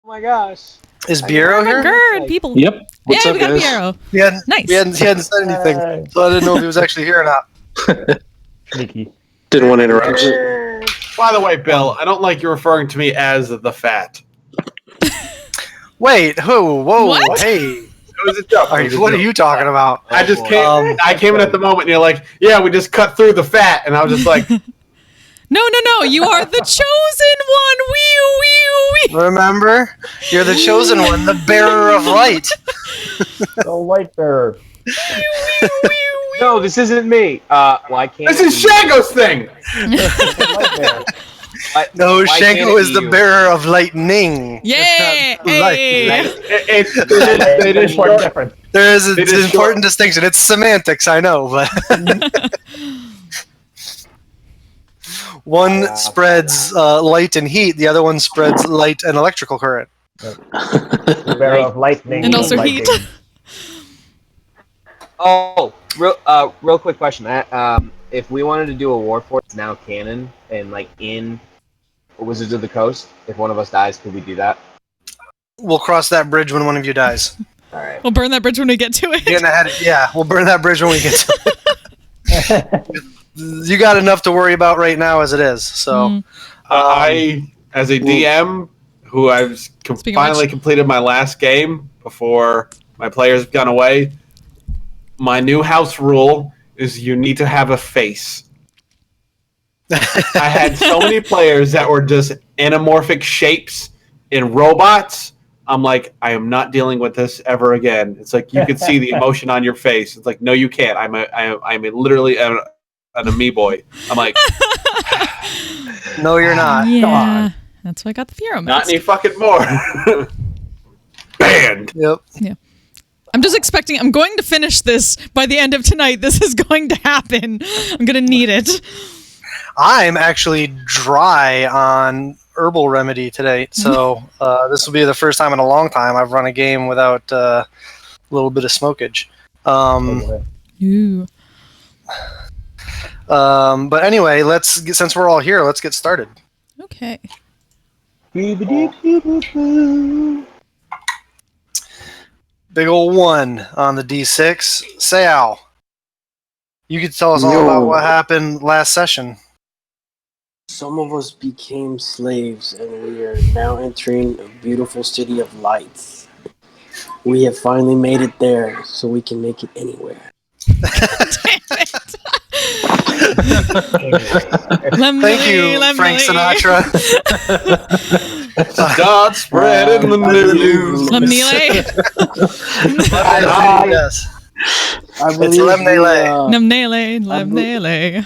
Oh my gosh. Is Bureau here? Good people. Yep. What's up, we got guys? Piero. He hadn't said anything, so I didn't know if he was actually here or not. Sneaky. Didn't want to interrupt. By the way, Bill, I don't like you referring to me as the fat. Wait, who? Whoa, What? hey. It was a joke. What are you talking about? I came in at the moment, and you're like, "Yeah, we just cut through the fat," and I was just like, No. You are the chosen one. Wee. Remember? You're the chosen one, the bearer of light. The light bearer. No, this isn't me. I can't. "This is Shango's thing." The light bearer. No, Why can't Shango it is be the you? bearer of lightning. Yeah. Not light. Hey. It is Important short. difference. There is It an is important distinction. It's semantics, I know, but one spreads light and heat, the other one spreads light and electrical current. The bearer of lightning. And also lightning. heat. Oh, real quick question. If we wanted to do a Warforged now canon and like in Wizards of the Coast, if one of us dies, could we do that? We'll cross that bridge when one of you dies. All right. We'll burn that bridge when we get to it. Getting ahead we'll burn that bridge when we get to it. You got enough to worry about right now as it is. So, I, as a DM, who I've Speaking of finally which- completed my last game before my players have gone away, my new house rule is you need to have a face. I had so many players that were just anamorphic shapes in robots. I'm like, I am not dealing with this ever again. It's like you could see the emotion on your face. It's like, no, you can't. I'm literally an amoeboy. I'm like, no, you're not. Yeah. Come on. That's why I got the Piero not mask. any fucking more. Banned. Yep. I'm just expecting. I'm going to finish this by the end of tonight. This is going to happen. I'm going to need it. I'm actually dry on herbal remedy today, so this will be the first time in a long time I've run a game without a little bit of smokage. Ooh. But anyway, since we're all here, let's get started. Okay. Big ol' 1 on the D6. Sal, you could tell us all about what happened last session. Some of us became slaves, and we are now entering a beautiful city of lights. We have finally made it there, so we can make it anywhere. Thank you, Frank Sinatra. Start spreading the news. Lemnile. Yes. I believe Lemnile.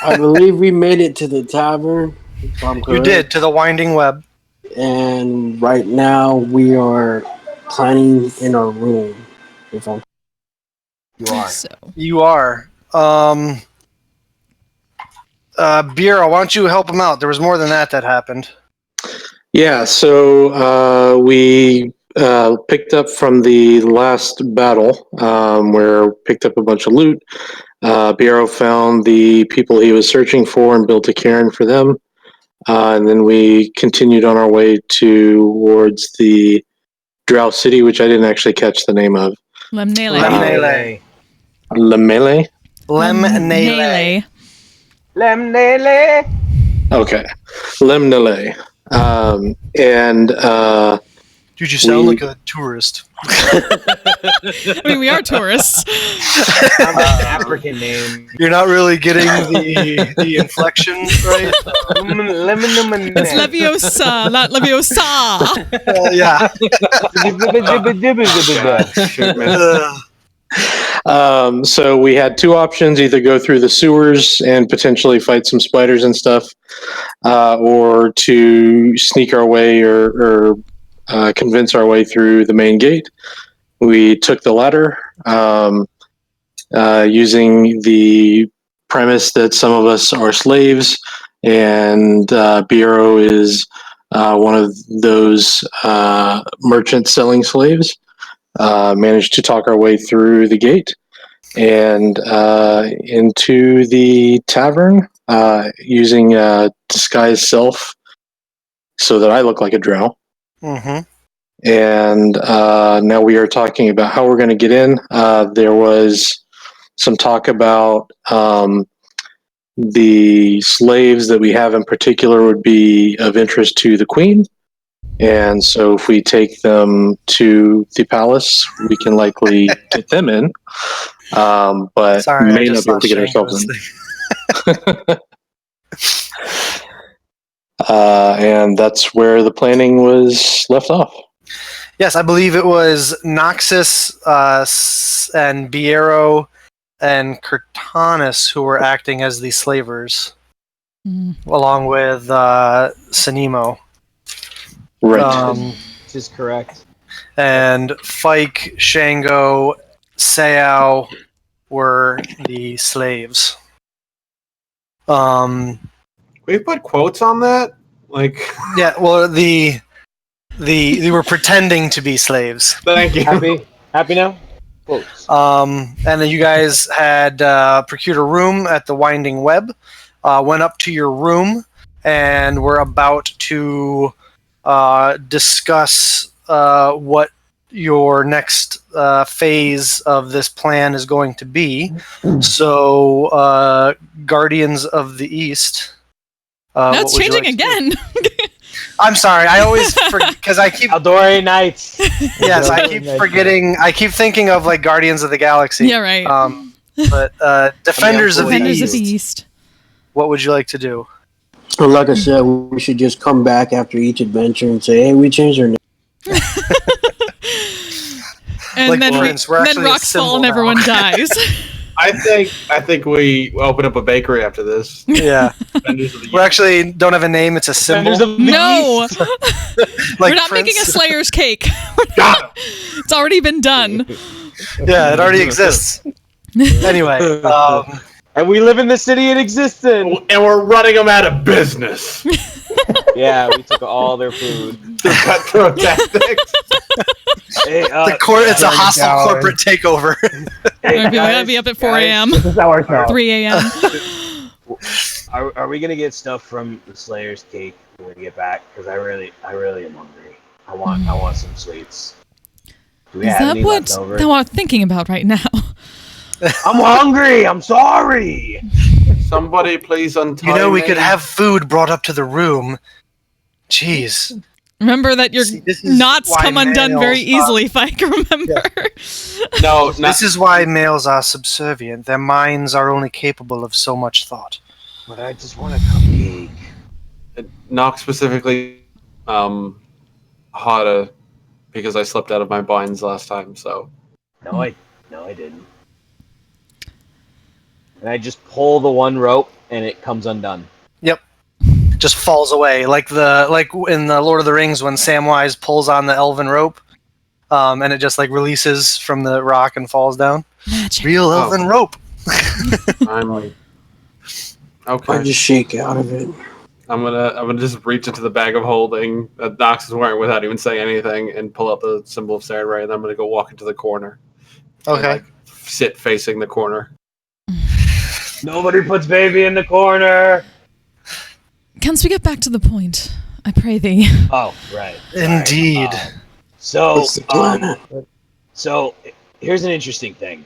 I believe we made it to the tavern. If I'm You correct. did, to the winding web. And right now we are planning in our room. If I'm You are. So. You are. Bureau, why don't you help him out? There was more than that happened. Yeah, so we picked up from the last battle, where picked up a bunch of loot. Bureau found the people he was searching for and built a cairn for them. And then we continued on our way towards the Drow City, which I didn't actually catch the name of. Lemnile. Lemnile. Lemele? Lemnile. Lemnele. Okay. Lemnele. Dude, you sound like a tourist. I mean, we are tourists. Sounds like an African name. You're not really getting the inflection, right? It's Leviosa, not Leviosa. Yeah. Shit, man. So we had two options: either go through the sewers and potentially fight some spiders and stuff, or to sneak our way or convince our way through the main gate. We took the latter, using the premise that some of us are slaves, and Bureau is one of those merchants selling slaves. Managed to talk our way through the gate and into the tavern, using disguise self so that I look like a drow. Mm-hmm. And now we are talking about how we're going to get in. There was some talk about the slaves that we have in particular would be of interest to the queen. And so if we take them to the palace, we can likely get them in, but Sorry, I may just not be able saw to get ourselves Shango's in. And that's where the planning was left off. Yes, I believe it was Noxus and Biero and Curtanus who were acting as the slavers, along with Sanimo. Right. This is correct. And Fike, Shango, Seao were the slaves. We put quotes on that? Like, Yeah, well, they were pretending to be slaves. thank you. Happy now? Quotes. And then you guys had procured a room at the Winding Web, went up to your room, and were about to discuss what your next phase of this plan is going to be. So, Guardians of the East. Now what it's would you changing like to do? again. I'm sorry. I always because I keep Aldori Knights. yes, I keep forgetting. I keep thinking of like Guardians of the Galaxy. Yeah, right. But Defenders of the Defenders East. of the East. What would you like to do? Well, like I said, we should just come back after each adventure and say, "Hey, we changed our name." And Like then, Prince, we're then actually a rocks fall symbol and now. everyone dies. I think we open up a bakery after this. Yeah, Defenders of the we actually don't have a name. It's a symbol. Defenders of the No, like we're not Prince. making a Slayer's cake. Got him. It's already been done. Yeah, it already exists. Anyway, And we live in the city it exists in. And we're running them out of business. Yeah, we took all their food. Through cutthroat tactics. Hey, it's a hostile corporate takeover. I gotta be up at 4 a.m., This is our show. 3 a.m. Are we gonna get stuff from the Slayer's cake when we get back? Because I really am hungry. I want some sweets. Do we Is have that any what left over? I'm thinking about right now? I'm hungry. I'm sorry. Somebody please untie we me. could have food brought up to the room. Jeez. Remember that your See, this is knots why come undone males very are- easily, if I can remember. No, not, This is why males are subservient. Their minds are only capable of so much thought. But I just want a cupcake. not specifically harder because I slipped out of my binds last time, so No, I didn't. And I just pull the one rope and it comes undone. Yep. Just falls away like in the Lord of the Rings when Samwise pulls on the elven rope, and it just like releases from the rock and falls down. Magic. Real elven rope. I'm like, I okay. just shake out of it. I'm gonna just reach into the bag of holding that Nox is wearing without even saying anything and pull out the symbol of Saturday, and I'm gonna go walk into the corner. Okay. And, sit facing the corner. Nobody puts baby in the corner. Canst we get back to the point? I pray thee. Oh, right. Indeed. So, What's the plan? so here's an interesting thing.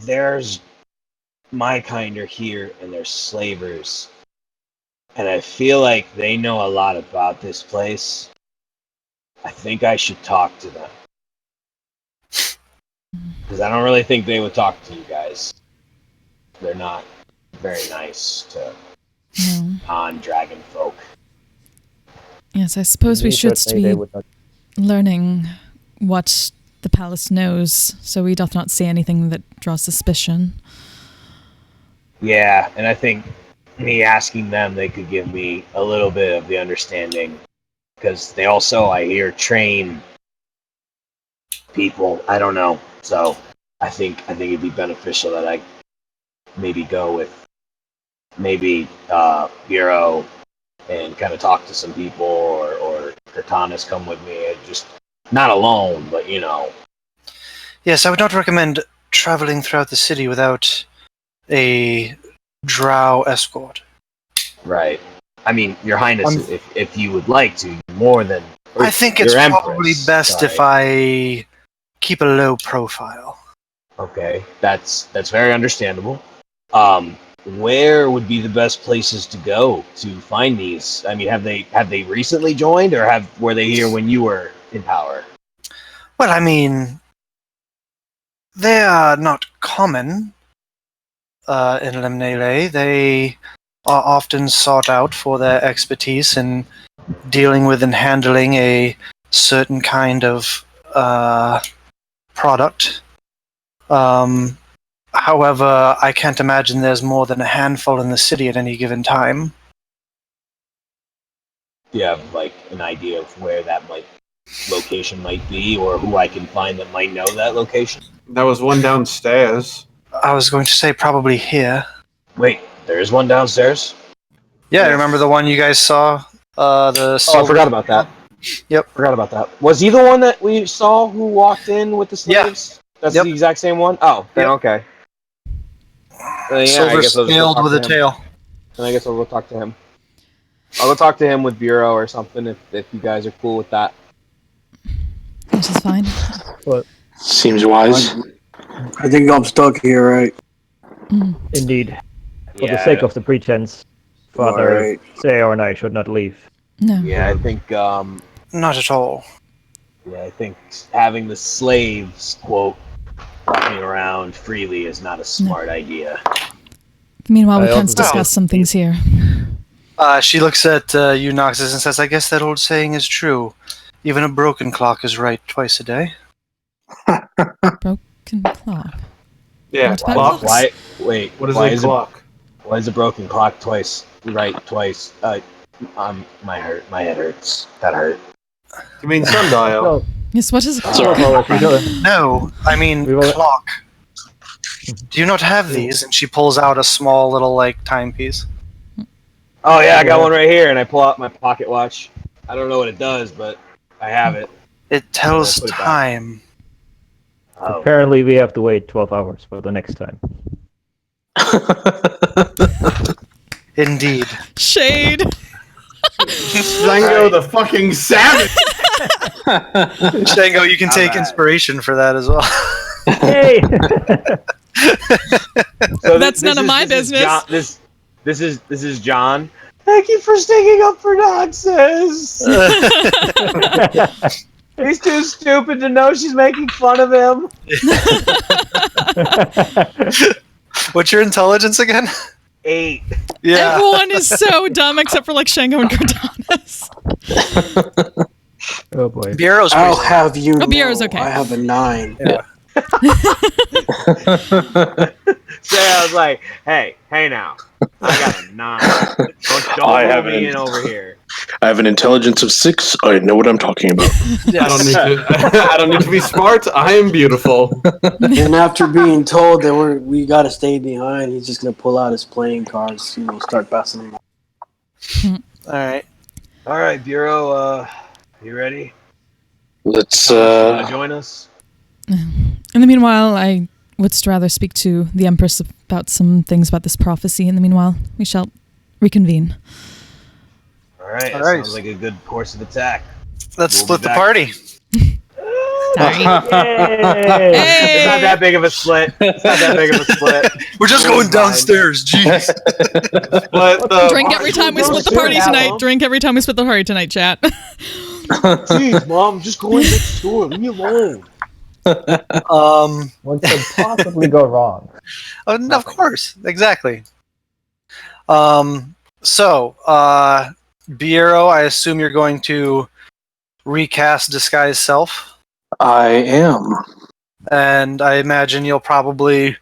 There's my kind are here, and there's slavers, and I feel like they know a lot about this place. I think I should talk to them because I don't really think they would talk to you guys. They're not very nice to No. non-dragon folk. Yes, I suppose we should Certainly they be would not- learning what the palace knows, so we doth not see anything that draws suspicion. Yeah, and I think me asking them, they could give me a little bit of the understanding, because they also, I hear, train people. I don't know, so I think it'd be beneficial that I maybe go with maybe Bureau and kind of talk to some people, or Cortanas come with me. Just not alone, but Yes, I would not recommend traveling throughout the city without a drow escort. right. I mean, Your Highness, if you would like to, more than I think it's Your probably Empress, best sorry. if I keep a low profile. Okay, that's very understandable. Where would be the best places to go to find these? I mean, have they recently joined, or were they here when you were in power? Well, I mean, they are not common in Lemnele. They are often sought out for their expertise in dealing with and handling a certain kind of product. However, I can't imagine there's more than a handful in the city at any given time. Do you have like an idea of where that location might be, or who I can find that might know that location? There was one downstairs. I was going to say probably here. Wait, there is one downstairs? Yeah, Yes. remember the one you guys saw? Oh, I forgot about that. Yep. Forgot about that. Was he the one that we saw who walked in with the Yeah. slaves? That's Yep. the exact same one? Oh, then Yep. okay. Yeah, I Silver guess I'll just go scaled talk with a to him. tail. And I guess I'll go talk to him. I'll go talk to him with Bureau or something if you guys are cool with that. This is fine. Seems wise. I think I'm stuck here, right? Indeed. For Yeah, the sake of the pretense, Father Alright. Sayor and I should not leave. No. Yeah, I think Not at all. I think having the slaves quote walking around freely is not a smart idea. Meanwhile, we I can also- discuss some things here. She looks at you, Noxus, and says, I guess that old saying is true. Even a broken clock is right twice a day. Broken clock. Yeah, What's that clock. clock? Why? Wait. What is why a clock? Why is a broken clock twice? Right, twice. My head hurts. That hurt. You mean sundial? So, Yes, what is a Sorry. clock? well, if we go- No, I mean We will- clock. Do you not have these? And she pulls out a small little timepiece. Oh yeah, I got one right here, and I pull out my pocket watch. I don't know what it does, but I have it. It tells put it back. time. Oh. apparently, we have to wait 12 hours for the next time. Indeed. Shade. Zango the fucking savage! Shango, you can Not take bad. inspiration for that as well. Hey! So That's none of my this is business. John, this is John. Thank you for sticking up for Noxus. He's too stupid to know she's making fun of him. What's your intelligence again? 8. Yeah. Everyone is so dumb except for Shango and Cordanis. Oh boy. Bureau's I'll pretty- have you Oh, Beer's know, okay. I have a 9. So I was like, hey now. I got a 9. Don't I roll have me an- in over here. I have an intelligence of 6. I know what I'm talking about. I don't need to. I don't need to be smart. I am beautiful. And after being told that we gotta stay behind, he's just gonna pull out his playing cards, start passing them. Alright. All right, Bureau. You ready? Let's. Wanna join us? In the meanwhile, I would rather speak to the Empress about some things about this prophecy. In the meanwhile, we shall reconvene. All right. That All right. sounds like a good course of attack. Let's We'll split be the back. party. Sorry. Yay! It's not that big of a split. It's not that big of a split. We're just We'll going be fine. downstairs. Jeez. But the Drink every time we split the party tonight. Drink every time we split the party tonight, chat. Jeez, Mom, just go in next door. Leave me alone. What could possibly go wrong? Of course, exactly. Biero, I assume you're going to recast Disguise Self, I am. and I imagine you'll probably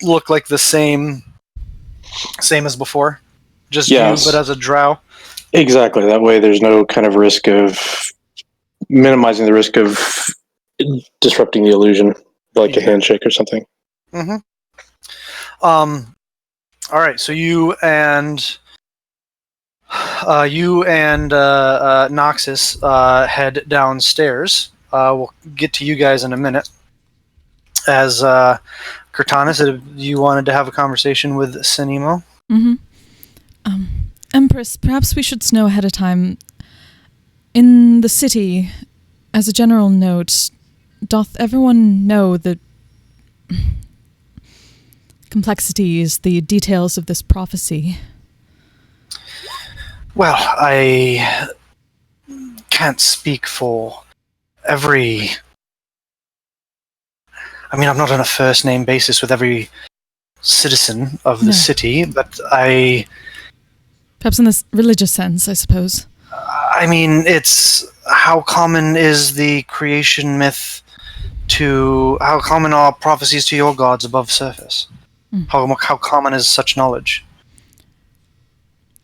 look like the same as before, just Yes. you, but as a drow. Exactly. That way, there's no kind of risk of minimizing the risk of disrupting the illusion, like a handshake or something. Mm-hmm. All right. So you and Noxus head downstairs. We'll get to you guys in a minute. As Cortana said, you wanted to have a conversation with Sinimo. Mm-hmm. Empress, perhaps we should know ahead of time. In the city, as a general note, doth everyone know the complexities, the details of this prophecy? Well, I can't speak for every... I mean, I'm not on a first-name basis with every citizen of the city, but Perhaps in this religious sense, I suppose. I mean, it's... How common is the creation myth to... How common are prophecies to your gods above surface? How common is such knowledge?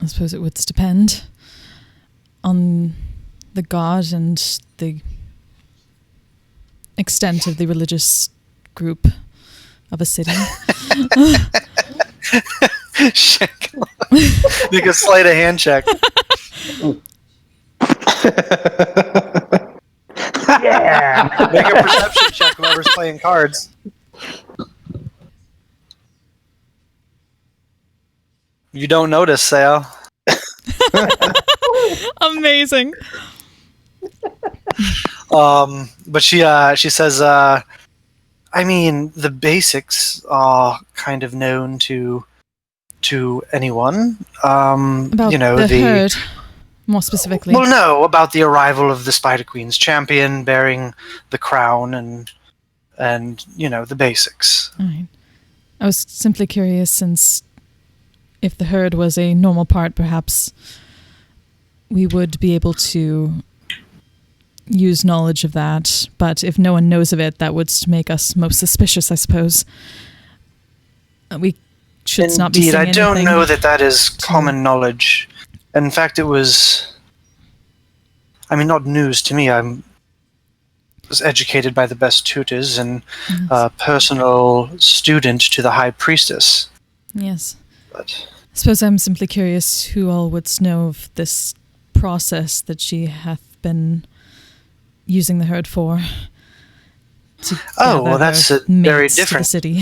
I suppose it would depend on the god and the extent of the religious group of a city. Make a sleight of hand check. Yeah. Make a perception check, whoever's playing cards. You don't notice, Sao. Amazing. But she says, I mean, the basics are kind of known to anyone. About the herd, more specifically. Well, no, about the arrival of the Spider Queen's champion bearing the crown and the basics. All right. I was simply curious, since if the herd was a normal part, perhaps we would be able to use knowledge of that. But if no one knows of it, that would make us most suspicious, I suppose. We should not be saying anything. I don't know that is common knowledge. In fact, it was... I mean, not news to me. I was educated by the best tutors and personal student to the High Priestess. Yes. But I suppose I'm simply curious who all would know of this process that she hath been using the herd for. Well, that's a very different city.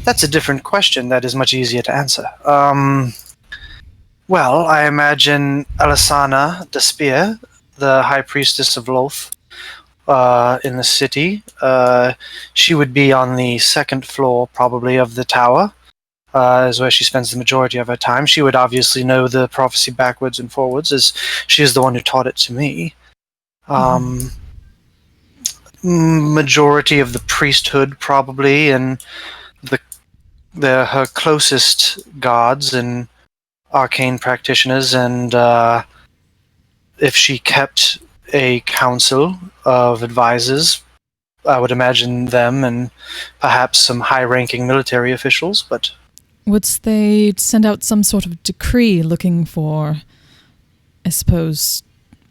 That's a different question that is much easier to answer. Well, I imagine Alisana de Spear, the High Priestess of Loth, in the city. She would be on the second floor, probably, of the tower, is where she spends the majority of her time. She would obviously know the prophecy backwards and forwards, as she is the one who taught it to me. Majority of the priesthood, probably, and her closest gods and arcane practitioners, and if she kept a council of advisors, I would imagine them and perhaps some high-ranking military officials, but... Would they send out some sort of decree looking for, I suppose,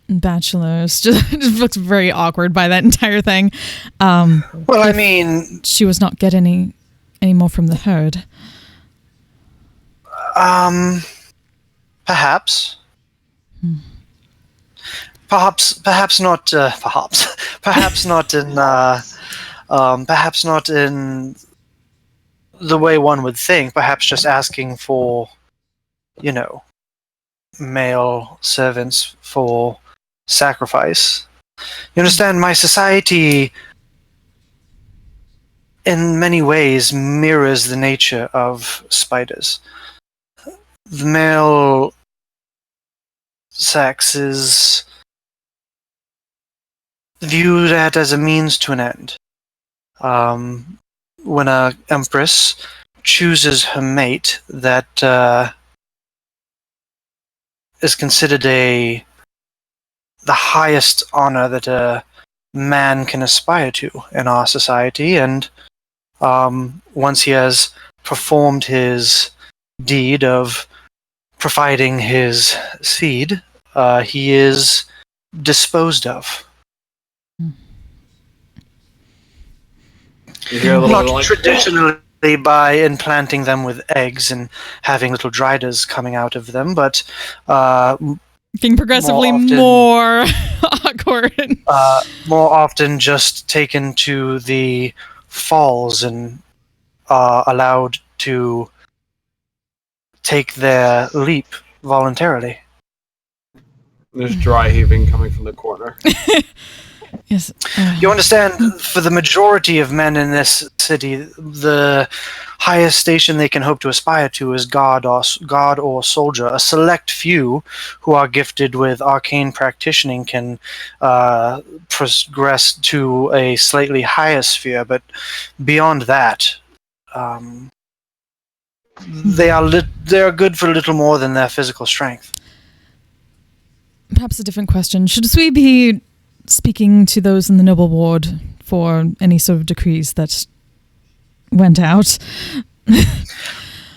bachelors? Just looks very awkward by that entire thing. Well, I mean... She was not getting any more from the herd. Perhaps. Perhaps not. Perhaps not in. Perhaps not in the way one would think. Perhaps just asking for, male servants for sacrifice. You understand? My society, in many ways, mirrors the nature of spiders. The male sex is viewed at as a means to an end. When a empress chooses her mate, that is considered the highest honor that a man can aspire to in our society, and once he has performed his deed of providing his seed, he is disposed of. Not traditionally by implanting them with eggs and having little driders coming out of them, but getting progressively more awkward. More often just taken to the falls and allowed to take their leap voluntarily. There's dry heaving coming from the corner. Yes. You understand, for the majority of men in this city, the highest station they can hope to aspire to is god or soldier. A select few who are gifted with arcane practicing can progress to a slightly higher sphere, but beyond that, they are good for little more than their physical strength. Perhaps a different question. Should we be speaking to those in the noble ward for any sort of decrees that went out?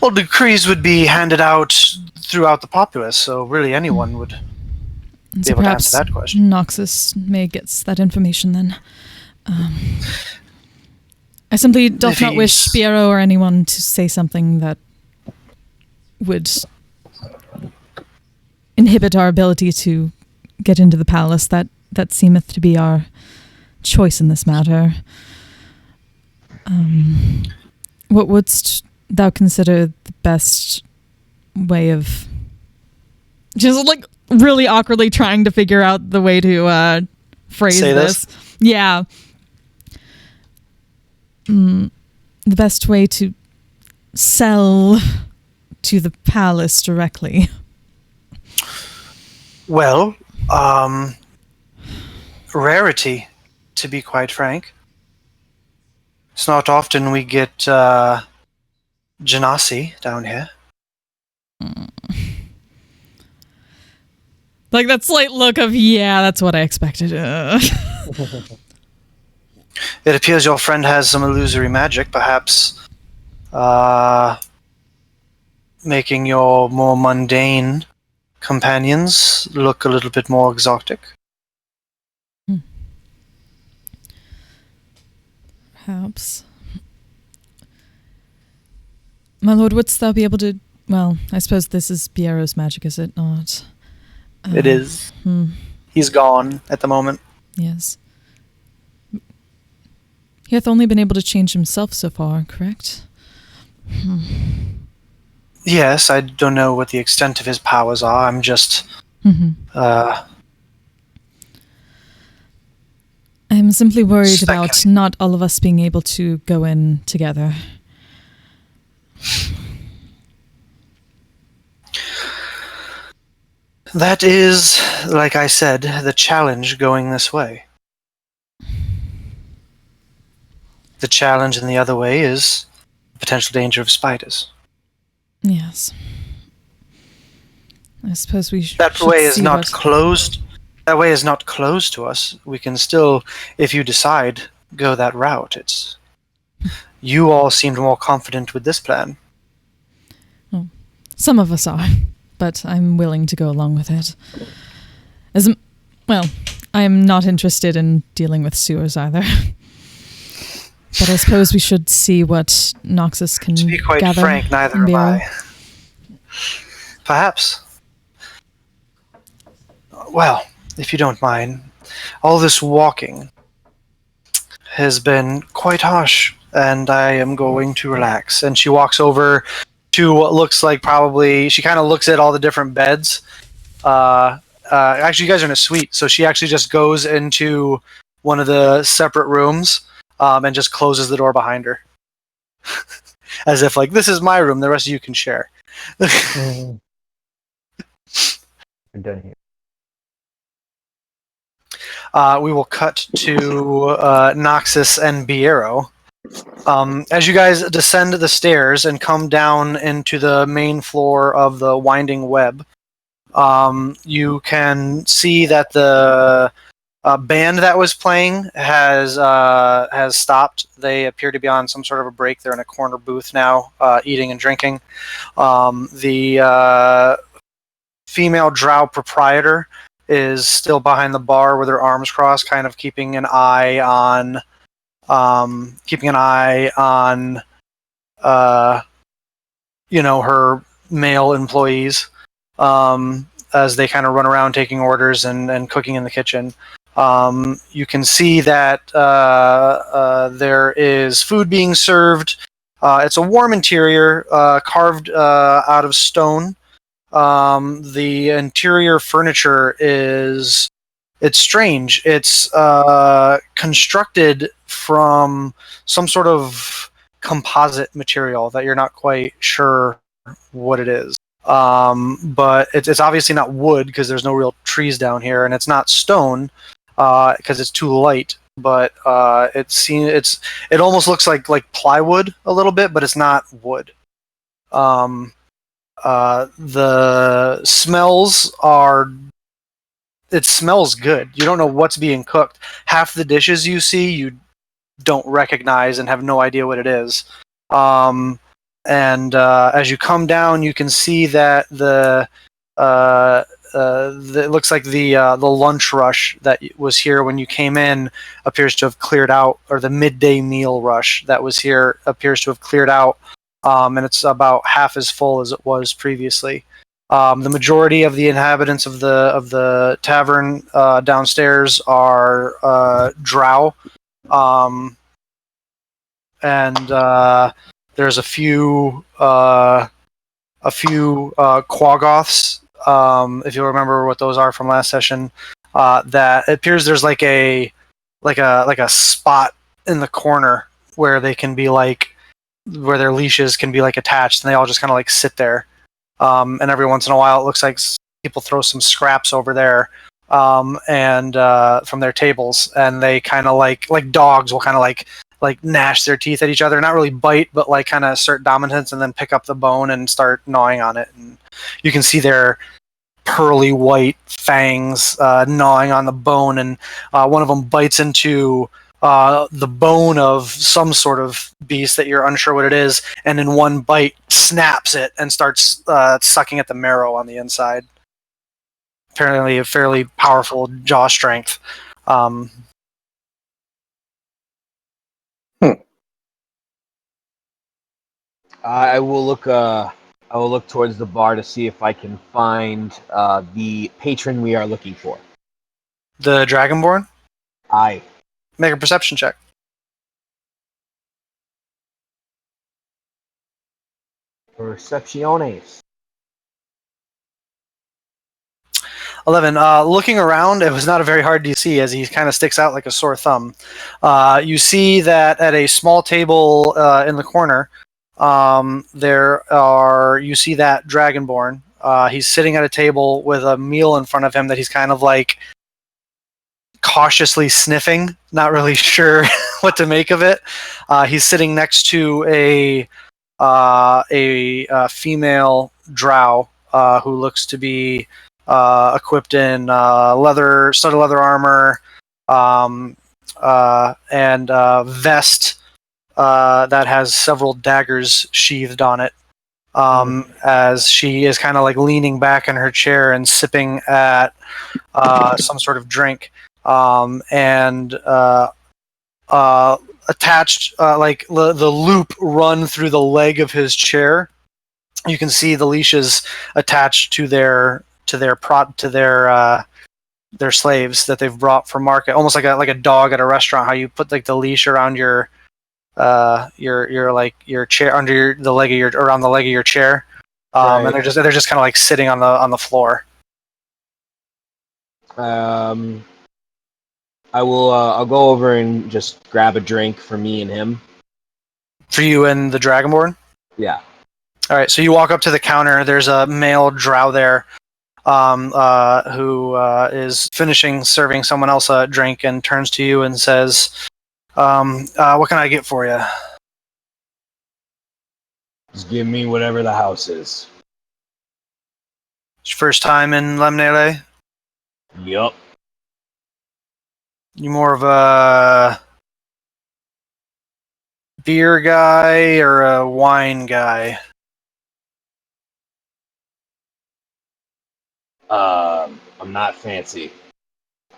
Well, decrees would be handed out throughout the populace, so really anyone would And be so able to perhaps answer that question. Noxus may get that information then. I simply doth not wish Spiero or anyone to say something that would inhibit our ability to get into the palace. That seemeth to be our choice in this matter. What wouldst thou consider the best way of just like really awkwardly trying to figure out the way to phrase this? Yeah. The best way to sell to the palace directly. Well, rarity, to be quite frank. It's not often we get Genasi down here. Like that slight look of, yeah, that's what I expected. It appears your friend has some illusory magic, perhaps making your more mundane companions look a little bit more exotic. Perhaps. My lord, wouldst thou be able to... Well, I suppose this is Biero's magic, is it not? It is. He's gone at the moment. Yes. He hath only been able to change himself so far, correct? Yes, I don't know what the extent of his powers are. I'm just... I'm simply worried about Second. not all of us being able to go in together. That is, like I said, the challenge going this way. The challenge in the other way is the potential danger of spiders. Yes. I suppose we should That way is see not what... closed. That way is not closed to us. We can still, if you decide, go that route. It's you all seemed more confident with this plan. Well, some of us are, but I'm willing to go along with it. Well, I am not interested in dealing with sewers either. But I suppose we should see what Noxus can gather. To be quite frank, neither am I. Perhaps. Well, if you don't mind, all this walking has been quite harsh, and I am going to relax. And she walks over to what looks like probably... She kind of looks at all the different beds. Actually, you guys are in a suite, so she actually just goes into one of the separate rooms and just closes the door behind her. As if, like, this is my room, the rest of you can share. We're done here. We will cut to Noxus and Biero. As you guys descend the stairs and come down into the main floor of the winding web, you can see that the band that was playing has stopped. They appear to be on some sort of a break. They're in a corner booth now, eating and drinking. The female drow proprietor is still behind the bar with her arms crossed, kind of keeping an eye on her male employees as they kind of run around taking orders and cooking in the kitchen. You can see that there is food being served. It's a warm interior, carved out of stone. The interior furniture it's strange. It's constructed from some sort of composite material that you're not quite sure what it is. But it's obviously not wood because there's no real trees down here, and it's not stone because it's too light. But it almost looks like plywood a little bit, but it's not wood. The smells are. It smells good. You don't know what's being cooked. Half the dishes you see, you don't recognize and have no idea what it is. And as you come down, you can see that it looks like the lunch rush that was here when you came in appears to have cleared out, or the midday meal rush that was here appears to have cleared out, and it's about half as full as it was previously. The majority of the inhabitants of the tavern downstairs are drow, and there's a few quaggoths. If you remember what those are from last session, that it appears there's like a spot in the corner where they can be where their leashes can be attached, and they all just kind of sit there. And every once in a while, it looks like people throw some scraps over there, and from their tables, and they kind of like dogs will kind of like gnash their teeth at each other, not really bite, but kind of assert dominance, and then pick up the bone and start gnawing on it. And you can see their pearly white fangs gnawing on the bone, and one of them bites into the bone of some sort of beast that you're unsure what it is, and in one bite snaps it and starts sucking at the marrow on the inside. Apparently a fairly powerful jaw strength. I will look towards the bar to see if I can find the patron we are looking for. The Dragonborn? Aye. Make a perception check. Percepciones. 11. Looking around, it was not a very hard to see as he kind of sticks out like a sore thumb. You see that at a small table in the corner, you see that Dragonborn. He's sitting at a table with a meal in front of him that he's kind of cautiously sniffing, not really sure what to make of it. He's sitting next to a female drow who looks to be equipped in studded leather armor, and vest that has several daggers sheathed on it. As she is kind of leaning back in her chair and sipping at some sort of drink, and attached, the loop run through the leg of his chair. You can see the leashes attached to their slaves that they've brought for market, almost like a dog at a restaurant. How you put the leash around your chair under the leg of around the leg of your chair, right. And they're just kind of sitting on the floor. I'll go over and just grab a drink for me and him. For you and the Dragonborn? Yeah. All right, so you walk up to the counter. There's a male drow there who is finishing serving someone else a drink and turns to you and says, what can I get for you? Just give me whatever the house is. It's your first time in Lemnele? Yup. You more of a beer guy or a wine guy? I'm not fancy.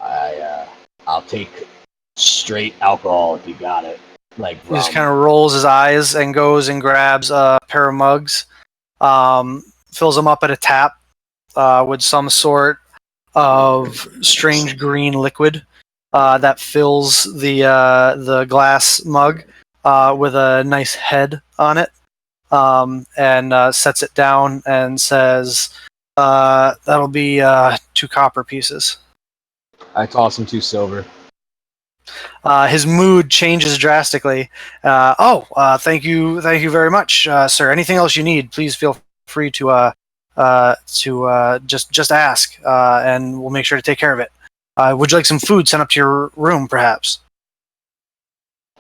I'll take straight alcohol if you got it. He just kind of rolls his eyes and goes and grabs a pair of mugs, fills them up at a tap with some sort of strange green liquid that fills the glass mug with a nice head on it, and sets it down and says, That'll be 2 copper pieces. I toss him 2 silver. His mood changes drastically. Thank you very much, sir. Anything else you need, please feel free to just ask, and we'll make sure to take care of it. Would you like some food sent up to your room, perhaps?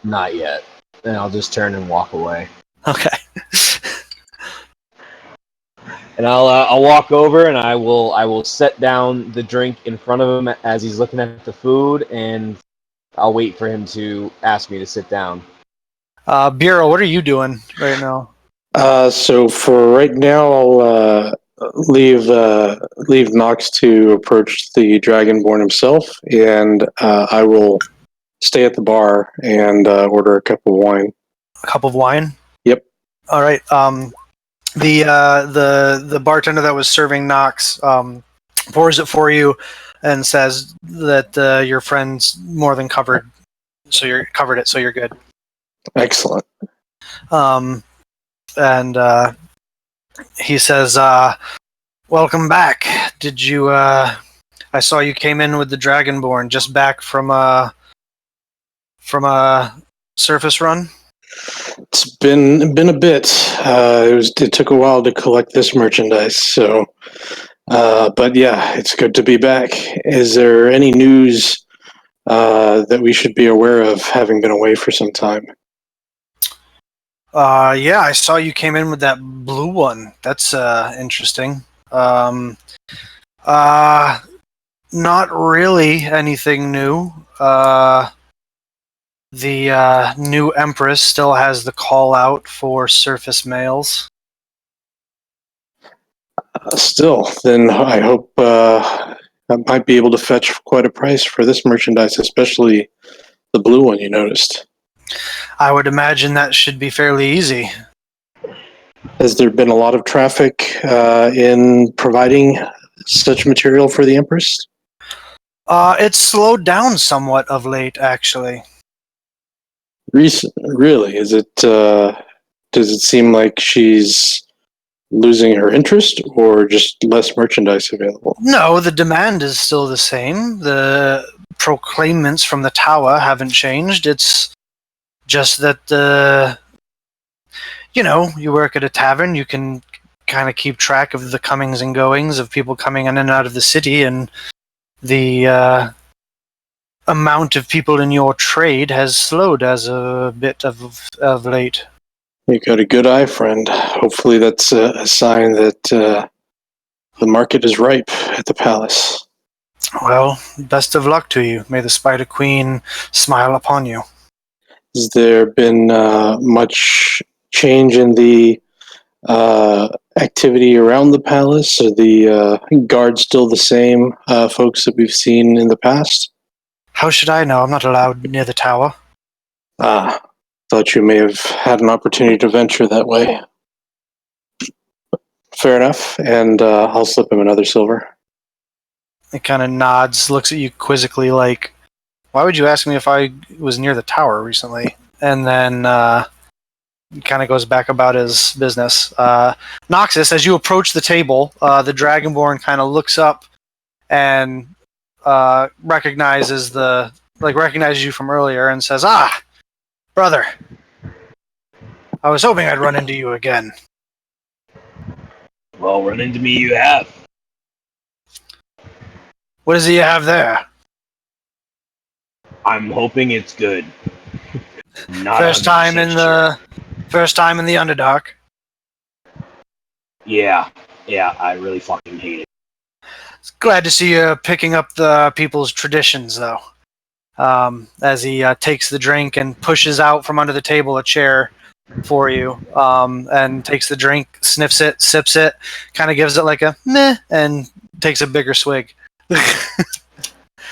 Not yet. Then I'll just turn and walk away. Okay. And I'll walk over and I will set down the drink in front of him as he's looking at the food, and I'll wait for him to ask me to sit down. Bureau, what are you doing right now? So for right now, I'll leave Nox to approach the Dragonborn himself, and I will stay at the bar and order a cup of wine. A cup of wine? Yep. All right. The bartender that was serving Nox pours it for you and says that your friend's more than covered, so you're covered it, so you're good. Excellent. And he says, "Welcome back. Did you? I saw you came in with the Dragonborn just back from a surface run." It's been a bit. It took a while to collect this merchandise, so. But yeah, it's good to be back. Is there any news that we should be aware of, having been away for some time? Yeah, I saw you came in with that blue one. That's interesting. Not really anything new. The new Empress still has the call out for surface males. Still, then I hope I might be able to fetch quite a price for this merchandise, especially the blue one you noticed. I would imagine that should be fairly easy. Has there been a lot of traffic in providing such material for the Empress? It's slowed down somewhat of late, actually. Really? Is it? Does it seem like she's losing her interest, or just less merchandise available? No, the demand is still the same. The proclaimants from the tower haven't changed. It's just that you work at a tavern, you can kind of keep track of the comings and goings of people coming in and out of the city, and the amount of people in your trade has slowed as a bit of late. You got a good eye, friend. Hopefully that's a sign that the market is ripe at the palace. Well, best of luck to you. May the Spider Queen smile upon you. Has there been much change in the activity around the palace? Are the guards still the same folks that we've seen in the past? How should I know? I'm not allowed near the tower. Thought you may have had an opportunity to venture that way. Fair enough, and I'll slip him another silver. He kind of nods, looks at you quizzically like, why would you ask me if I was near the tower recently? And then he kind of goes back about his business. Noxus, as you approach the table, the Dragonborn kind of looks up and recognizes you from earlier and says, "Ah, brother, I was hoping I'd run into you again." Well, run into me you have. What does he have there? I'm hoping it's good. Not First time in the Underdark. Yeah, I really fucking hate it. Glad to see you picking up the people's traditions, though. As he takes the drink and pushes out from under the table a chair for you, and takes the drink, sniffs it, sips it, kind of gives it like a meh, and takes a bigger swig.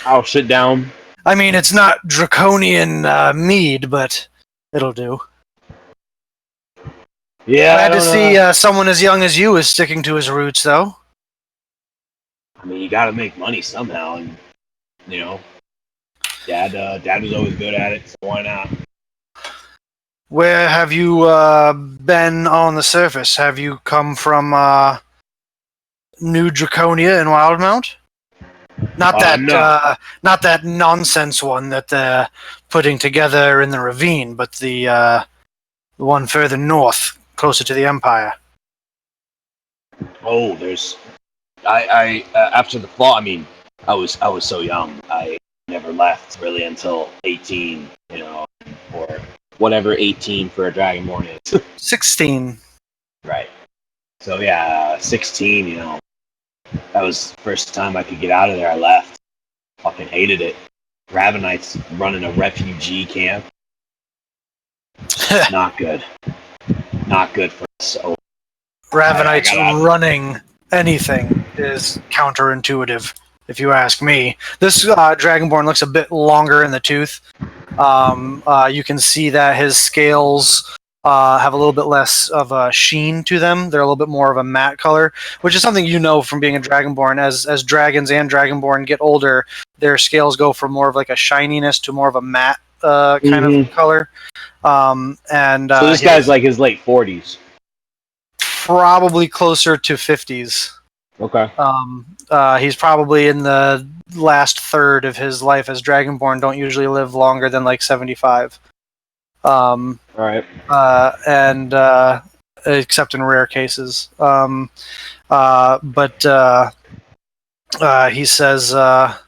I'll sit down. I mean, it's not draconian mead, but it'll do. Yeah, Glad to see someone as young as you is sticking to his roots, though. I mean, you gotta make money somehow, and Dad was always good at it, so why not? Where have you been on the surface? Have you come from New Draconia in Wildmount? Not No. not that nonsense one that they're putting together in the ravine, but the one further north, closer to the Empire. Oh, there's. I after the fall. I mean, I was so young. I never left really until 18. Or whatever 18 for a Dragonborn is. 16. Right. So yeah, 16. That was the first time I could get out of there. I left. Fucking hated it. Ravenites running a refugee camp. Not good. Not good for us. So Ravenites I got running anything is counterintuitive, if you ask me. This Dragonborn looks a bit longer in the tooth. You can see that his scales have a little bit less of a sheen to them. They're a little bit more of a matte color, which is something you know from being a Dragonborn. As dragons and Dragonborn get older, their scales go from more of like a shininess to more of a matte kind of color. So this guy's like his late 40s. Probably closer to 50s. Okay. He's probably in the last third of his life, as Dragonborn don't usually live longer than like 75. All right. And except in rare cases. But he says, well,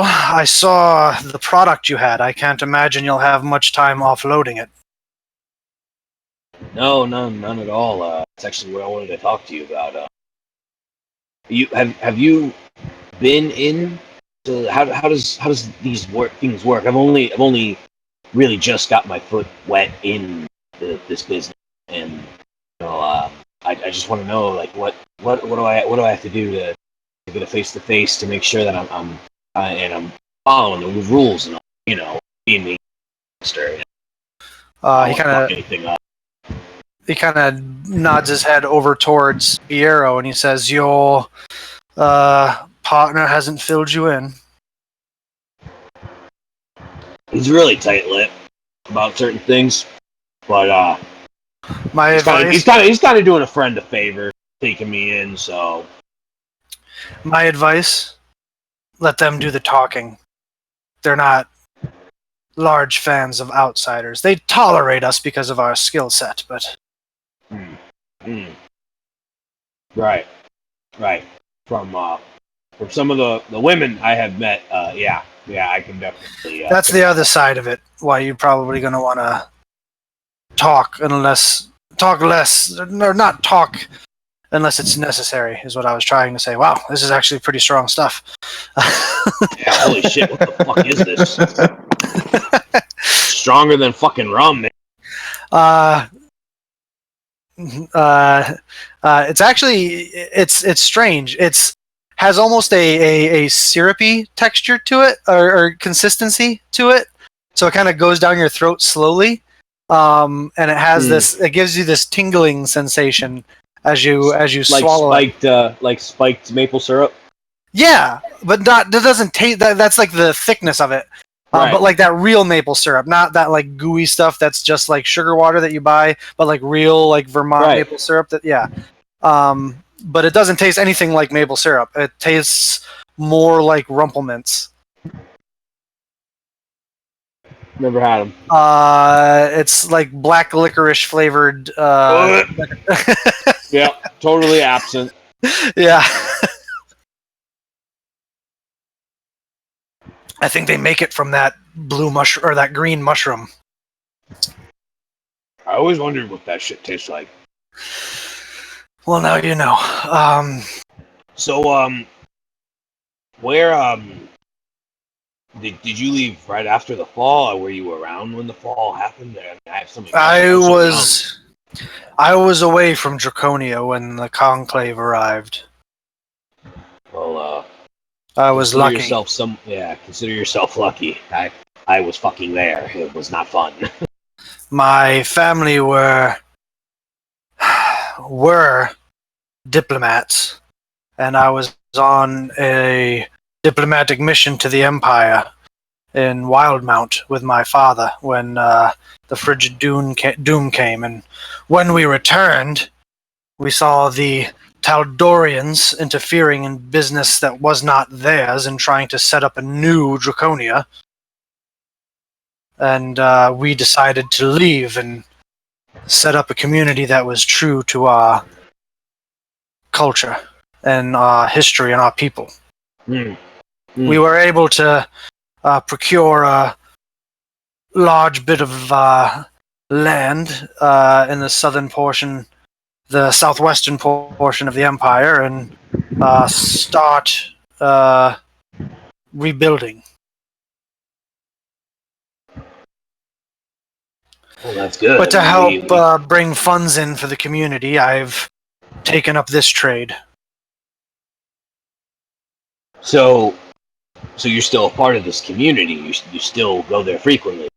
I saw the product you had. I can't imagine you'll have much time offloading it. No, none at all. It's actually what I wanted to talk to you about. You have you been in? How does these things work? I've only really just got my foot wet in this business, and I just want to know like what do I have to do to get a face to face to make sure that I'm following the rules and being the master. He kind of nods his head over towards Piero, and he says, "Your partner hasn't filled you in." He's really tight-lipped about certain things, but My advice, he's kind of doing a friend a favor, taking me in. So my advice: let them do the talking. They're not large fans of outsiders. They tolerate us because of our skill set, but right. From some of the women I have met, yeah, I can definitely. that's the other side of it. Why you're probably going to want to talk less, or not talk unless it's necessary, is what I was trying to say. Wow, this is actually pretty strong stuff. Yeah, holy shit! What the fuck is this? Stronger than fucking rum, man. It's actually it's strange. It's has almost a syrupy texture to it, or consistency to it. So it kind of goes down your throat slowly, and it has this. It gives you this tingling sensation as you swallow it. Like spiked maple syrup. Yeah, but that doesn't taste. That's like the thickness of it. Right. But like that real maple syrup, not that like gooey stuff that's just like sugar water that you buy, but like real like Vermont maple syrup. But it doesn't taste anything like maple syrup. It tastes more like Rumplemints. Never had them. It's like black licorice flavored. Yeah, totally absent. Yeah. I think they make it from that blue mushroom or that green mushroom. I always wondered what that shit tastes like. Well, now you know. So, where did you leave right after the fall, or were you around when the fall happened? I was away from Draconia when the conclave arrived. Well, I was lucky. Consider yourself lucky. I was fucking there. It was not fun. My family were diplomats, and I was on a diplomatic mission to the Empire in Wildmount with my father when the Frigid Doom came. And when we returned, we saw the Taldorians interfering in business that was not theirs and trying to set up a new Draconia. And we decided to leave and set up a community that was true to our culture and our history and our people. We were able to procure a large bit of land in the southern portion, the southwestern portion of the empire, and start rebuilding. Well, that's good. But to I mean, help bring funds in for the community, I've taken up this trade. So you're still a part of this community. You still go there frequently.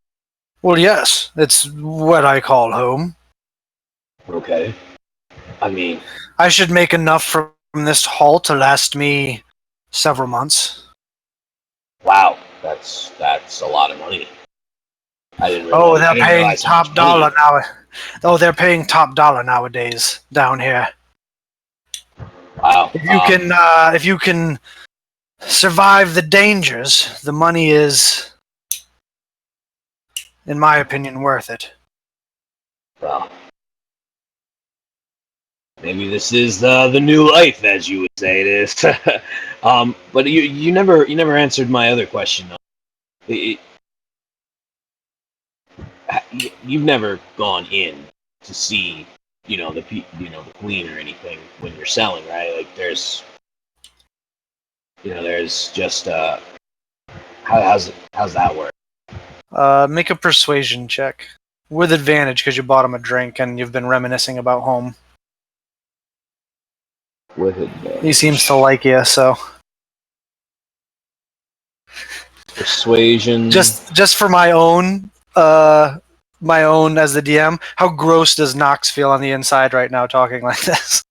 Well, yes, it's what I call home. Okay. I mean, I should make enough from this haul to last me several months. wow, that's a lot of money. I didn't. Oh, Realize, I they're didn't paying realize how much top dollar money- now. Oh, they're paying top dollar nowadays down here. Wow. If you can survive the dangers, the money is, in my opinion, worth it. Well, maybe this is the new life, as you would say it is. But you never answered my other question. You've never gone in to see, the queen or anything when you're selling, right? Like there's just how's that work? Make a persuasion check with advantage because you bought him a drink and you've been reminiscing about home. With advantage. He seems to like you, so Persuasion. just for my own as the DM. How gross does Knox feel on the inside right now talking like this?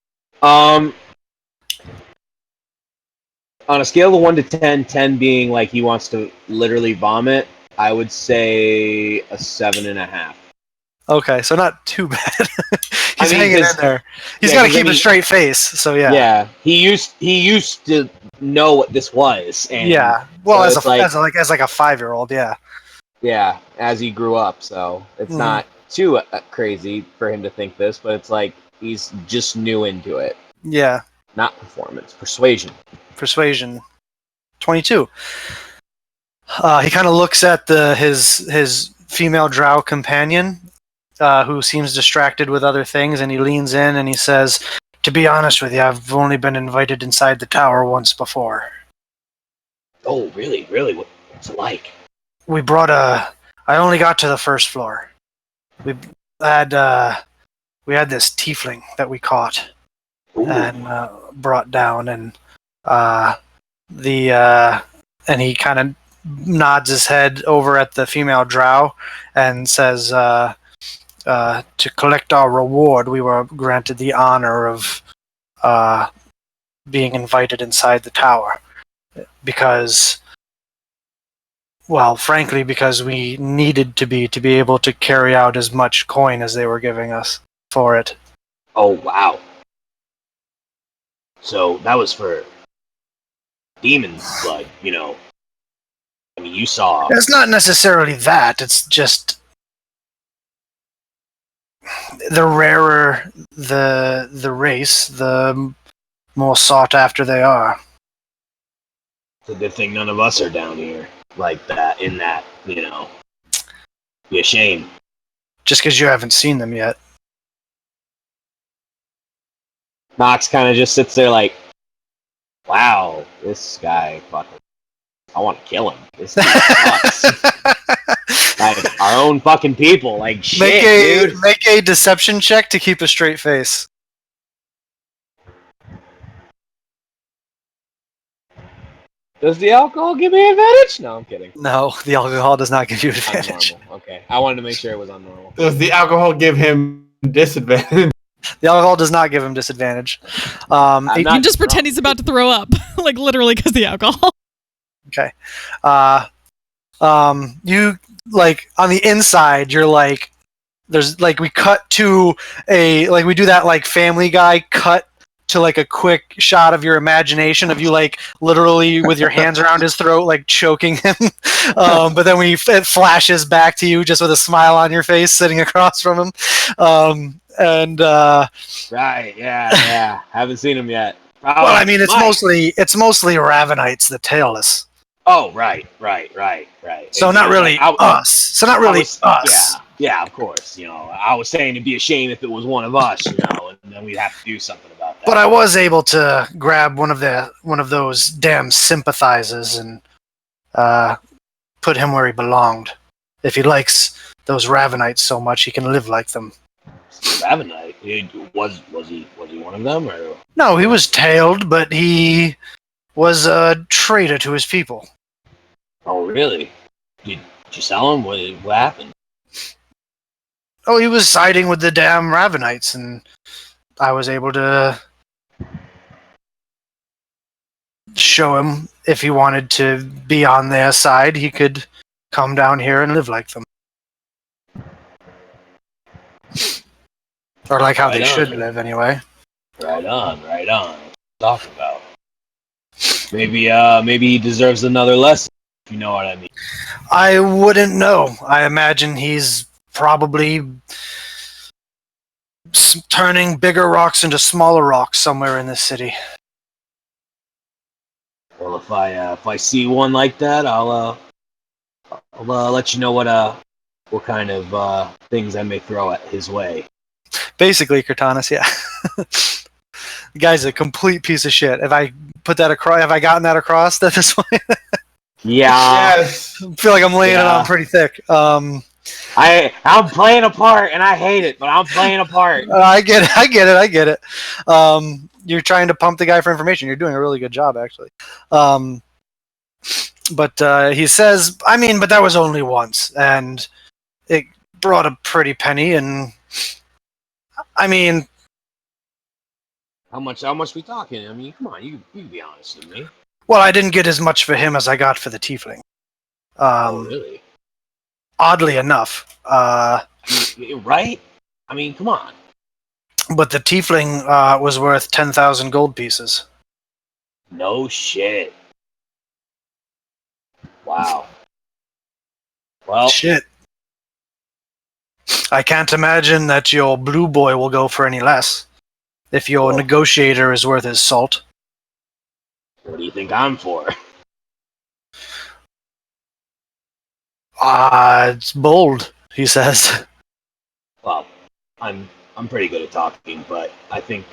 On a scale of 1 to 10, 10 being like he wants to literally vomit, I would say a 7.5. Okay, so not too bad. He's I mean, hanging in there. He's got to keep a straight face. So yeah. Yeah, he used to know what this was. And yeah. Well, so as it's like a 5-year-old, yeah. Yeah, as he grew up, so it's not too crazy for him to think this, but it's like he's just new into it. Yeah. Not performance, persuasion. Persuasion. 22. He kind of looks at his female drow companion, who seems distracted with other things, and he leans in and he says, "To be honest with you, I've only been invited inside the tower once before." Oh, really? Really? What's it like? I only got to the first floor. We had this tiefling that we caught. Ooh. And brought down, and and he kind of nods his head over at the female drow and says, to collect our reward, we were granted the honor of being invited inside the tower because, well, frankly, because we needed to be able to carry out as much coin as they were giving us for it. Oh, wow. So that was for demons, blood, I mean, you saw. It's not necessarily that. It's just the rarer the race, the more sought after they are. It's a good thing none of us are down here like that. In that, be a shame. Just because you haven't seen them yet. Knox kind of just sits there like, wow, this guy fucking. I want to kill him. This dude sucks. Like, our own fucking people. Like, shit, dude. Make a deception check to keep a straight face. Does the alcohol give me advantage? No, I'm kidding. No, the alcohol does not give you advantage. Normal. Okay, I wanted to make sure it was on normal. Does the alcohol give him disadvantage? The alcohol does not give him disadvantage. You can just pretend he's about to throw up, like literally because the alcohol. Okay. You like on the inside, you're like, there's like we cut to we do that like Family Guy cut to like a quick shot of your imagination of you like literally with your hands around his throat, like choking him. But then it flashes back to you just with a smile on your face, sitting across from him. Right, yeah. Haven't seen him yet. Well, I mean, it's Mike. mostly Ravenites, the tailless. Oh, right. So not really us. So not really us. Yeah, of course. I was saying it'd be a shame if it was one of us, and then we'd have to do something about that. But I was able to grab one of those damn sympathizers and put him where he belonged. If he likes those Ravenites so much, he can live like them. Ravenite? Was he one of them, or? No, he was tailed, but he was a traitor to his people. Oh, really? Did you sell him? What happened? Oh, he was siding with the damn Ravenites, and I was able to show him if he wanted to be on their side, he could come down here and live like them. Or like how Right they on. should live, anyway. Right on. Talk about. Maybe he deserves another lesson. If you know what I mean. I wouldn't know. I imagine he's probably turning bigger rocks into smaller rocks somewhere in this city. Well, if I see one like that, I'll let you know what kind of things I may throw at his way. Basically, Cortanus, yeah. The guy's a complete piece of shit. Have I gotten that across at this point? Yeah. Yes. I feel like I'm laying it on pretty thick. I'm playing a part, and I hate it, but I'm playing a part. I get it. You're trying to pump the guy for information. You're doing a really good job, actually. But he says, but that was only once, and it brought a pretty penny, and How much we talking? I mean, come on, you can be honest with me. well, I didn't get as much for him as I got for the tiefling. Oh, really? Oddly enough. Right? I mean, come on. But the tiefling was worth 10,000 gold pieces. No shit. Wow. Well, Shit. I can't imagine that your blue boy will go for any less. If your negotiator is worth his salt. What do you think I'm for? It's bold, he says. Well, I'm pretty good at talking, but I think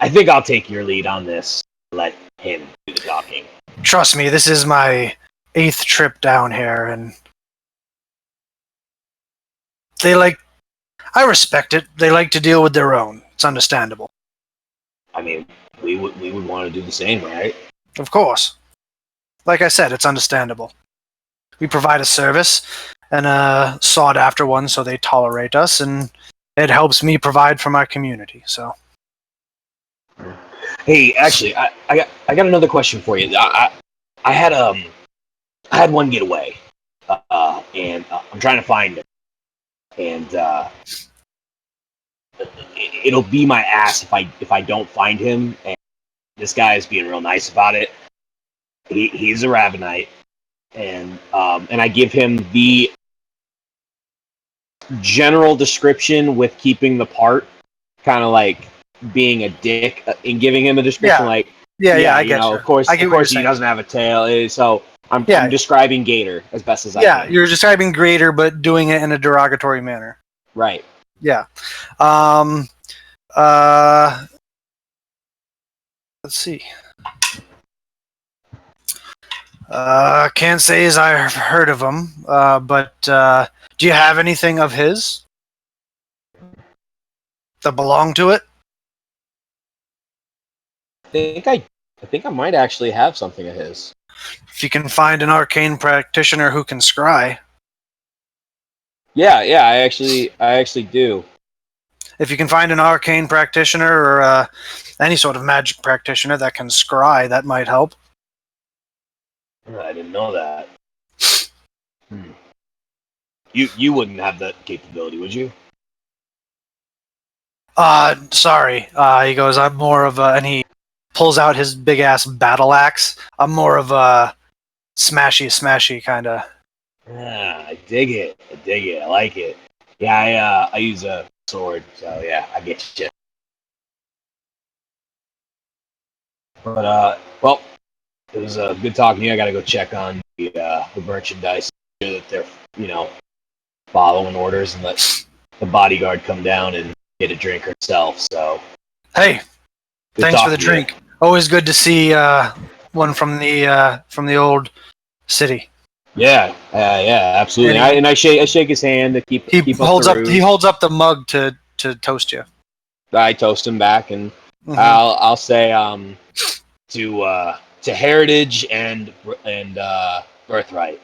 I'll take your lead on this. Let him do the talking. Trust me, this is my 8th trip down here, and I respect it. They like to deal with their own. It's understandable. I mean, we would want to do the same, right? Of course. Like I said, it's understandable. We provide a service, and a sought-after one, so they tolerate us, and it helps me provide for my community, so... Hey, actually, I got another question for you. I had one getaway, and I'm trying to find it, and it'll be my ass if I don't find him. And this guy is being real nice about it. He's a Ravenite, and I give him the general description with keeping the part, kind of like being a dick in giving him a description. Yeah. Like, I get you. Of course, he doesn't have a tail, so I'm describing Gator as best as I can. Yeah, you're describing Greater, but doing it in a derogatory manner. Right. Yeah. Let's see. Can't say as I've heard of him, but do you have anything of his that belong to it? I think I might actually have something of his. If you can find an arcane practitioner who can scry. Yeah, I actually do. If you can find an arcane practitioner or any sort of magic practitioner that can scry, that might help. I didn't know that. You wouldn't have that capability, would you? Sorry. He goes, I'm more of a, and he pulls out his big ass battle axe. I'm more of a smashy kind of. I dig it. I like it. Yeah, I use a sword, so yeah, I get you. But well, it was good talking to you. I gotta go check on the merchandise, make sure that they're following orders, and let the bodyguard come down and get a drink herself. So Hey, good thanks for talking the to you. drink. Always good to see one from the old city. Yeah, absolutely. And I shake his hand to keep he keep up holds the up ruse. he holds up the mug to toast you. I toast him back, and Mhm. I'll say to heritage and birthright.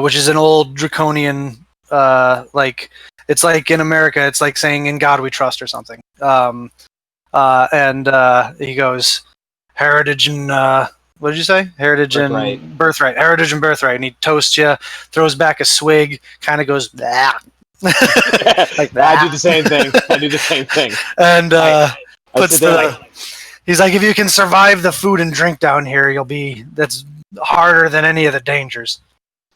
Which is an old draconian like it's like in America it's like saying in God we trust or something. And he goes heritage and what did you say? Heritage Birthright. and birthright. Heritage and birthright. And he toasts you, throws back a swig, kind of goes bah. Like that. I do the same thing. And I puts sit there the. like, He's like, if you can survive the food and drink down here, that's harder than any of the dangers.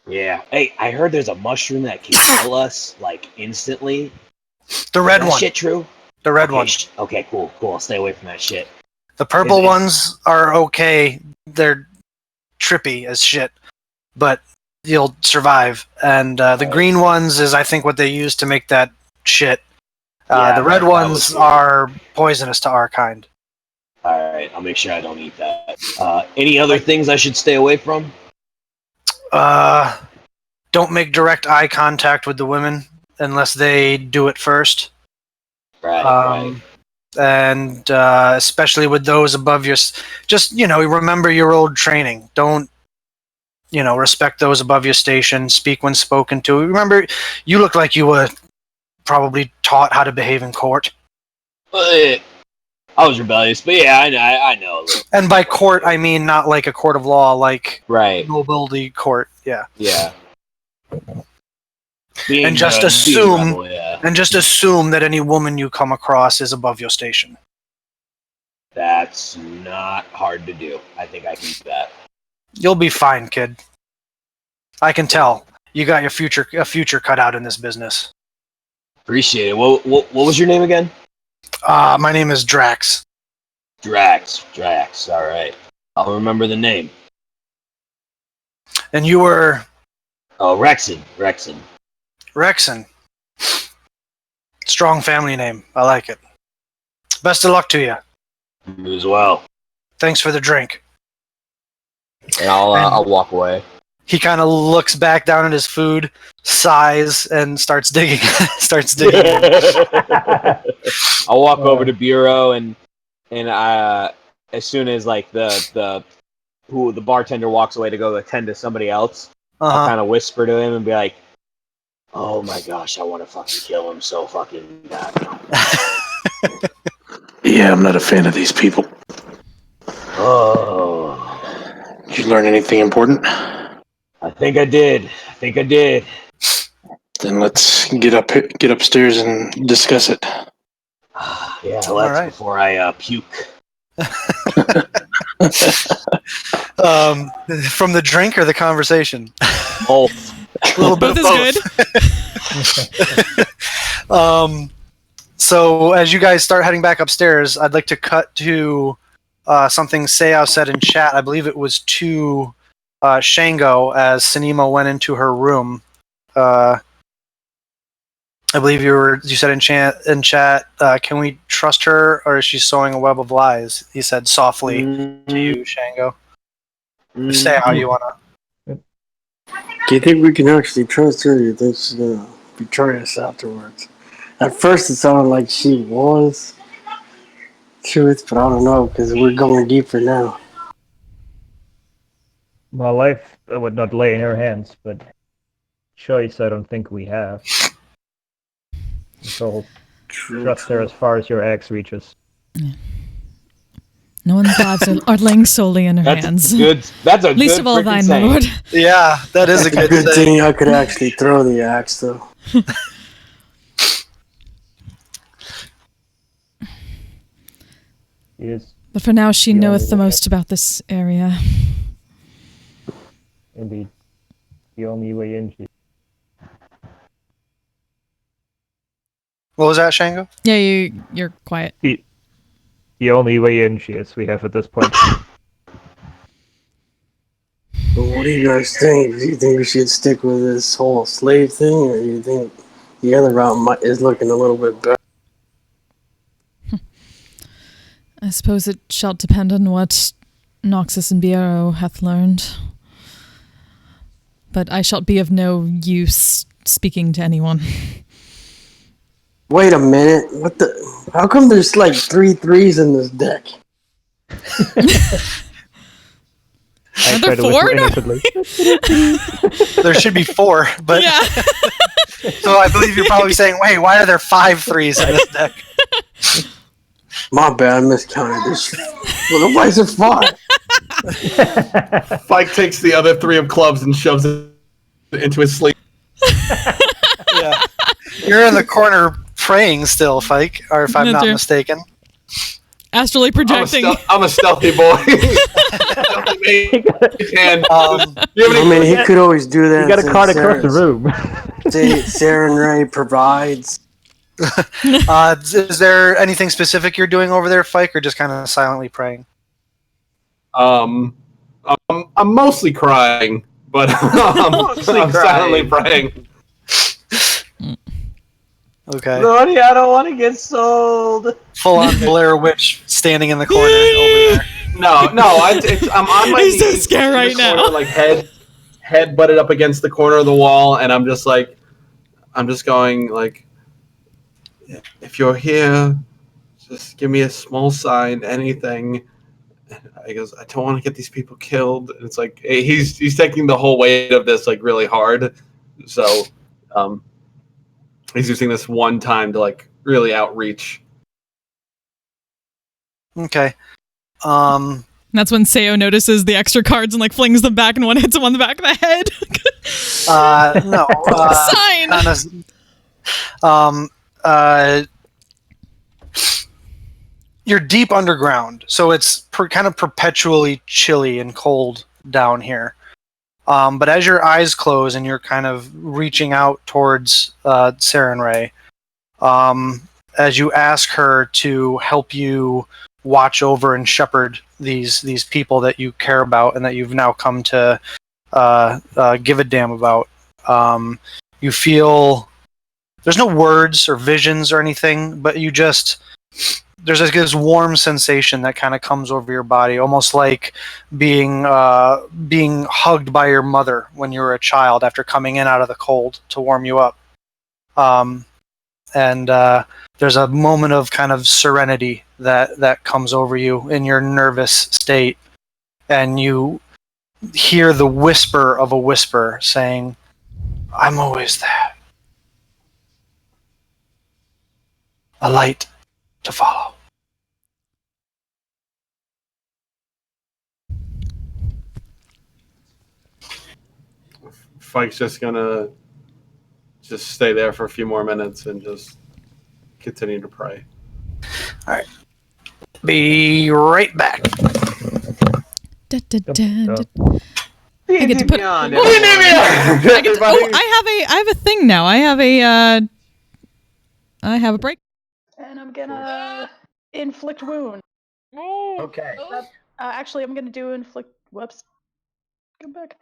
yeah. Hey, I heard there's a mushroom that can kill us like instantly. The red Is that one. shit true? The red Okay, one. Okay, cool. I'll stay away from that shit. The purple Is it- ones are okay. They're trippy as shit, but you'll survive. And the green ones is, I think, what they use to make that shit. Yeah, The red that ones was good. are poisonous to our kind. All right, I'll make sure I don't eat that. Any other things I should stay away from? Don't make direct eye contact with the women unless they do it first. Right. And especially with those above your, just remember your old training. Don't respect those above your station. Speak when spoken to. Remember, you look like you were probably taught how to behave in court. I was rebellious, but yeah, I know. And by court, I mean not like a court of law, like Right. nobility court. Yeah. Yeah. And just assume that any woman you come across is above your station. That's not hard to do. I think I can do that. You'll be fine, kid. I can tell. You got a future cut out in this business. Appreciate it. What was your name again? My name is Drax. Drax. All right. I'll remember the name. And you were Oh, Rexon. Rexon. Strong family name. I like it. Best of luck to you. You as well. Thanks for the drink. And I'll walk away. He kind of looks back down at his food, sighs, and starts digging. I'll walk over to Bureau and I, as soon as like the bartender walks away to go attend to somebody else, I'll kind of whisper to him and be like, "Oh my gosh, I want to fucking kill him so fucking bad." Yeah, I'm not a fan of these people. Oh, Did you learn anything important? I think I did. Then let's get upstairs and discuss it. Yeah, All let's right. before I puke. From the drink or the conversation? Both. A little bit Both of is both. So as you guys start heading back upstairs, I'd like to cut to something Seiyao said in chat. I believe it was to Shango as Sanimo went into her room. I believe you said in chat, can we trust her or is she sewing a web of lies? He said softly to you, Shango. Say how you wanna. Do you think we can actually trust her? Or do you think she's gonna betray us afterwards? At first, it sounded like she was truth, but I don't know because we're going deeper now. My life would not lay in her hands, but choice I don't think we have. So trust her as far as your axe reaches. No one's lives are laying solely in her hands. That's a Least good of all freaking thine, my saying. lord. Yeah, that is a It's a good good saying. thing I could actually throw the axe, though. Yes, But for now, she The knoweth only the way- most about this area. indeed. The only way in. What was that, Shango? Yeah, you're quiet. The only way in, we have at this point. Well, what do you guys think? Do you think we should stick with this whole slave thing, or do you think the other route is looking a little bit better? I suppose it shall depend on what Noxus and Biero hath learned. But I shall be of no use speaking to anyone. Wait a minute. What the? How come there's like 3 3s in this deck? I Are try there to 4 whisper now? innocently. There should be 4, but Yeah. so I believe you're probably saying, "Wait, why are there 5 3s in this deck?" My bad, I miscounted this. Well, why is it 5? Fike takes the other 3 of clubs and shoves it into his sleeve. Yeah, you're in the corner praying still, Fike, or if I'm No, not dear. mistaken. Astrally projecting. I'm a stealthy boy. Stealthy mage. And you have I any mean, he could always do that. You got a since card across the room. Sarah and Ray provides. Is there anything specific you're doing over there, Fike, or just kind of silently praying? I'm mostly crying, but I'm silently praying. Okay. Brody, I don't want to get sold. Full on Blair Witch standing in the corner over there. No, I'm on my I'm knees. so scared in the right now. corner, like head butted up against the corner of the wall, and I'm just going like, if you're here, just give me a small sign, anything. I goes, I don't want to get these people killed. And it's like he's taking the whole weight of this like really hard, so he's using this one time to like really outreach. Okay. That's when Seo notices the extra cards and like flings them back, and one hits him on the back of the head. No. Sign. Not as, you're deep underground, so it's kind of perpetually chilly and cold down here. But as your eyes close and you're kind of reaching out towards Saren Ray, as you ask her to help you watch over and shepherd these people that you care about and that you've now come to give a damn about, you feel there's no words or visions or anything, but you just there's this warm sensation that kind of comes over your body, almost like being hugged by your mother when you were a child after coming in out of the cold to warm you up. And there's a moment of kind of serenity that comes over you in your nervous state, and you hear the whisper of a whisper saying, "I'm always there. A light to follow." Fike's just gonna just stay there for a few more minutes and just continue to pray. Alright. Be right back. Da, da, da, da. I get to put- Beyond, I get to- I have a thing now. I have a break. And I'm gonna inflict wound. Okay. Actually, I'm gonna do inflict. Whoops. Come back.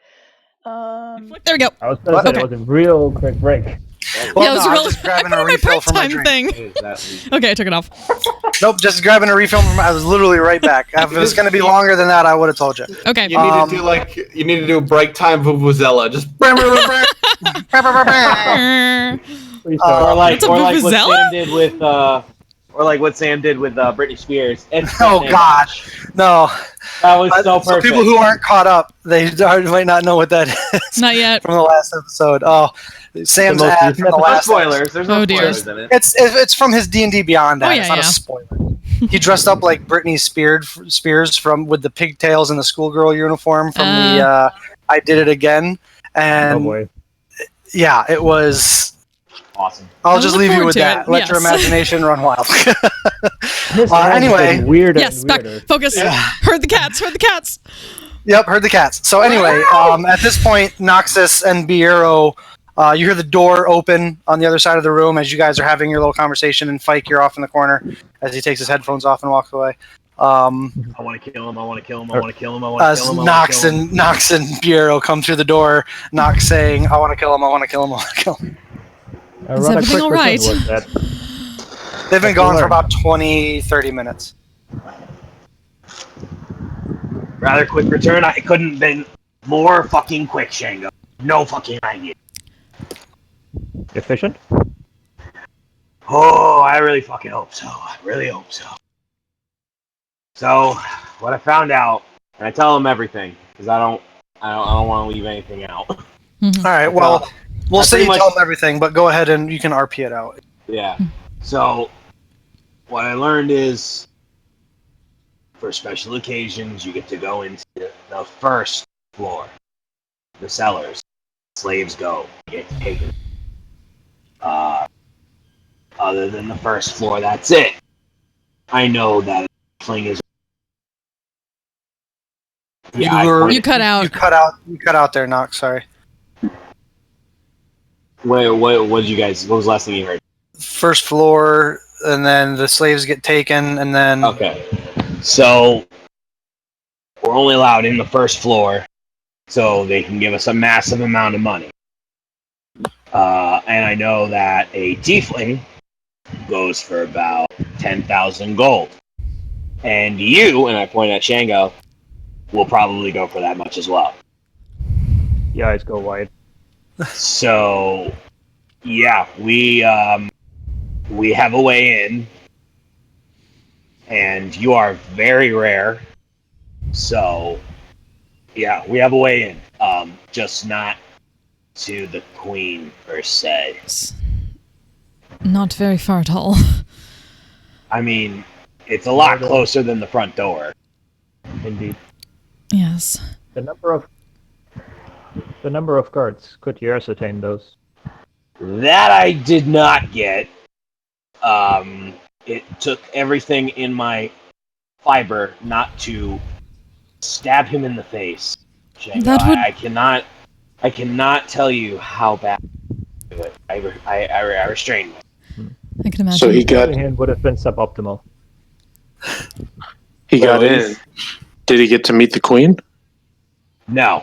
There we go. I was going to say Okay. it was a real quick break. Yeah, it was I was real- just grabbing I a put on my refill break from my time drink. thing. Okay, I took it off. Nope, just grabbing a refill from. I was literally right back. If it was going to be longer than that, I would have told you. Okay. You need to do a break time vuvuzela. Just Or like It's a what vuvuzela? Sam did with Britney Spears. Oh gosh, no. That was so So perfect. people who aren't caught up, they might not know what that is Not yet. from the last episode. Oh, Sam's The most ad recent from the no last. spoilers. There's no Oh, dear. spoilers in it. It's from his D&D Beyond ad. Oh, yeah, it's not yeah. a spoiler. He dressed up like Britney Spears from with the pigtails and the schoolgirl uniform from the I Did It Again, Oh and boy. yeah, it was Awesome. I'll I just look leave you forward with to that. it, Let your yes. imagination run wild. This has anyway. been weirder Yes, and back. weirder. Focus. Heard the cats. Heard the cats. Yep, heard the cats. So anyway, at this point, Noxus and Biero, you hear the door open on the other side of the room as you guys are having your little conversation, and Fike, you're off in the corner as he takes his headphones off and walks away. I want to kill him. I want to kill him. I want to kill him. I want to As kill him. I wanna kill him. Nox and Biero come through the door, Nox saying, "I want to kill him. I want to kill him. I want to kill him." I Is run a everything quick all right? return with that. They've been That's gone for learn. about 20, 30 minutes. Rather quick return. I couldn't have been more fucking quick, Shango. No fucking idea. Efficient? Oh, I really fucking hope so. I really hope so. So, what I found out, and I tell them everything because I don't want to leave anything out. All right. Well, we'll I say pretty you much- tell them everything, but go ahead and you can RP it out. Yeah. So, what I learned is, for special occasions, you get to go into the first floor, the cellars. Slaves go, get taken. Other than the first floor, that's it. I know that fling is. Yeah, You cut out. You cut out there, Nox. Sorry. What did you guys? What was the last thing you heard? First floor, and then the slaves get taken, and then Okay. So we're only allowed in the first floor, so they can give us a massive amount of money. And I know that a tiefling goes for about 10,000 gold, and you, and I point at Shango, will probably go for that much as well. The eyes go wide. So, yeah, we have a way in, and you are very rare. So, yeah, we have a way in. Just not to the queen per se. Not very far at all. I mean, it's a lot closer than the front door. Indeed. Yes. The number of guards. Could you ascertain those? That I did not get. It took everything in my fiber not to stab him in the face. Shango. That would- I cannot tell you how bad I do it. I restrained myself. I can imagine. So he The got other hand would have been suboptimal. in. Did he get to meet the queen? No,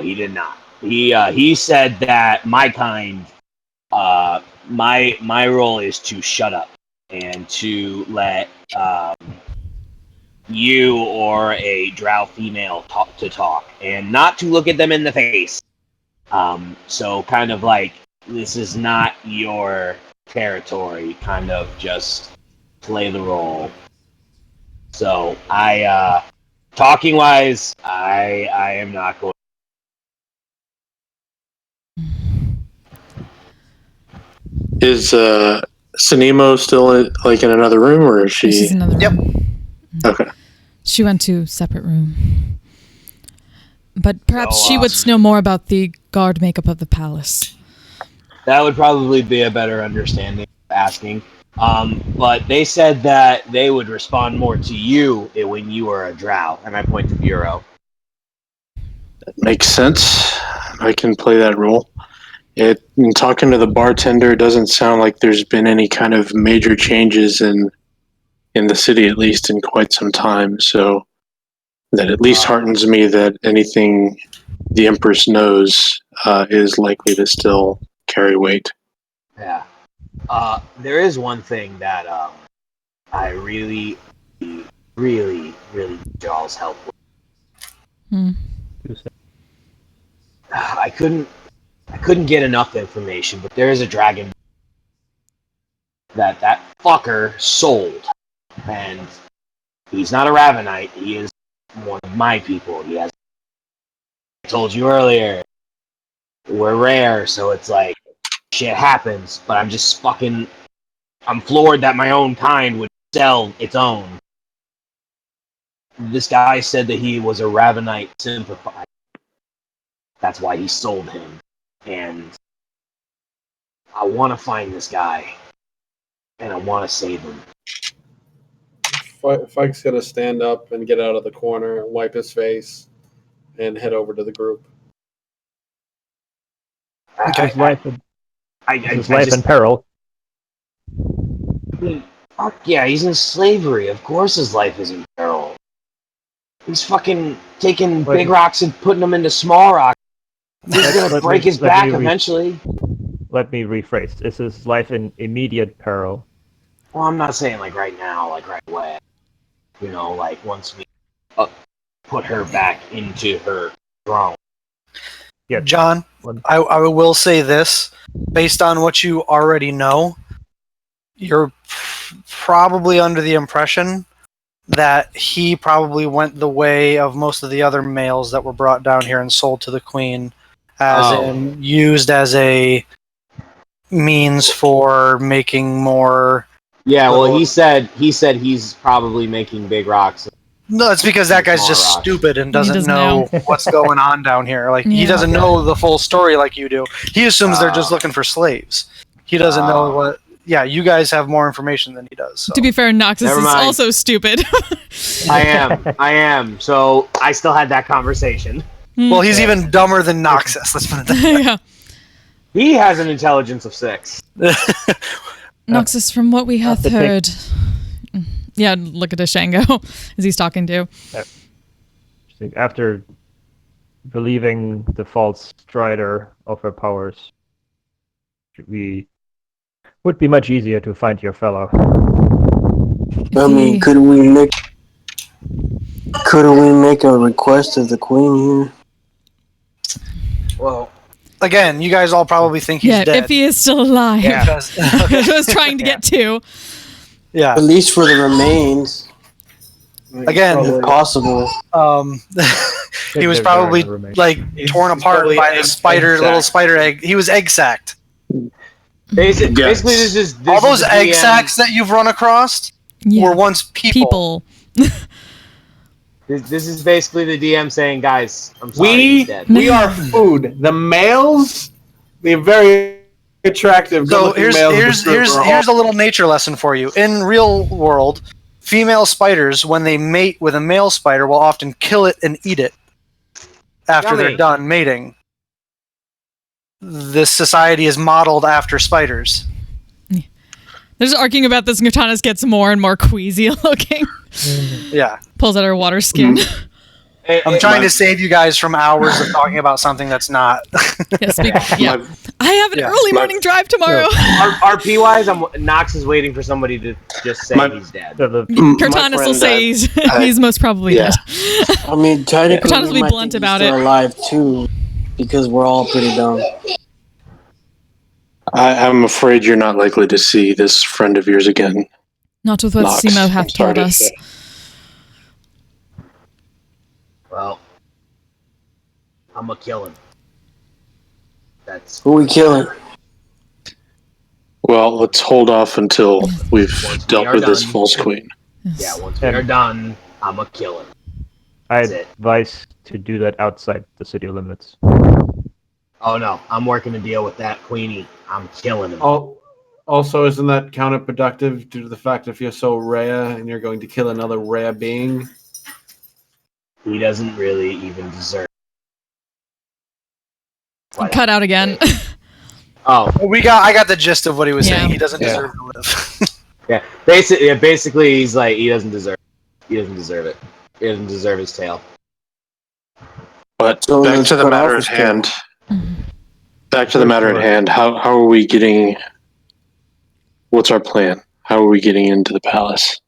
he did not. He said that my kind, my role is to shut up and to let you or a drow female talk, and not to look at them in the face. So kind of like, this is not your territory. Kind of just play the role. So talking wise, I am not going. Is Sanimo still in another room, or is She's she? in another Yep. room. Okay. She went to a separate room. But perhaps So, she would know more about the guard makeup of the palace. That would probably be a better understanding of asking. But they said that they would respond more to you when you were a drow, and I point to Bureau. That makes sense. I can play that role. In talking to the bartender, it doesn't sound like there's been any kind of major changes in the city, at least in quite some time. So that at least heartens me that anything the Empress knows is likely to still carry weight. Yeah. There is one thing that I really, really, really need y'all's help with. I couldn't get enough information, but there is a dragon that fucker sold, and he's not a Ravenite. He is one of my people. He has. I told you earlier, we're rare, so it's like shit happens. But I'm just fucking. I'm floored that my own kind would sell its own. This guy said that he was a Ravenite sympathizer. That's why he sold him. And I want to find this guy, and I want to save him. Fike's gonna stand up and get out of the corner, wipe his face, and head over to the group. His life in just, peril. Fuck yeah, he's in slavery. Of course his life is in peril. He's fucking taking big rocks and putting them into small rocks. He's gonna break his back eventually. Let me rephrase. Is his life in immediate peril? Well, I'm not saying like right now, like right away. You know, like once we put her back into her throne. Yeah, John, I will say this. Based on what you already know, you're probably under the impression that he probably went the way of most of the other males that were brought down here and sold to the queen, as in used as a means for making more. Yeah, well, he said he's probably making big rocks. No, it's because that guy's just stupid and doesn't know what's going on down here. Like he doesn't know the full story like you do. He assumes they're just looking for slaves. He doesn't know what. Yeah, you guys have more information than he does. So. To be fair, Noxus is also stupid. I am. So I still had that conversation. Well, he's even dumber than Noxus. Let's put it that way. Yeah. He has an intelligence of 6. Noxus, from what we have heard... Yeah, look at Ashango as he's talking to. After relieving the false strider of her powers, we would be much easier to find your fellow. I mean, couldn't we make a request of the queen here? Well, again, you guys all probably think he's dead. If he is still alive. Yeah. That's what I was trying to get to. Yeah. At least for the remains. Again, if possible. He was probably like torn apart by the little spider egg. He was egg sacked. Basically, this is all those egg sacks that you've run across were once people. This is basically the DM saying, "Guys, I'm sorry, he's dead." We are food. The males, they're very attractive. So here's a little nature lesson for you. In real world, female spiders, when they mate with a male spider, will often kill it and eat it after they're done mating. This society is modeled after spiders. They're just arguing about this, and Cortanas gets more and more queasy looking. Yeah. Pulls out her water skin. I'm trying to save you guys from hours of talking about something that's not. I have an early morning drive tomorrow. RP wise, Nox is waiting for somebody to just say he's dead. Cortanas will say he's most probably dead. I mean, technically, Cortanas will be blunt about it. Alive too, because we're all pretty dumb. I'm afraid you're not likely to see this friend of yours again. Not with what Simo hath told us. Well, I'm gonna kill him. Who we killing? Well, let's hold off until we've dealt with this false queen. Yeah, once we are done, I'm gonna kill him. I advise to do that outside the city limits. Oh no, I'm working a deal with that Queenie. I'm killing him. Also, isn't that counterproductive due to the fact if you're so rare and you're going to kill another rare being? He doesn't really even deserve. Cut out again. Oh, I got the gist of what he was saying. He doesn't deserve to live. Yeah, basically, he's like he doesn't deserve. He doesn't deserve it. He doesn't deserve his tail. But back to the matter at hand. Back to the matter at hand. How are we getting? What's our plan? How are we getting into the palace?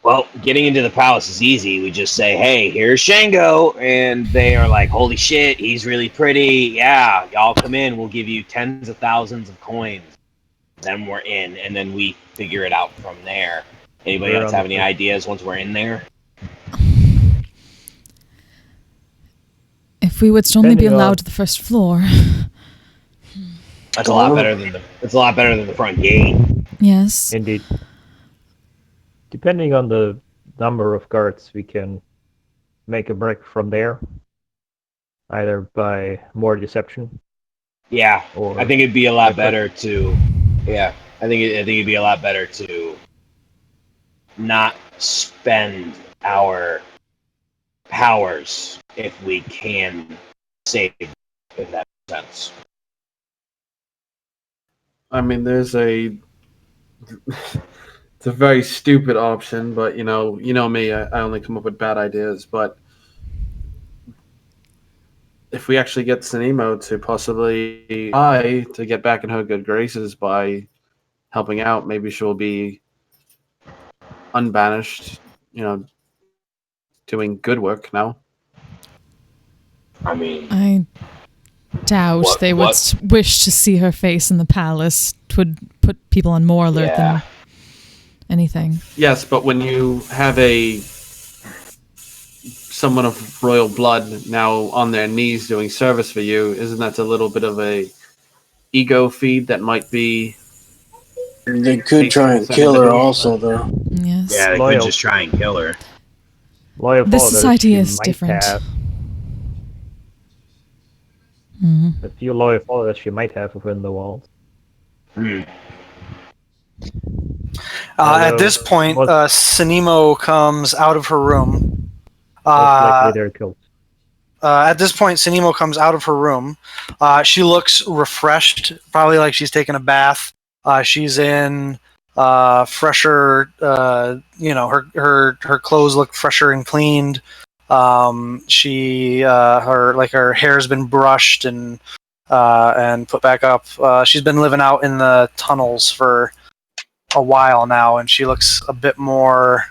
Well, getting into the palace is easy. We just say, "Hey, here's Shango," and they are like, "Holy shit, he's really pretty. Yeah, y'all come in. We'll give you tens of thousands of coins." Then we're in, and then we figure it out from there. Anybody else have any ideas once we're in there? If we would only be allowed to the first floor. That's a lot better than the front gate. Yes. Indeed. Depending on the number of guards, we can make a break from there, either by more deception Yeah, Or I think it'd be a lot like better to. Yeah, I think it'd be a lot better to not spend our powers if we can save. If that makes sense. I mean, there's a. It's a very stupid option, but you know me. I only come up with bad ideas. But if we actually get Sanemo to possibly try to get back in her good graces by helping out, maybe she'll be unbanished. Doing good work now. I mean, I doubt What- they would what? wish to see her face in the palace. It would put people on more alert Yeah. than anything. Yes, but when you have someone of royal blood now on their knees doing service for you, isn't that a little bit of a ego feed that might be They could try and kill her also, though. Yes. yeah, they Loyal. could just try and kill her. loyal The followers society she is might different. have, Mhm. the few loyal followers she might have within the walls. Hmm. At this Although point, most Sanemo comes out of her room. likely they're killed. At this point, Sanemo comes out of her room. She looks refreshed, probably like she's taken a bath. She's in fresher. Her clothes look fresher and cleaned. Her hair's been brushed and put back up. She's been living out in the tunnels for a while now, and she looks a bit more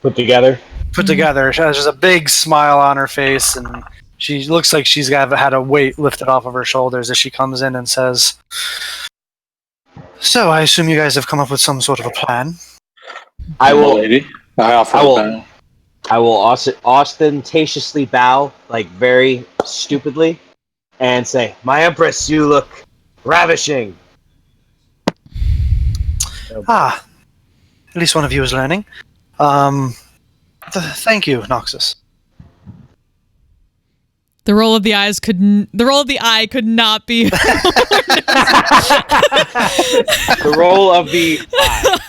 Put together. put together. She has just a big smile on her face, and she looks like she's had a weight lifted off of her shoulders as she comes in and says, "So, I assume you guys have come up with some sort of a plan." I will. lady. I offer I will- a bow. I will ostentatiously bow, like very stupidly, and say, "My Empress, you look ravishing." Ah, at least one of you is learning. Thank you, Noxus. The roll of the eye could not be. The roll of the eye.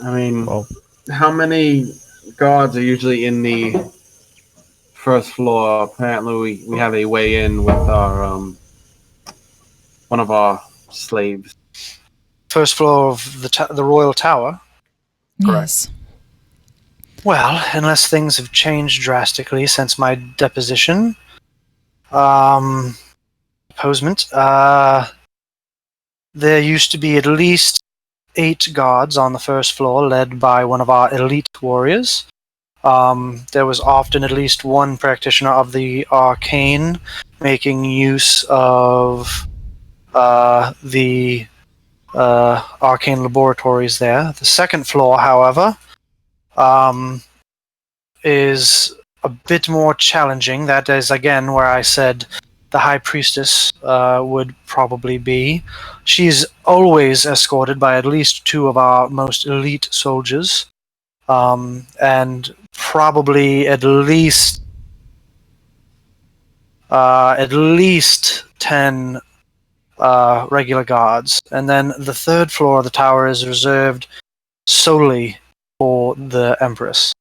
I mean, Well, how many guards are usually in the first floor? Apparently, we have a way in with our one of our slaves. First floor of the Royal Tower. Yes. Well, unless things have changed drastically since my deposition, deposement, there used to be at least 8 guards on the first floor, led by one of our elite warriors. There was often at least one practitioner of the arcane making use of the arcane laboratories there. The second floor, however, is a bit more challenging. That is, again, where I said the High Priestess would probably be. She's always escorted by at least 2 of our most elite soldiers, and probably at least 10 regular guards. And then the third floor of the tower is reserved solely for the Empress.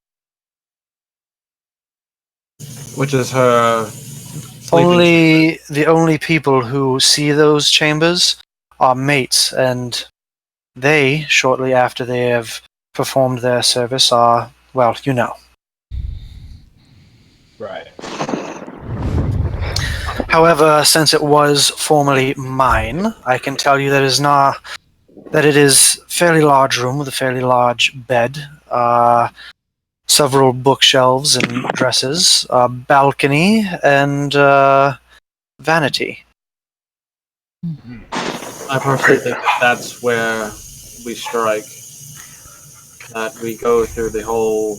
Which is her sleeping The only people who see those chambers are mates, and they, shortly after they have performed their service, are, well, you know. Right. However, since it was formerly mine, I can tell you that it is a fairly large room with a fairly large bed, several bookshelves and dresses, a balcony, and vanity. I personally think that that's where we strike. That we go through the whole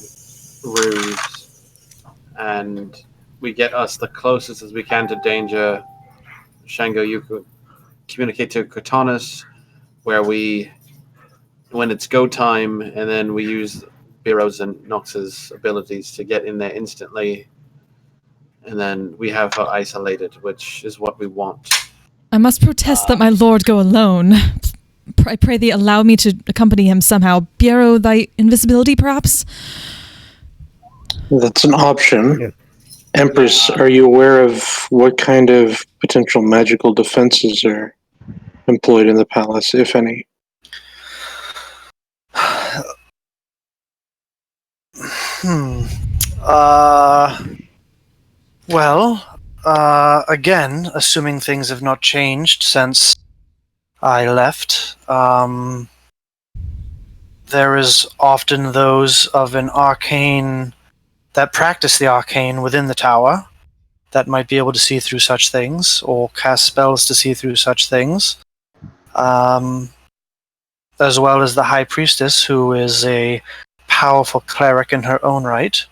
ruse and we get us the closest as we can to danger. Shango, you could communicate to Kotanis where when it's go time, and then we use Biro's and Nox's abilities to get in there instantly, and then we have her isolated, which is what we want. I must protest that my lord go alone. I pray thee allow me to accompany him somehow. Biero, thy invisibility, perhaps? That's an option. Yeah. Empress, are you aware of what kind of potential magical defenses are employed in the palace, if any? Well, again, assuming things have not changed since I left, there is often those of an arcane that practice the arcane within the tower that might be able to see through such things or cast spells to see through such things. As well as the High Priestess, who is a powerful cleric in her own right.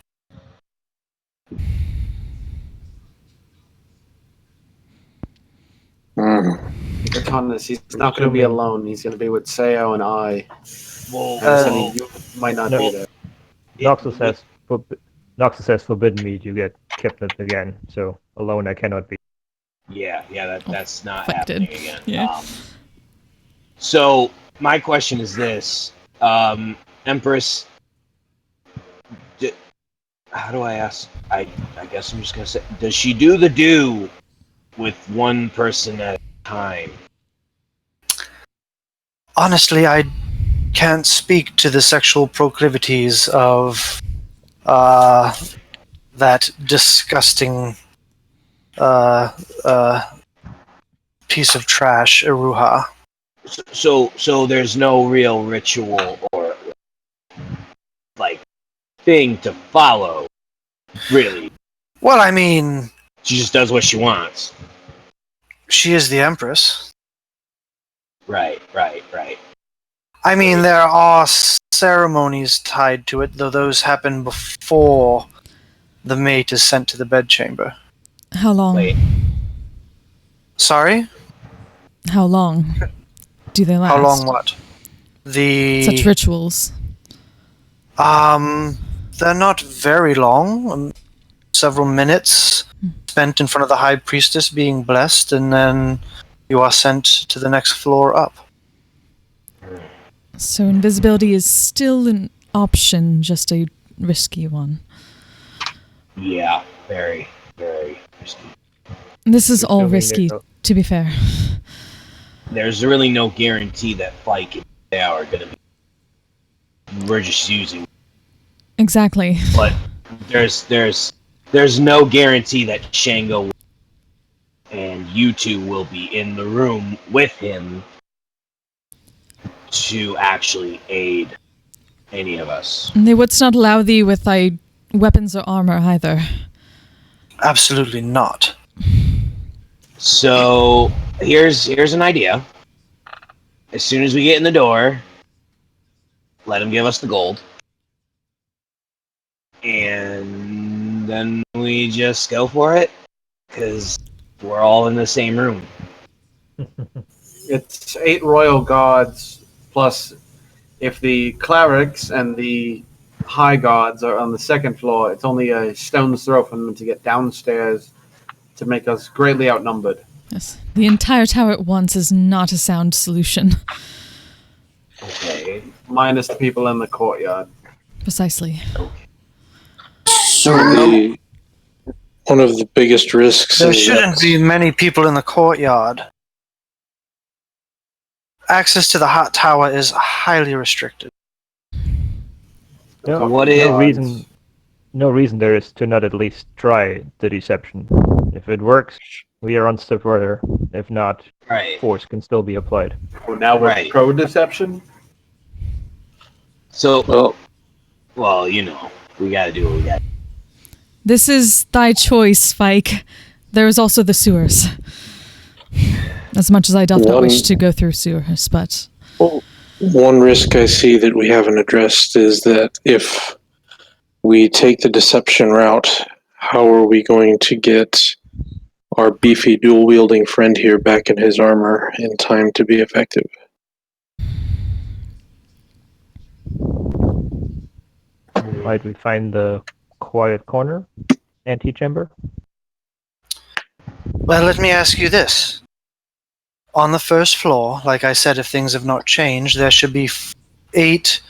Autonomous, he's not going to be alone. He's going to be with Seo and I. Well, And you might not No. be there. Noxus says forbidden meat, you get kidnapped again. So alone I cannot be. yeah, that's not Affected. happening again. Yeah. So my question is this, Empress. How do I ask? I guess I'm just gonna say, does she do the do with one person at a time? Honestly, I can't speak to the sexual proclivities of that disgusting piece of trash, Iruha. So there's no real ritual or like thing to follow, really. Well, I mean, She just does what she wants. she is the Empress. Right. I mean, there are ceremonies tied to it, though those happen before the mate is sent to the bedchamber. How long? Wait. Sorry? How long do they last? How long what? Such rituals. They're not very long. Several minutes spent in front of the High Priestess being blessed, and then you are sent to the next floor up. So invisibility is still an option, just a risky one. Yeah, very, very risky. This is all Assuming risky, there's to be fair. There's really no guarantee that Fike and Theo are going to be. We're just using, Exactly. but there's no guarantee that Shango and you two will be in the room with him to actually aid any of us. And they would not allow thee with thy weapons or armor either. Absolutely not. So here's an idea. As soon as we get in the door, let him give us the gold, and then we just go for it, because we're all in the same room. It's 8 royal gods, plus if the clerics and the high gods are on the second floor, it's only a stone's throw for them to get downstairs to make us greatly outnumbered. Yes. The entire tower at once is not a sound solution. Okay. Minus the people in the courtyard. Precisely. So One of the biggest risks There is shouldn't be many people in the courtyard. Access to the hot tower is highly restricted. No, What no is- reason there is to not at least try the deception. If it works, we are one step further. If not, Right. force can still be applied. Well, now we're Right. pro-deception? So, well, we gotta do what we gotta do. This is thy choice, Fike. There is also the sewers. As much as I doth not wish to go through sewers, but... one risk I see that we haven't addressed is that if we take the deception route, how are we going to get our beefy dual-wielding friend here back in his armor in time to be effective? Might we find the quiet corner antechamber? Well, let me ask you this. On the first floor, like I said, if things have not changed, there should be 8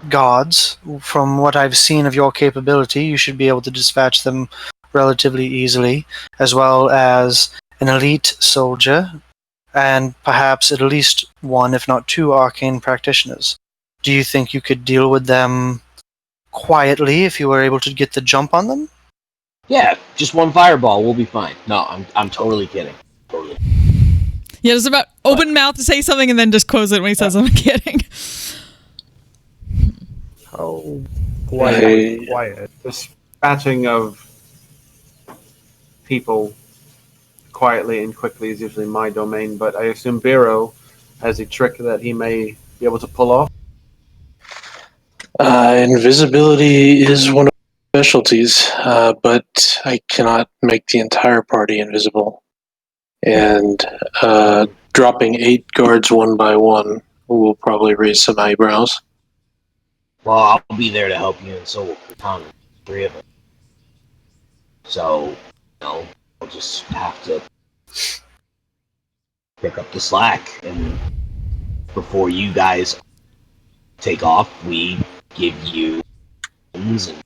guards. From what I've seen of your capability, you should be able to dispatch them relatively easily, as well as an elite soldier, and perhaps at least 1, if not 2, arcane practitioners. Do you think you could deal with them quietly if you were able to get the jump on them? Yeah, just 1 fireball, we'll be fine. No, I'm totally kidding. Totally. Yeah, just about open mouth to say something and then just close it when he says, I'm kidding. How Hey. quiet? Dispatching of people quietly and quickly is usually my domain, but I assume Biro has a trick that he may be able to pull off. Invisibility is one of my specialties, but I cannot make the entire party invisible. And dropping 8 guards one by one will probably raise some eyebrows. Well, I'll be there to help you, and so will Katana. 3 of us. So, we'll just have to pick up the slack, and before you guys take off, we give you things, and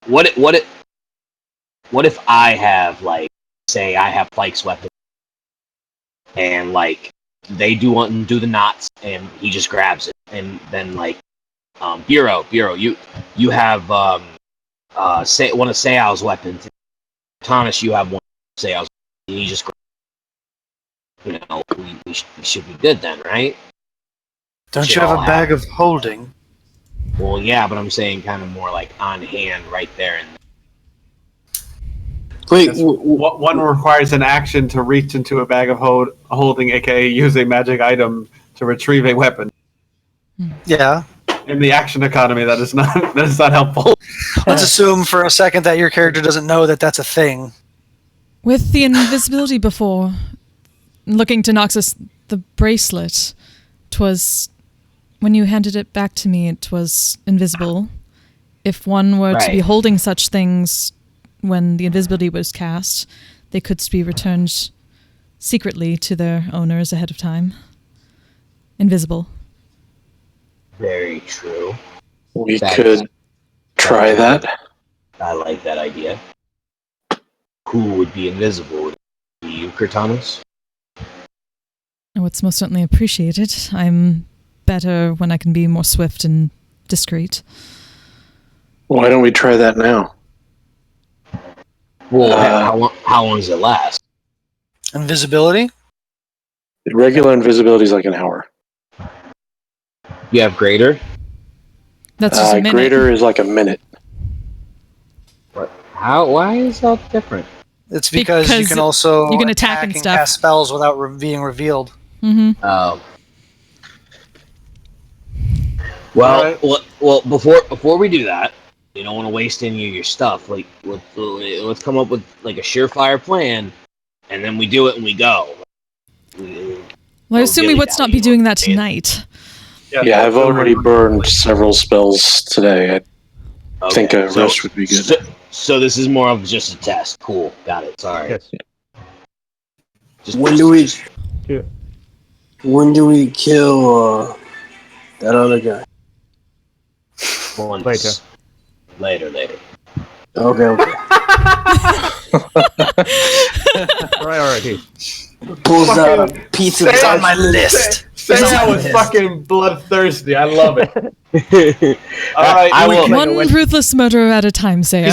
what if I have, like, say I have Pike's weapon, and like they do the knots, and he just grabs it, and then like Bureau, you have one of Seau's weapons. Thomas, you have one of Seau's. He just, we should be good then, right? Don't you have a bag of holding? Well, yeah, but I'm saying kind of more like on hand, right there. And Wait, One requires an action to reach into a bag of holding, aka use a magic item to retrieve a weapon. Yeah. In the action economy, that is not helpful. Let's assume for a second that your character doesn't know that that's a thing. With the invisibility before, looking to Noxus, the bracelet, 'twas when you handed it back to me, it was invisible. If one were to be holding such things when the invisibility was cast, they could be returned secretly to their owners ahead of time. Invisible. very true. We could try that. I like that idea. Who would be invisible? Would it be you, Kurtanos? Oh, it's most certainly appreciated. I'm better when I can be more swift and discreet. Why don't we try that now? Well, how long does it last? Invisibility? Regular invisibility is like an hour. You have greater? That's just a minute. Greater is like a minute. What? How? Why is that different? It's because you can also you can attack and stuff. cast spells without being revealed. Mm-hmm. Well, before we do that, you don't want to waste any of your stuff. Like, let's come up with like a surefire plan, and then we do it and we go. Well, I assume we would not be doing that tonight. Yeah, I've already burned several spells today. I think a rest would be good. So this is more of just a test. Cool, got it. Sorry. Yes. when do we kill that other guy? Later. Okay. Priority. Pulls out a piece of It's on my list. Seau was fucking bloodthirsty. I love it. All right, One ruthless murderer at a time, Seau.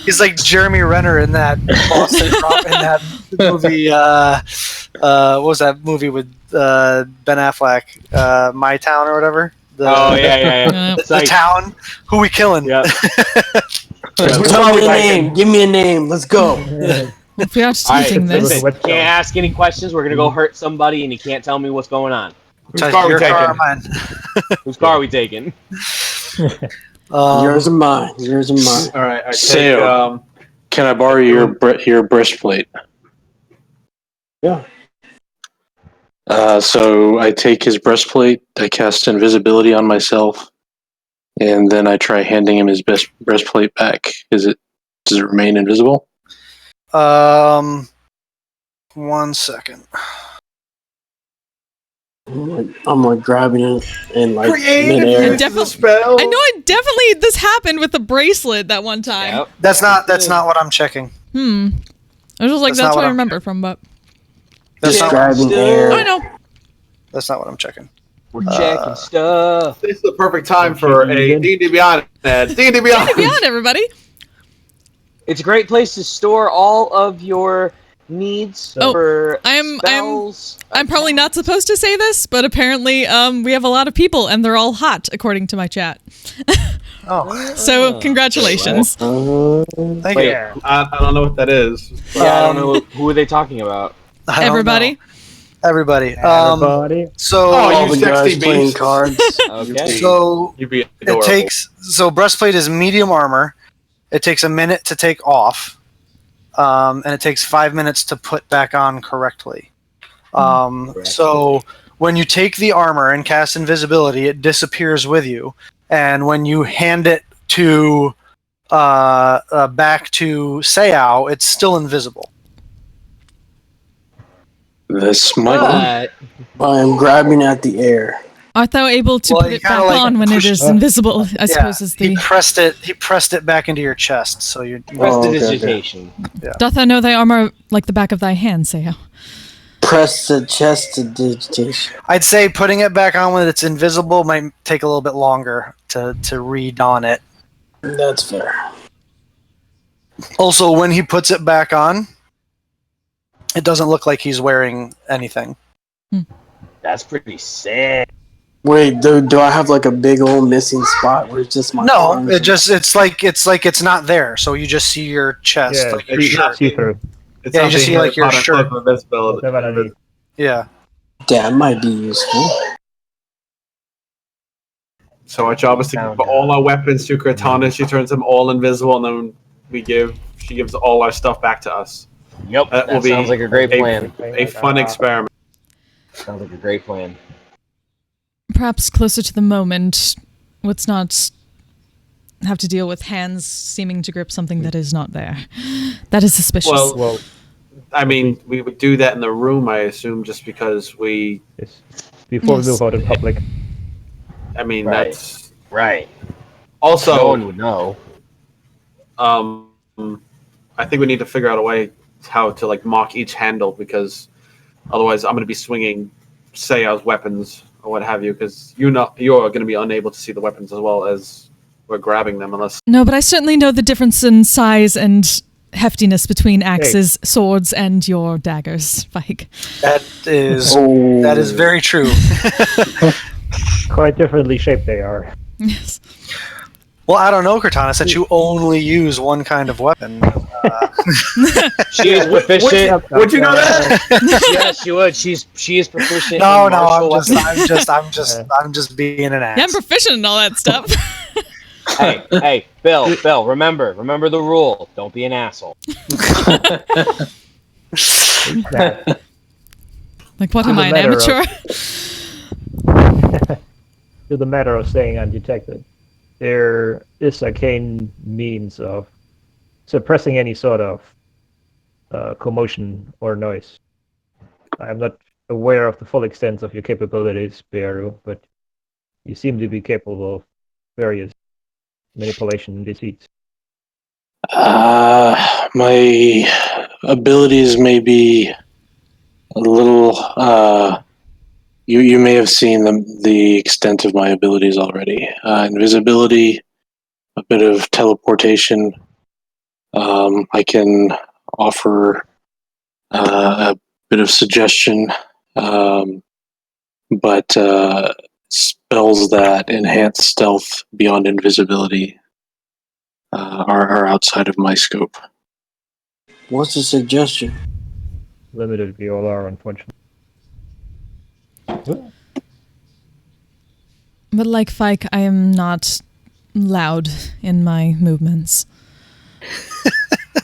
He's like Jeremy Renner in that Boston Rob in that movie. What was that movie with Ben Affleck? My Town or whatever. Yeah. The town. Who we killing? Yeah. Tell me a name. Give me a name. Let's go. If we are taking this, Listen, can't ask any questions. We're gonna go hurt somebody, and you can't tell me what's going on. Whose car we taking? Whose car are we taking? Yours and mine. All right, I Seau, can I borrow your breastplate? Yeah. So I take his breastplate. I cast invisibility on myself, And then I try handing him his breastplate back. Does it remain invisible? 1 second. I'm like grabbing it and like Creative midair. use of the spell. I know this happened with the bracelet that one time. Yep. That's not what I'm checking. I was just like, That's that's not what what I I'm- remember from, but That's Just not, grabbing air. I know. that's not what I'm checking. We're checking stuff. This is the perfect time for a D&D Beyond ad. D&D Beyond. Beyond everybody. It's a great place to store all of your needs for spells. I'm probably not supposed to say this, but apparently we have a lot of people and they're all hot according to my chat. Oh, So congratulations. thank Wait, you. I don't know what that is. Yeah, I don't know who are they talking about. I don't Everybody. know. Everybody. Everybody. So Oh, All you the guys sexy playing beast. cards. Okay. so You'd be it adorable. takes breastplate is medium armor. It takes a minute to take off, and it takes 5 minutes to put back on correctly. So when you take the armor and cast invisibility, it disappears with you, and when you hand it to back to Seiyao, it's still invisible. This might be. But I am grabbing at the air. Art thou able to Well, put you it kinda back like on when it push- is invisible? I suppose is He the. pressed it back into your chest, so you. prestidigitation. Doth thou know thy armor like the back of thy hand, Seiyao? Press the chest to digitation. I'd say putting it back on when it's invisible might take a little bit longer to re-don it. That's fair. Also, when he puts it back on, it doesn't look like he's wearing anything. That's pretty sick. Wait, do I have like a big old missing spot where it's just my No, arms? it's like it's not there. So you just see your chest, Yeah, like your it's shirt. not- see-through. It's Yeah, you not just the see, like, Harry your Potter shirt. Cloak of Invisibility. Whatever I need. Yeah. That might be useful. So our job is to give all our weapons to Cortana. She turns them all invisible, and then she gives all our stuff back to us. Yep, That that will be sounds like a great plan. A fun experiment. Sounds like a great plan. Perhaps closer to the moment, let's not have to deal with hands seeming to grip something that is not there. That is suspicious. Well, I mean, we would do that in the room, I assume, just because we. Yes. Before Yes. we move out in public. I mean, Right. that's Right. also. No one would know. I think we need to figure out a way how to like mock each handle, because otherwise, I'm going to be swinging Seiya's weapons or what have you, because you're going to be unable to see the weapons as well as we're grabbing them, unless. No, but I certainly know the difference in size and heftiness between axes, swords, and your daggers, Spike. That is Oh, that is very true. Quite differently shaped they are. Yes. Well, I don't know, Cortana, since you only use one kind of weapon. She is proficient. Would you know that? Yes, she would. She is proficient. No, in no, martial I'm just being an ass. Yeah, I'm proficient in all that stuff. Hey, Bill, remember the rule. Don't be an asshole. Like, what am I, an matter of- amateur? To the matter of staying undetected, there is arcane means of suppressing any sort of commotion or noise. I'm not aware of the full extent of your capabilities, Bearu, but you seem to be capable of various manipulation and deceits. My abilities may be a little. You may have seen the extent of my abilities already. Invisibility, a bit of teleportation. I can offer a bit of suggestion, but spells that enhance stealth beyond invisibility are outside of my scope. what's the suggestion? Limited we all are, unfortunately. But like Fike, I am not loud in my movements.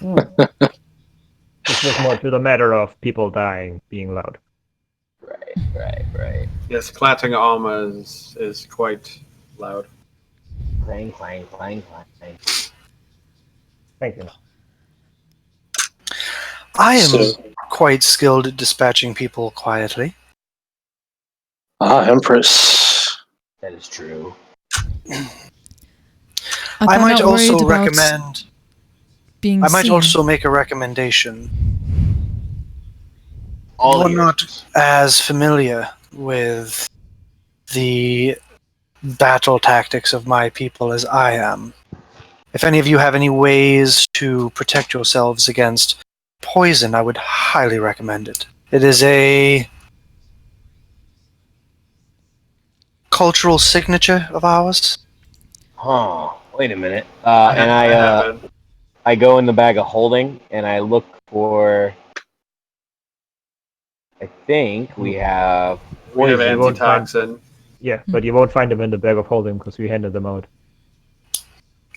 This was more to the matter of people dying, being loud. Right. Yes, clattering armor is quite loud. Clang, clang, clang, clang. Thank you. I am So- quite skilled at dispatching people quietly. Empress. That is true. I might not worried also about recommend. being I might seen. also make a recommendation. All You're ears. not as familiar with the battle tactics of my people as I am. If any of you have any ways to protect yourselves against poison, I would highly recommend it. It is a cultural signature of ours. Huh. Wait a minute. I And have it. I go in the bag of holding and I look for. I think we have. We have poison. antitoxin. Yeah, but you won't find them in the bag of holding because we handed them out.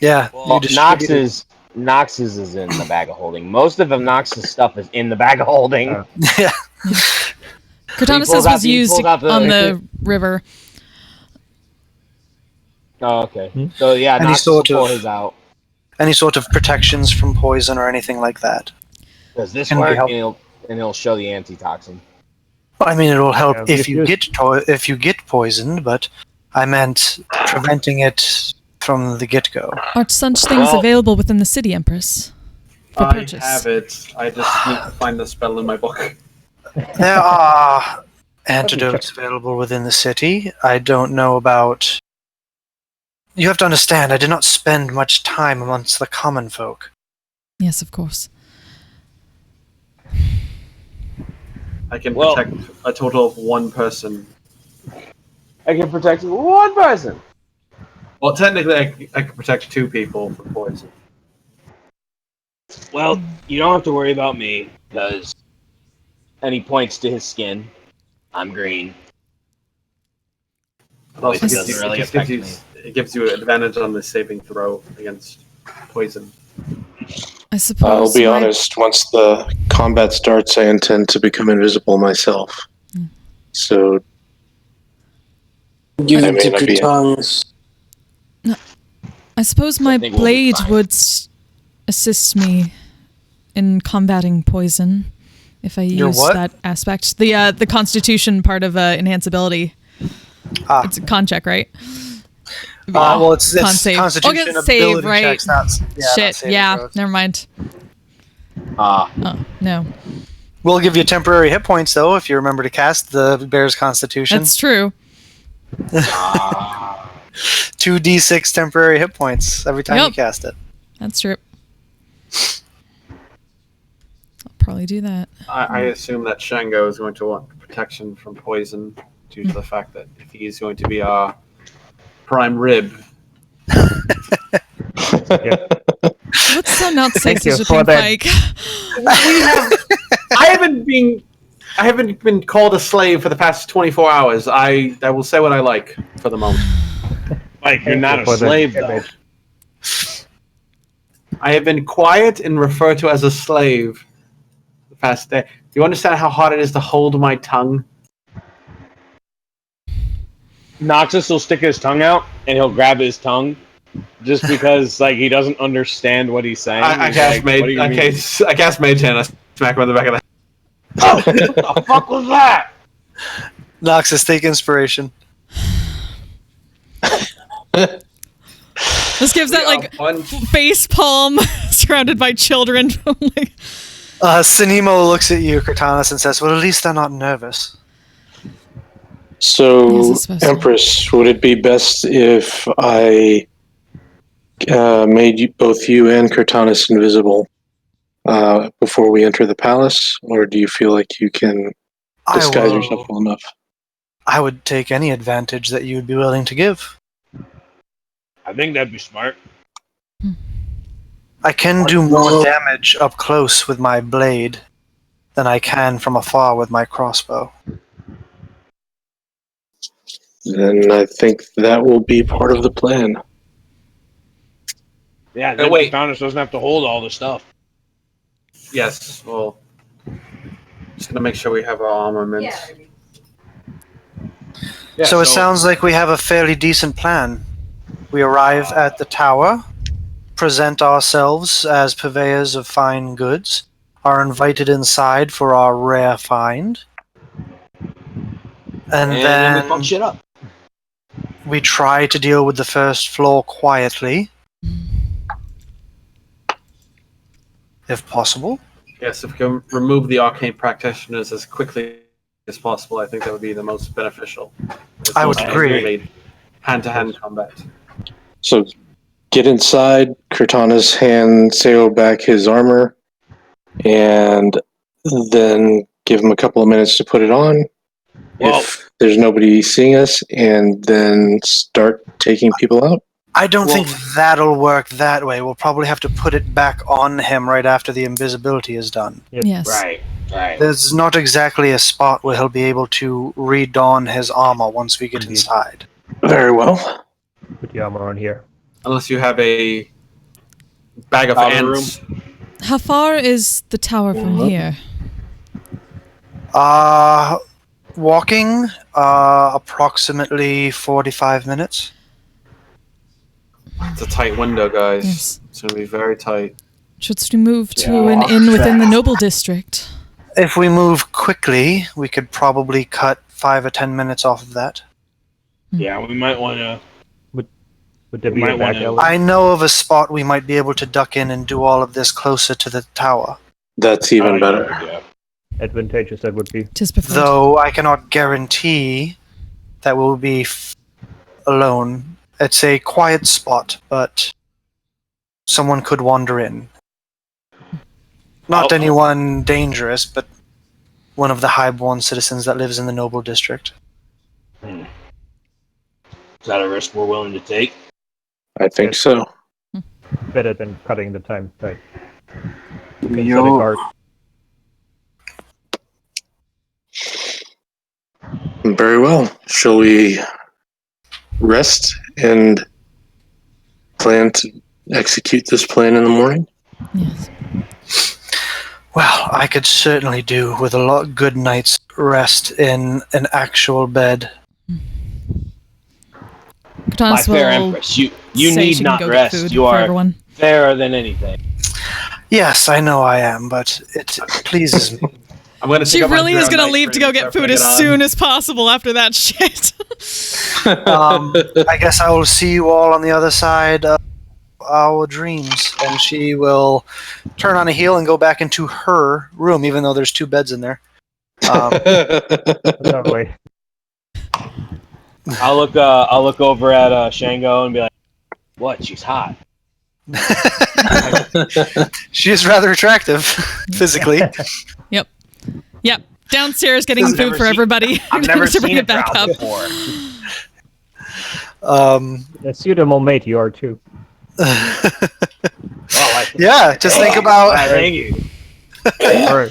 Yeah, Well, you distributed. Nox's is in the bag of holding. Most of Nox's stuff is in the bag of holding. Yeah. Cortanus's was used on the river. Oh, okay. Hmm? So yeah, Any Nox will sort pull of- his out. Any sort of protections from poison or anything like that. Does this Can be work? helpful. And he'll show the antitoxin. I mean, it will help Yeah, if you get poisoned, but I meant preventing it from the get-go. Are such things Well- available within the city, Empress? For I purchase? have it. I just need to find the spell in my book. There are antidotes available within the city. I don't know about. You have to understand, I did not spend much time amongst the common folk. Yes, of course. I can Well- protect a total of one person. I can protect one person. Well, technically, I can protect two people from poison. Well, you don't have to worry about me because. And he points to his skin. I'm green. It also Poison gives doesn't you, really it just affect gives me. you, it gives you advantage on the saving throw against poison. I suppose. I'll be my- honest, once the combat starts, I intend to become invisible myself. Hmm. So, Give I it may to not be- Cortanus. I suppose my think we'll be blade fine. would assist me in combating poison if I Your use what? that aspect. The Constitution part of enhanceability. Ah. It's a con check, right? Well, it's Con save. Constitution Okay, save, ability right. checks, not not Shit. saving Yeah. throws. Never mind. Ah, Oh no, We'll give you temporary hit points though if you remember to cast the Bear's Constitution. that's true. 2d6 temporary hit points every time you Yep. cast it. That's true. I'll probably do that. I assume that Shango is going to want protection from poison due to the fact that if he's going to be our prime rib, Let's not say Thank you such a for thing, that. Pike. I haven't been called a slave for the past 24 hours. I will say what I like for the moment. Mike, you're Thank not you a for the slave though. image. I have been quiet and referred to as a slave the past day. Do you understand how hard it is to hold my tongue? Noxus will stick his tongue out and he'll grab his tongue just because like he doesn't understand what he's saying. I He's cast like, mage. "What do you I mean?" cast mage hand. I smack him on the back of the head. Oh, what the fuck was that? Noxus, take inspiration. This gives that like face palm surrounded by children. Like, Sinimo looks at you, Cortanus, and says, well, at least they're not nervous. So, Yes, it's supposed to. Empress, would it be best if I made both you and Cortanus invisible before we enter the palace, or do you feel like you can disguise yourself well enough? I would take any advantage that you would be willing to give. I think that'd be smart. I can do more damage up close with my blade than I can from afar with my crossbow. Then I think that will be part of the plan. Yeah, then wait. Cortanus doesn't have to hold all the stuff. Yes. Well, just gonna make sure we have our armaments. Yeah, So it sounds like we have a fairly decent plan. We arrive at the tower, present ourselves as purveyors of fine goods, are invited inside for our rare find, and then we fuck shit up. we try to deal with the first floor quietly, if possible. Yes, if we can remove the arcane practitioners as quickly as possible, I think that would be the most beneficial. I would agree. Hand-to-hand combat. So get inside. Cortana's hand Seo back his armor, and then give him a couple of minutes to put it on. If there's nobody seeing us, and then start taking people out. I don't think that'll work that way. We'll probably have to put it back on him right after the invisibility is done. Yes. Right. There's not exactly a spot where he'll be able to redon his armor once we get inside. Very well. Put the armor on here. Unless you have a bag of Powder ants. How far is the tower from here? Walking, approximately 45 minutes. It's a tight window, guys. Yes. It's going to be very tight. Should we move to an inn within the noble district? If we move quickly, we could probably cut 5 or 10 minutes off of that. Yeah, we might want to. Would there be Might a back wanna- alley? I know of a spot we might be able to duck in and do all of this closer to the tower. That's even better. Advantageous that would be. Tis preferred. Though I cannot guarantee that we'll be alone. It's a quiet spot, but someone could wander in. Not anyone dangerous, but one of the high-born citizens that lives in the noble district. Is that a risk we're willing to take? I think so. Better than cutting the time tight. You can set a Yo, guard. Very well. Shall we rest and plan to execute this plan in the morning? Yes. Well, I could certainly do with a good night's rest in an actual bed. My Cortana fair will empress, you say need she can not go get rest. food You for are everyone. fairer than anything. Yes, I know I am, but it pleases me. I'm going to She really is going to leave to go get food as soon as possible after that shit. I guess I will see you all on the other side of our dreams. And she will turn on a heel and go back into her room, even though there's 2 beds in there. No, wait. I'll look over at Shango and be like, "What? She's hot." She is rather attractive, physically. Yep. Downstairs getting I've food never for seen- everybody. I've never to bring seen it back drow up. before. A suitable mate you are too. Yeah, just think about. Thank you. Or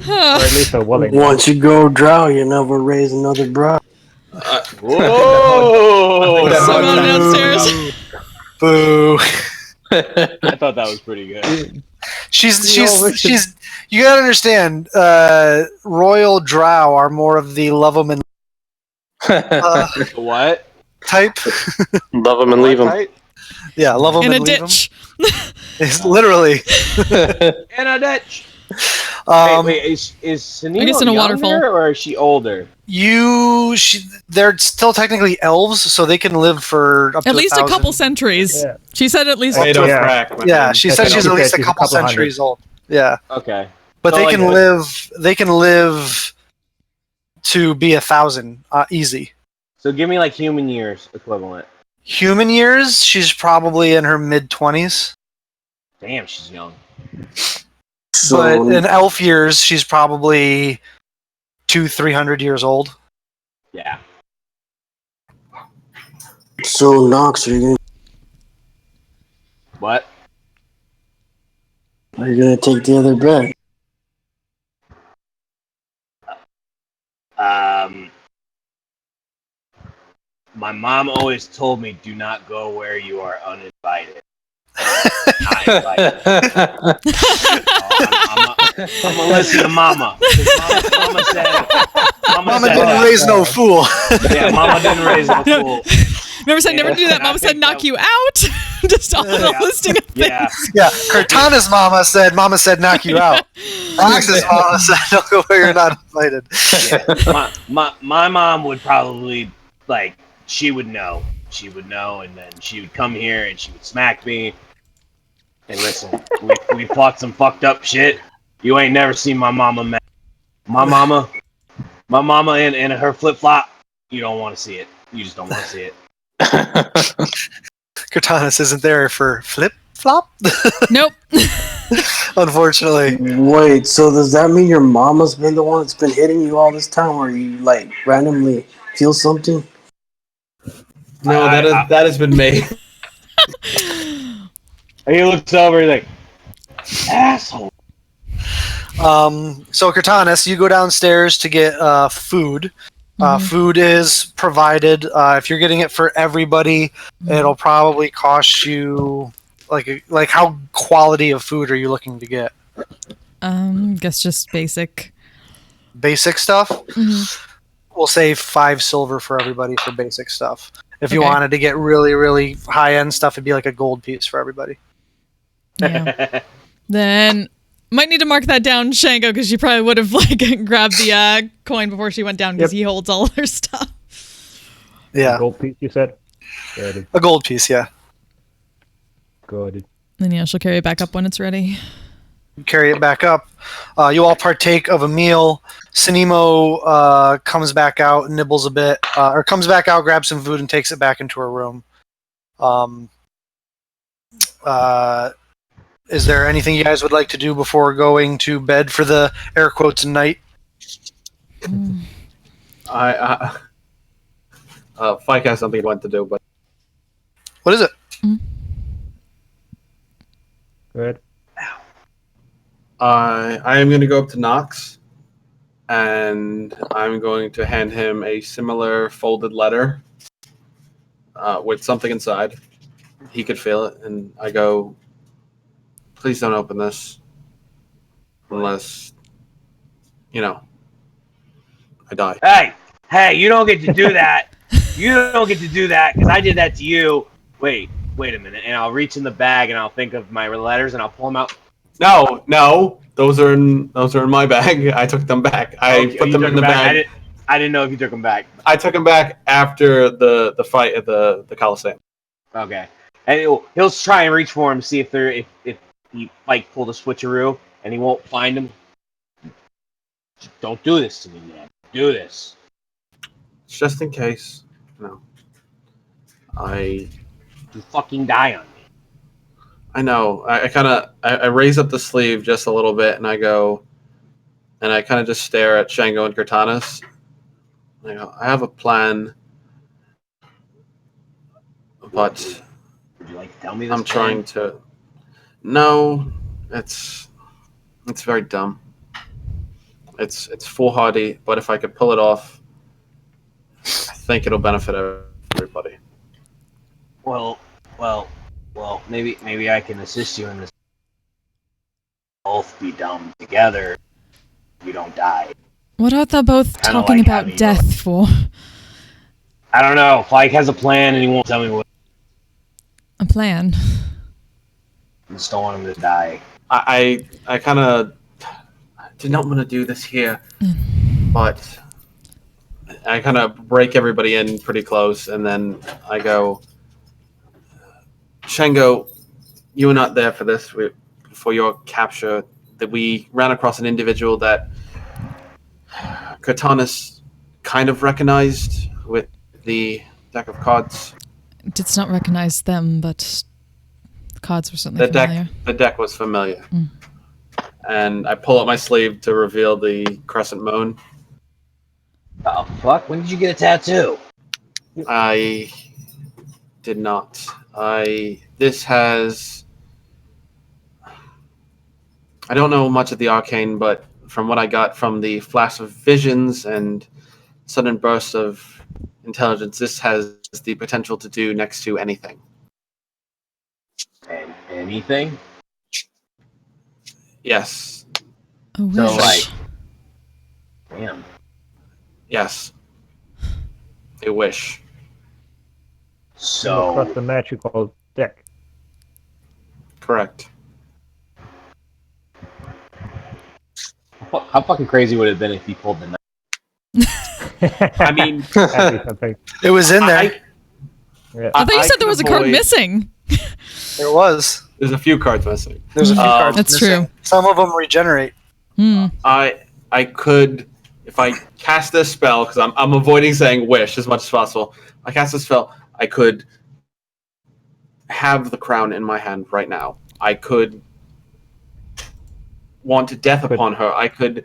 at least a willing. once you go drow, you never raise another brow. Whoa! Someone downstairs. Boo. I thought that was pretty good. She's. You gotta understand. Royal drow are more of the love 'em and What? type. Love them and leave them. Yeah, love 'em In a and leave 'em. ditch. It's literally. In a ditch. Um, wait, is Sunil I guess in a younger, waterfall. or is she older? They're still technically elves, so they can live for up to At least a 1,000. couple centuries. Yeah. She said at least. They don't Yeah. crack. Yeah, she said she's at least a She's a couple couple centuries old. Yeah, Okay. but So, they like, can live. They can live to be 1,000 easy. So give me like human years equivalent. Human years, she's probably in her mid-20s. Damn, she's young. So, But in elf years, she's probably 200-300 years old. Yeah. so Nox, are What? you gonna take the other bed? My mom always told me, "Do not go where you are uninvited." Not invited. I'm gonna listen to Mama. 'Cause Mama said, Mama said, didn't raise no fool. Yeah, Mama didn't raise no fool. Remember, said never do that. And I Mama said think knock that- you out. Just on the Yeah. listing of things. Yeah. Yeah, Cortana's mama said knock you out. Rox's mama said don't go where you're not invited. Yeah. My mom would probably, like, she would know. She would know, and then she would come here and she would smack me. And listen, we fought some fucked up shit. You ain't never seen my mama mad. My mama in her flip flop. You don't want to see it. You just don't want to see it. Cortanas isn't there for flip flop, Nope. unfortunately. Wait, so does that mean your mama's been the one that's been hitting you all this time, or you like randomly feel something? No, that has been made. And he looks over, he's like, asshole. So Cortanas, you go downstairs to get food. Food is provided. If you're getting it for everybody, it'll probably cost you like how quality of food are you looking to get? Guess just basic. Basic stuff. Mhm. We'll say 5 silver for everybody for basic stuff. If you Okay. wanted to get really, really high end stuff, it'd be like a gold piece for everybody. Yeah. Then might need to mark that down, Shango, because she probably would have like grabbed the coin before she went down because he holds all her stuff. Yeah, Gold piece, you said? Got it. a gold piece. Yeah, Got it. Then yeah, she'll carry it back up when it's ready. carry it back up. You all partake of a meal. Sinimo comes back out, nibbles a bit, or comes back out, grabs some food, and takes it back into her room. Is there anything you guys would like to do before going to bed for the air quotes night? Fike has something he wanted to do, but What is it? Go ahead. I am going to go up to Knox, and I'm going to hand him a similar folded letter with something inside. He could feel it, and I go, please don't open this unless, I die. Hey, you don't get to do that. You don't get to do that because I did that to you. Wait a minute. And I'll reach in the bag and I'll think of my letters and I'll pull them out. No, those are in my bag. I took them back. I put them in the bag. I didn't know if you took them back. I took them back after the fight at the Coliseum. Okay. And he'll try and reach for him, see if he like pulled a switcheroo and he won't find him. Just don't do this to me, man. Do this. Just in case. You fucking die on me. I know. I raise up the sleeve just a little bit, and I go, and I kind of just stare at Shango and Cortanas. I go, I have a plan, but Would you like to tell me this? I'm trying to. No, it's very dumb. It's foolhardy, but if I could pull it off, I think it'll benefit everybody. Well, maybe I can assist you in this. Both be dumb together. We don't die. What are they both Kinda talking like about having death for? I don't know. Fike has a plan and he won't tell me what. A plan. I just don't want him to die. I kind of did not want to do this here, but I kind of break everybody in pretty close, and then I go, Shango, you were not there for this, for your capture. That we ran across an individual that Cortanas kind of recognized with the deck of cards. Did not recognize them, but the cards were certainly familiar. The deck was familiar. And I pull up my sleeve to reveal the crescent moon. Oh fuck! When did you get a tattoo? I did not. This has. I don't know much of the arcane, but from what I got from the flash of visions and sudden bursts of intelligence, this has the potential to do next to anything. And anything? Yes. A wish. So like, damn. Yes. A wish. So across the magical deck. Correct. How fucking crazy would it have been if he pulled the knife? I mean, That'd be something. It was in there. Yeah. I thought you said could there was a card avoid- missing. There was. There's a few cards missing. There's a few cards That's missing. true. Some of them regenerate. I could, if I cast this spell, because I'm avoiding saying wish as much as possible. I cast this spell, I could have the crown in my hand right now. I could want death upon her. I could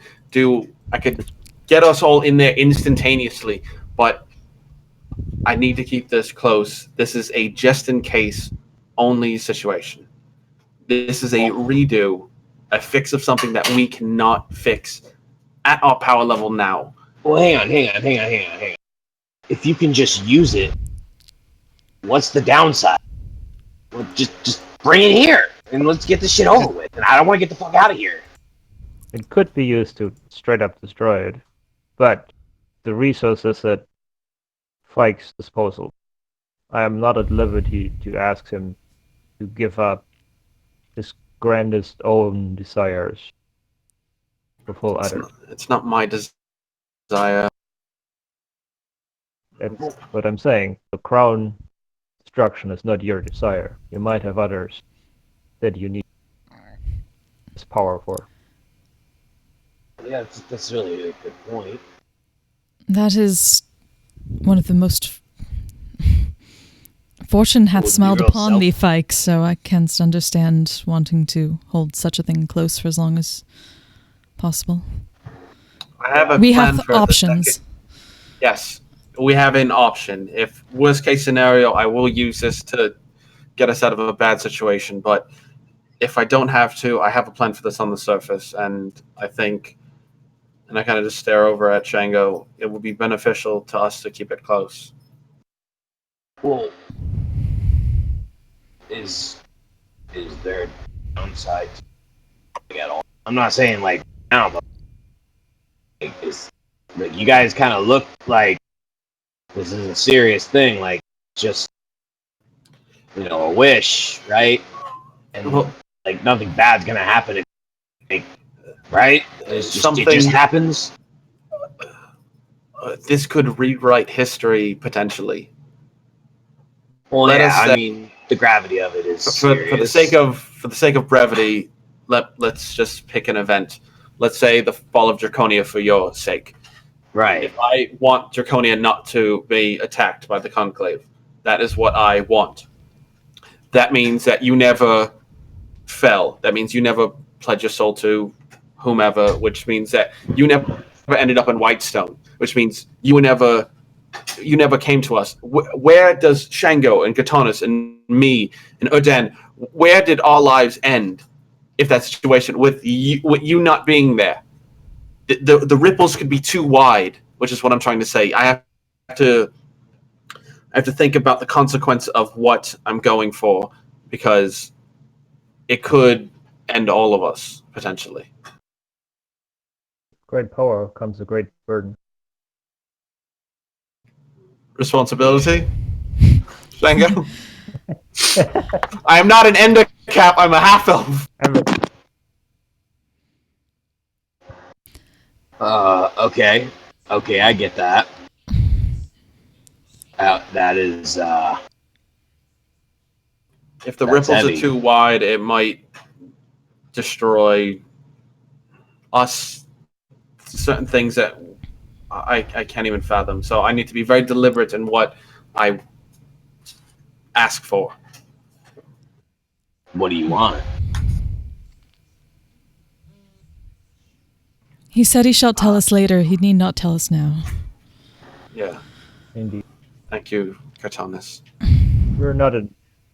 get us all in there instantaneously, but I need to keep this close. This is a just in case only situation. This is a redo, a fix of something that we cannot fix at our power level now. Well, hang on. If you can just use it, what's the downside? Well, just bring it here and let's get this shit over with. And I don't want to get the fuck out of here. It could be used to straight up destroy it, but the resources at Fike's disposal, I am not at liberty to ask him to give up his grandest own desires for full utter. It's not my desire. That's what I'm saying. The crown destruction is not your desire. You might have others that you need this power for. Yeah, that's really a good point. That is one of the most... Fortune hath Would be smiled real upon self- thee, Fike, so I can't understand wanting to hold such a thing close for as long as possible. I have a We plan have for the options. second- Yes, we have an option. If worst case scenario, I will use this to get us out of a bad situation. But if I don't have to, I have a plan for this on the surface, and I think, and I kind of just stare over at Shango. It would be beneficial to us to keep it close. Well, is there a downside to it at all? I'm not saying like now, but like you guys kind of look like this is a serious thing. Like just a wish, right? And Well, like nothing bad's gonna happen. Right? It just happens. This could rewrite history potentially. Well, Let yeah, us I say- mean the gravity of it is For the sake of brevity, let's just pick an event. Let's say the fall of Draconia for your sake. right. If I want Draconia not to be attacked by the Conclave, that is what I want. That means that you never fell. That means you never pledged your soul to whomever, which means that you never ended up in Whitestone, which means you never came to us. Where does Shango and Katanas and me and Erdan, where did our lives end if that situation with you not being there? The ripples could be too wide, which is what I'm trying to say. I have to think about the consequence of what I'm going for, because it could end all of us potentially. Great power comes a great burden. Responsibility, Shango. I am not an Endicap. I'm a half elf. Okay, I get that. That is If the That's ripples heavy. are too wide, it might destroy us. Certain things that I can't even fathom. So I need to be very deliberate in what I ask for. what do you want? He said he shall tell us later. He need not tell us now. Yeah. Indeed. Thank you, Katanas. You're not a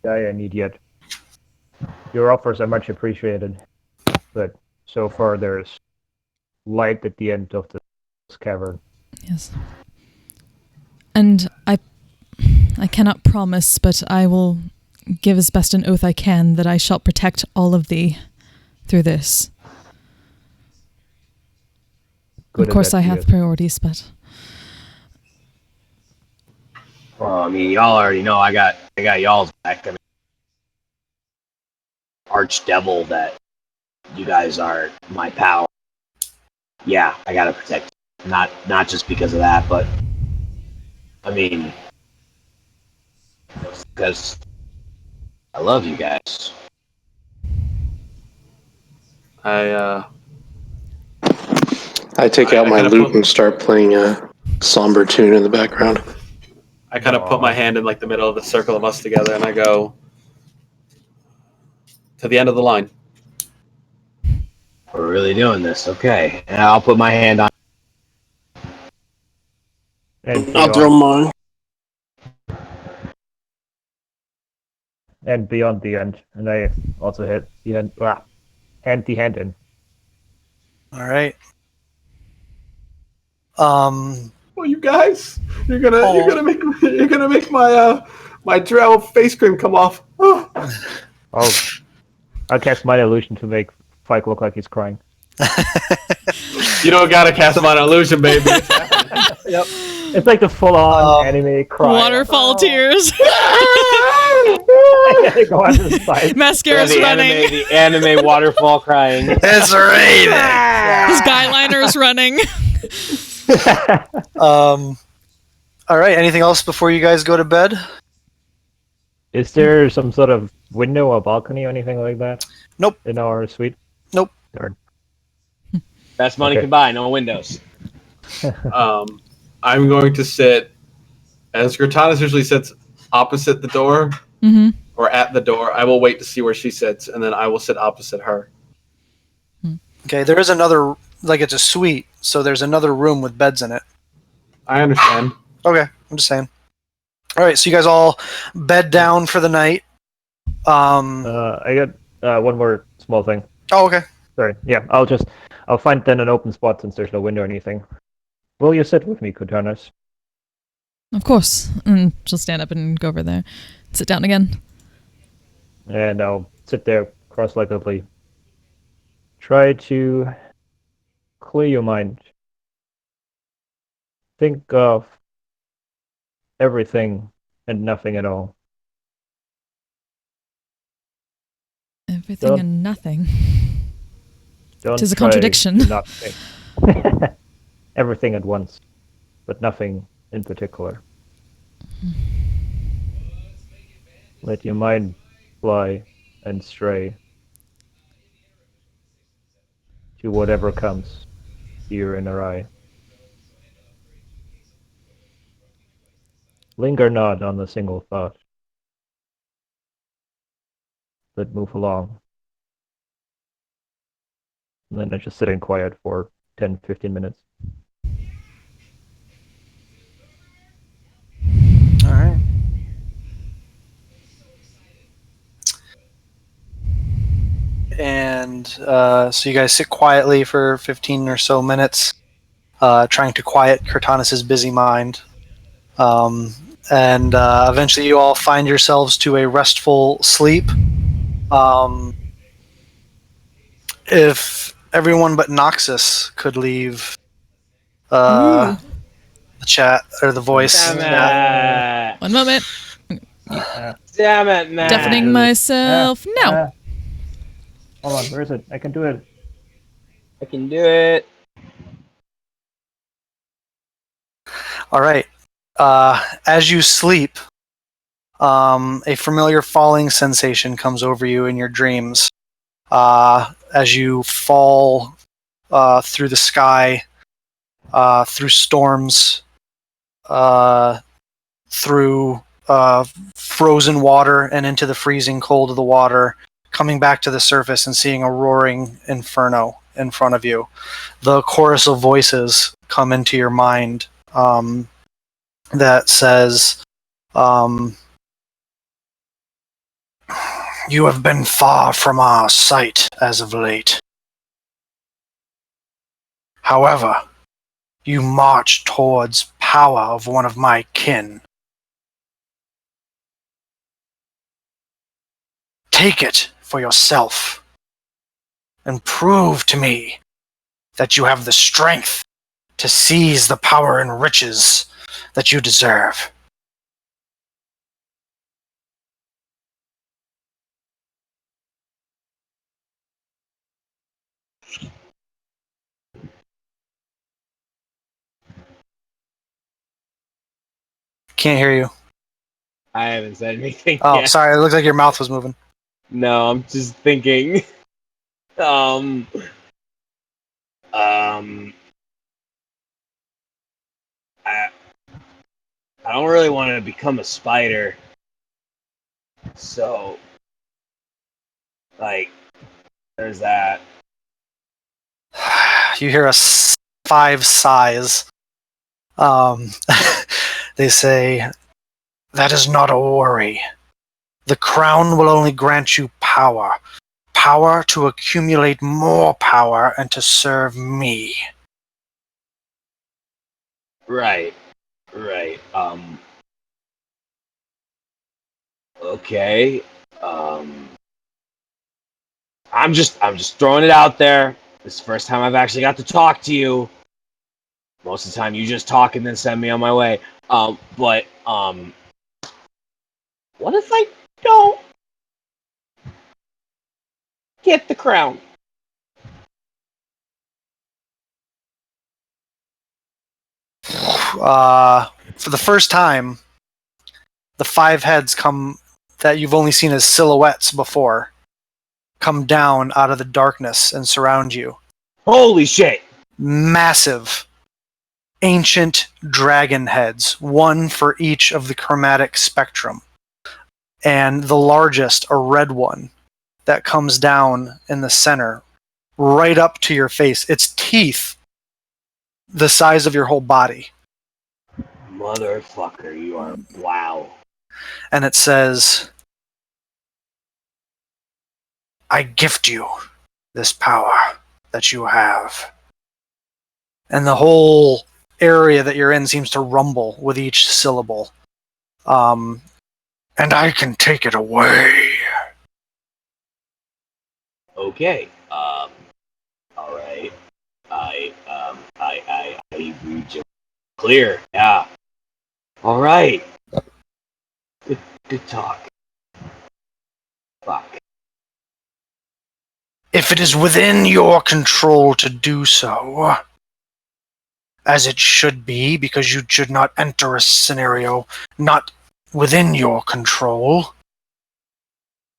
guy I need yet. Your offers are much appreciated, but so far there's light at the end of this cavern. Yes. And I cannot promise, but I will give as best an oath I can that I shall protect all of thee through this. Good Of course, I at that, have yes. priorities, but Well, I mean, y'all already know I got y'all's back. I mean, archdevil that you guys are my pal. Yeah, I gotta protect you. Not just because of that, but I mean, because I love you guys. I take out my kinda lute and start playing a somber tune in the background. I kind of put my hand in like the middle of the circle of us together, and I go to the end of the line. We're really doing this, okay? And I'll put my hand on. And I'll throw mine. beyond the end, and I also hit the end. Hand the hand in. All right. Well, you guys, you're gonna make my drow face cream come off. I'll cast my illusion to make Fike look like he's crying. You don't gotta cast my illusion, baby. It's happening. Yep. It's like the full-on anime cry. Waterfall tears. I gotta go on the side. Mascara's running. The anime waterfall crying. It's raining. His guyliner is running. All right. Anything else before you guys go to bed? Is there some sort of window or balcony or anything like that? Nope. In our suite? Nope. Darn. Best money Okay. can buy, no windows. I'm going to sit, as Cortana usually sits opposite the door Mm-hmm. or at the door. I will wait to see where she sits, and then I will sit opposite her. Okay. There is another, like it's a suite, so there's another room with beds in it. I understand. Okay. I'm just saying. All right. So you guys all bed down for the night. I got one more small thing. Oh, okay. Sorry. Yeah, I'll find then an open spot since there's no window or anything. Will you sit with me, Kutanas? Of course. And she'll stand up and go over there. Sit down again. And I'll sit there cross-leggedly. Try to clear your mind. Think of everything and nothing at all. Everything Don't- and nothing. Don't Tis a try contradiction. to not think. Everything at once, but nothing in particular. Let your mind fly and stray to whatever comes to your inner eye. Linger not on a single thought, but move along. And then I just sit in quiet for 10-15 minutes. All right. And so you guys sit quietly for 15 or so minutes, trying to quiet Cortanus's busy mind. And eventually you all find yourselves to a restful sleep. If everyone but Noxus could leave the chat or the voice. Damn it! One moment. Damn it, man! Deafening myself. No. Hold on, where is it? I can do it. I can do it. All right. As you sleep, a familiar falling sensation comes over you in your dreams. As you fall through the sky, through storms, through frozen water and into the freezing cold of the water, coming back to the surface and seeing a roaring inferno in front of you. The chorus of voices come into your mind that says, "You have been far from our sight as of late. However, you march towards power of one of my kin. Take it for yourself and prove to me that you have the strength to seize the power and riches that you deserve." Can't hear you. I haven't said anything Oh, yet. sorry. It looked like your mouth was moving. No, I'm just thinking. um, I I don't really want to become a spider. So, like, there's that. You hear 5 sighs. They say, "That is not a worry. The crown will only grant you power. Power to accumulate more power and to serve me." Right. Okay. Um, I'm just throwing it out there. This is the first time I've actually got to talk to you. Most of the time, you just talk and then send me on my way. But what if I don't get the crown? For the first time, the 5 heads come that you've only seen as silhouettes before come down out of the darkness and surround you. Holy shit! Massive, ancient dragon heads, one for each of the chromatic spectrum. And the largest, a red one, that comes down in the center, right up to your face. Its teeth, the size of your whole body. Motherfucker, you are wow. And it says, "I gift you this power that you have." And the whole area that you're in seems to rumble with each syllable. And I can take it away. Okay. All right. I read you clear. Yeah. All right. Good talk. Fuck. If it is within your control to do so, as it should be, because you should not enter a scenario not within your control,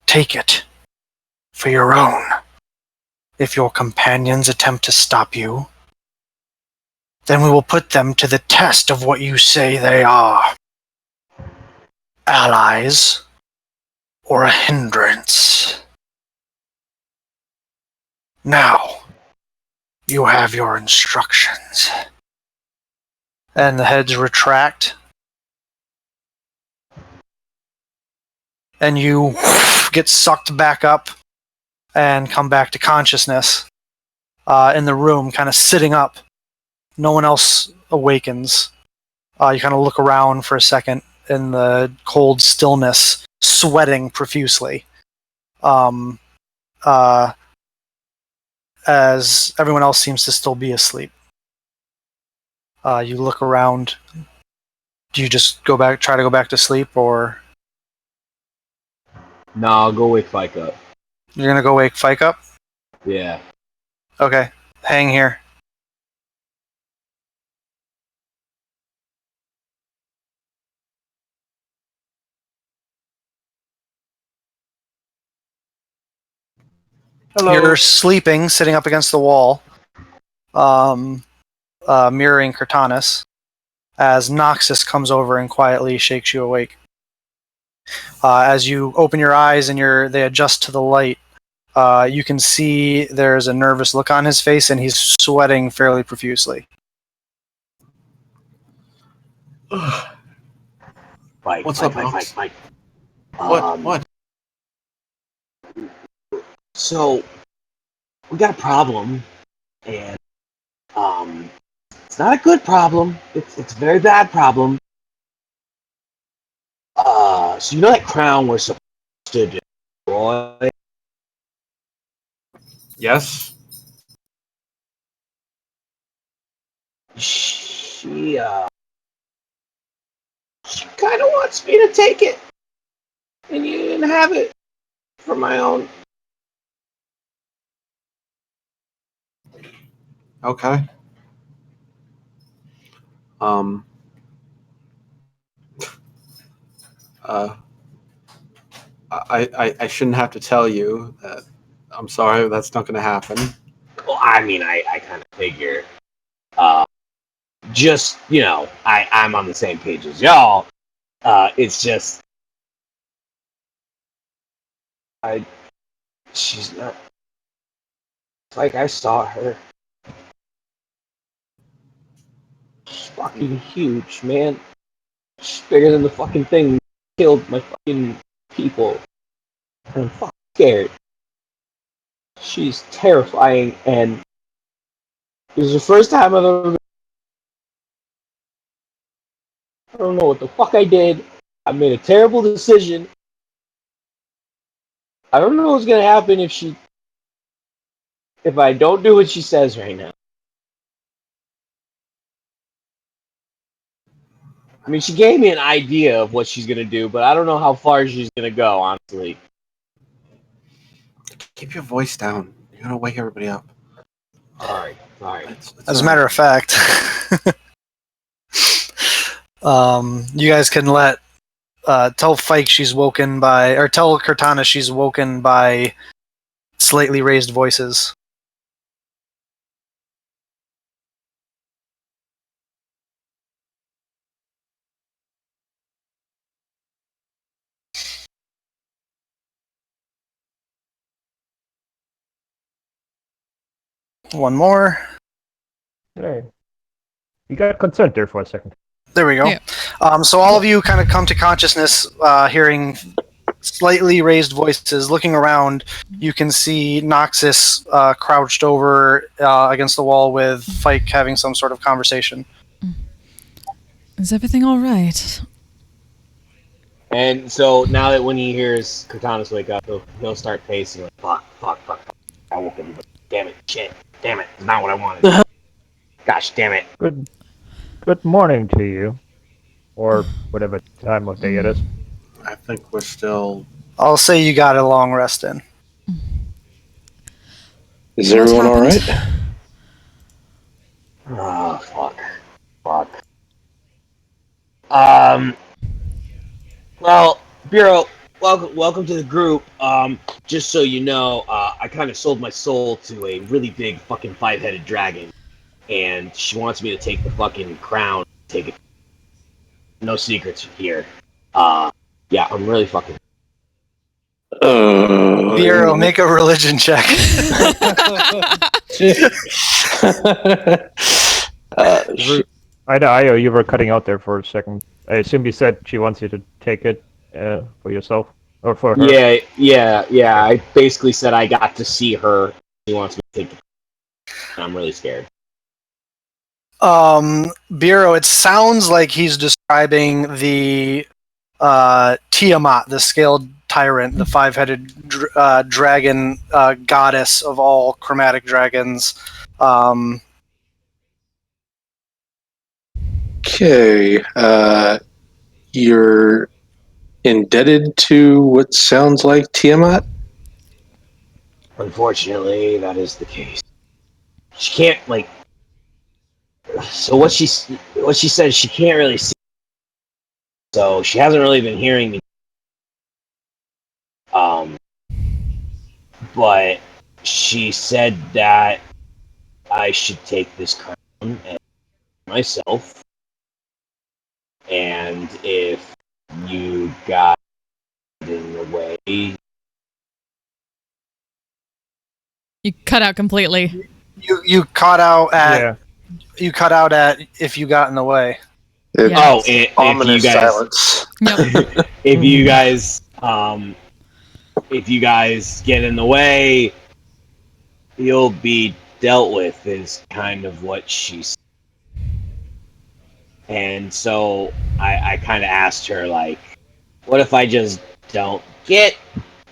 take it for your own. If your companions attempt to stop you, then we will put them to the test of what you say they are. Allies or a hindrance. Now, you have your instructions. And the heads retract. And you get sucked back up and come back to consciousness in the room, kind of sitting up. No one else awakens. You kind of look around for a second in the cold stillness, sweating profusely. As everyone else seems to still be asleep. You look around. Do you just try to go back to sleep, or No, I'll go wake Fike up. you're gonna go wake Fike up? Yeah. Okay, hang here. Hello. You're sleeping, sitting up against the wall, mirroring Cortanus, as Noxus comes over and quietly shakes you awake. As you open your eyes and they adjust to the light, you can see there's a nervous look on his face, and he's sweating fairly profusely. Fike. What's Fike, up, Fike, Nox? Fike, Fike. What? So we got a problem, and it's not a good problem. It's a very bad problem. So you know that crown we're supposed to destroy? Yes. She kind of wants me to take it and have it for my own. Okay. I shouldn't have to tell you that. I'm sorry, that's not going to happen. Well, I mean, I kind of figure. Just, I'm on the same page as y'all. It's just, she's not, like, I saw her. She's fucking huge, man. She's bigger than the fucking thing that killed my fucking people. And I'm fucking scared. She's terrifying, and it was the first time I've ever been. I don't know what the fuck I did. I made a terrible decision. I don't know what's gonna happen if I don't do what she says right now. I mean, she gave me an idea of what she's gonna do, but I don't know how far she's gonna go, honestly. Keep your voice down. You're going to wake everybody up. Alright. It's As a matter of fact, you guys can tell Fike she's woken by, or tell Cortana she's woken by slightly raised voices. One more. Hey. You got concerned there for a second. There we go. Yeah. So all of you kind of come to consciousness, hearing slightly raised voices. Looking around, you can see Noxus crouched over against the wall with Fike having some sort of conversation. Is everything all right? And so now that when he hears Cortanis wake up, he'll start pacing like, fuck. I woke everybody. Damn it, shit. Damn it, it's not what I wanted. Gosh damn it. Good morning to you. Or whatever time of day it is. I think we're still. I'll say you got a long rest in. Is What everyone all happened? right? Oh, fuck. Well, Bureau, welcome to the group. Just so you know, I kind of sold my soul to a really big fucking 5-headed dragon, and she wants me to take the fucking crown. Take it. No secrets here. Yeah, I'm really fucking. Bureau, make a religion check. I you were cutting out there for a second. I assume you said she wants you to take it for yourself or for her. Yeah. I basically said I got to see her. She wants me to take it. I'm really scared. Bureau, it sounds like he's describing the Tiamat, the scaled tyrant, the 5-headed dragon goddess of all chromatic dragons. Okay. You're indebted to what sounds like Tiamat? Unfortunately, that is the case. She can't like. So what she says, she can't really see. So she hasn't really been hearing me. But she said that I should take this crown and myself, and if you got in the way, You cut out completely. You cut out at Yeah. if you got in the way. Yeah. if Ominous you guys, silence. Yep. if you guys get in the way, you'll be dealt with. Is kind of what she said. And so I kind of asked her, like, what if I just don't get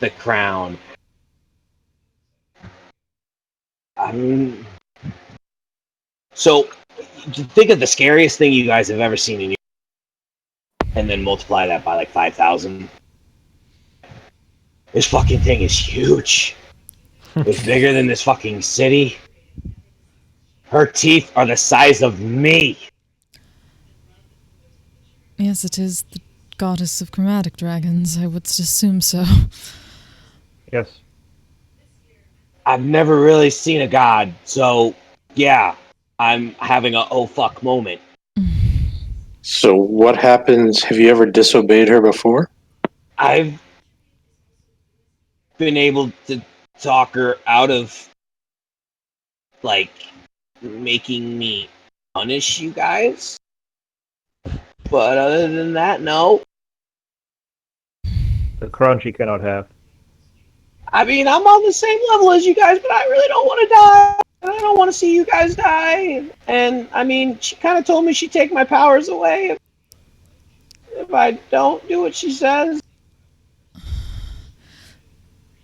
the crown? I mean, so think of the scariest thing you guys have ever seen in your, and then multiply that by like 5,000. This fucking thing is huge. It's bigger than this fucking city. Her teeth are the size of me. Yes, it is the goddess of chromatic dragons. I would assume so. Yes. I've never really seen a god, so yeah, I'm having a oh fuck moment. So what happens? Have you ever disobeyed her before? I've been able to talk her out of like making me punish you guys. But other than that, no. The crown she cannot have. I mean, I'm on the same level as you guys, but I really don't want to die. And I don't want to see you guys die. And I mean, she kind of told me she'd take my powers away if I don't do what she says.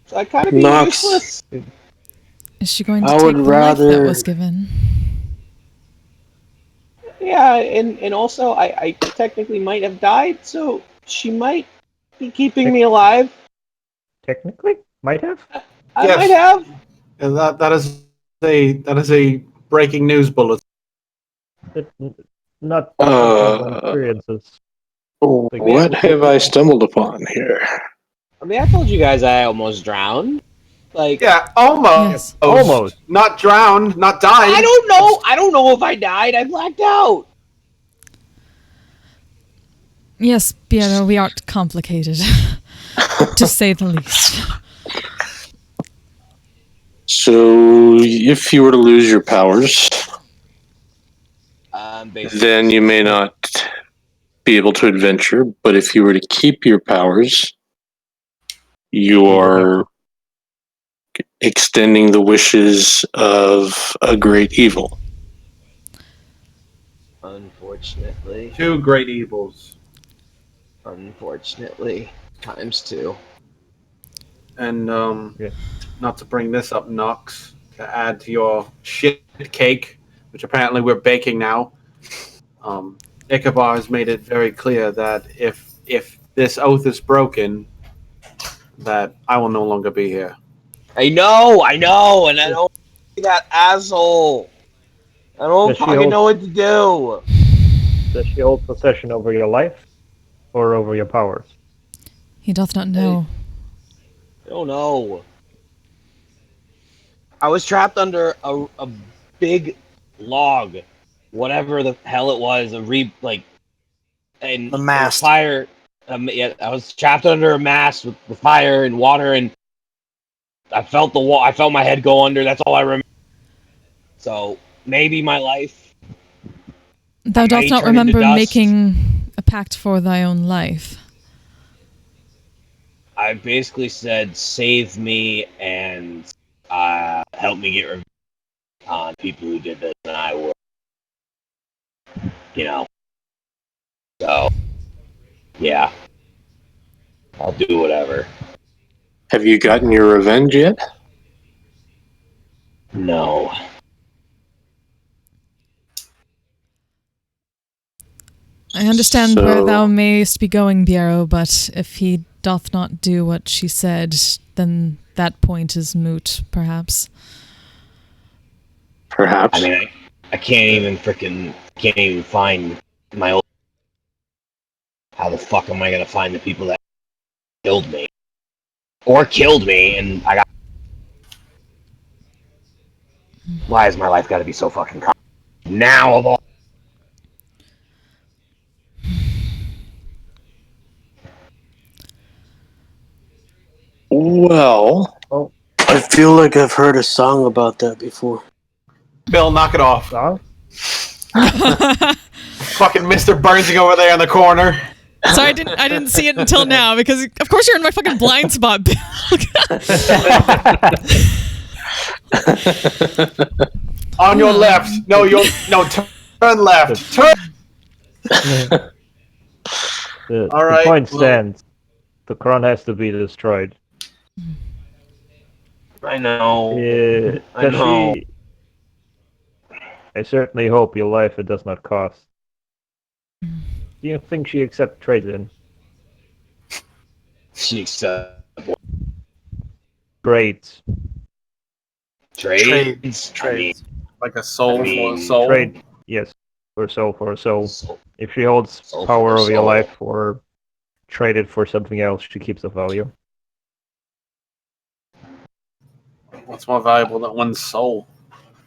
So I kind of be Nox. useless. Is she going to I take would the life that rather- was given? Yeah, and also I technically might have died, so she might be keeping me alive. Technically, might have. I Yes. might have. And that is a breaking news bulletin. Not Uh, experiences. What have I stumbled upon here? I mean, I told you guys I almost drowned. Like, Yeah, almost. Yes. Almost. Not drowned, not died. I don't know. I don't know if I died. I blacked out. Yes, Piero, we aren't complicated. To say the least. So, if you were to lose your powers, Basically, then you may not be able to adventure. But if you were to keep your powers, you are extending the wishes of a great evil. unfortunately, Two great evils. times two. And Yeah. not to bring this up, Nox, to add to your shit cake, which apparently we're baking now. Ichabod has made it very clear that if this oath is broken, that I will no longer be here. I know, and I don't be that asshole. I don't Does she fucking hold- know what to do. Does she hold possession over your life or over your powers? He doth not know. I don't know. I was trapped under a big log, whatever the hell it was, and The there was mast. fire. Yeah, I was trapped under a mast with fire and water, and I felt the wall. I felt my head go under. That's all I remember. So maybe my life. Thou I dost not turn into remember dust. making a pact for thy own life. I basically said, "Save me and help me get revenge on people who did this," and I will. So yeah, I'll do whatever. Have you gotten your revenge yet? No. I understand where So- thou mayest be going, Piero, but if he doth not do what she said, then that point is moot, perhaps. Perhaps. I mean, I can't even find my old. How the fuck am I gonna find the people that killed me? Or killed me, and I got. Why has my life got to be so fucking now of all? Well, I feel like I've heard a song about that before. Bill, knock it off. Song? Fucking Mr. Burnsing over there in the corner. Sorry, I didn't see it until now because of course you're in my fucking blind spot, Bill. On your left. No, turn left. Turn. All right, The point well- stands. The crown has to be destroyed. I know. I Does know. she? I certainly hope your life it does not cost. Do you think she accepts trade then? She accepts Great. trades. Trades. Like a soul I mean, for a soul. Trade. Yes. For a soul. So, If she holds Soul for power a over your soul. life for trade it for something else to keep the value. What's more valuable than one's soul?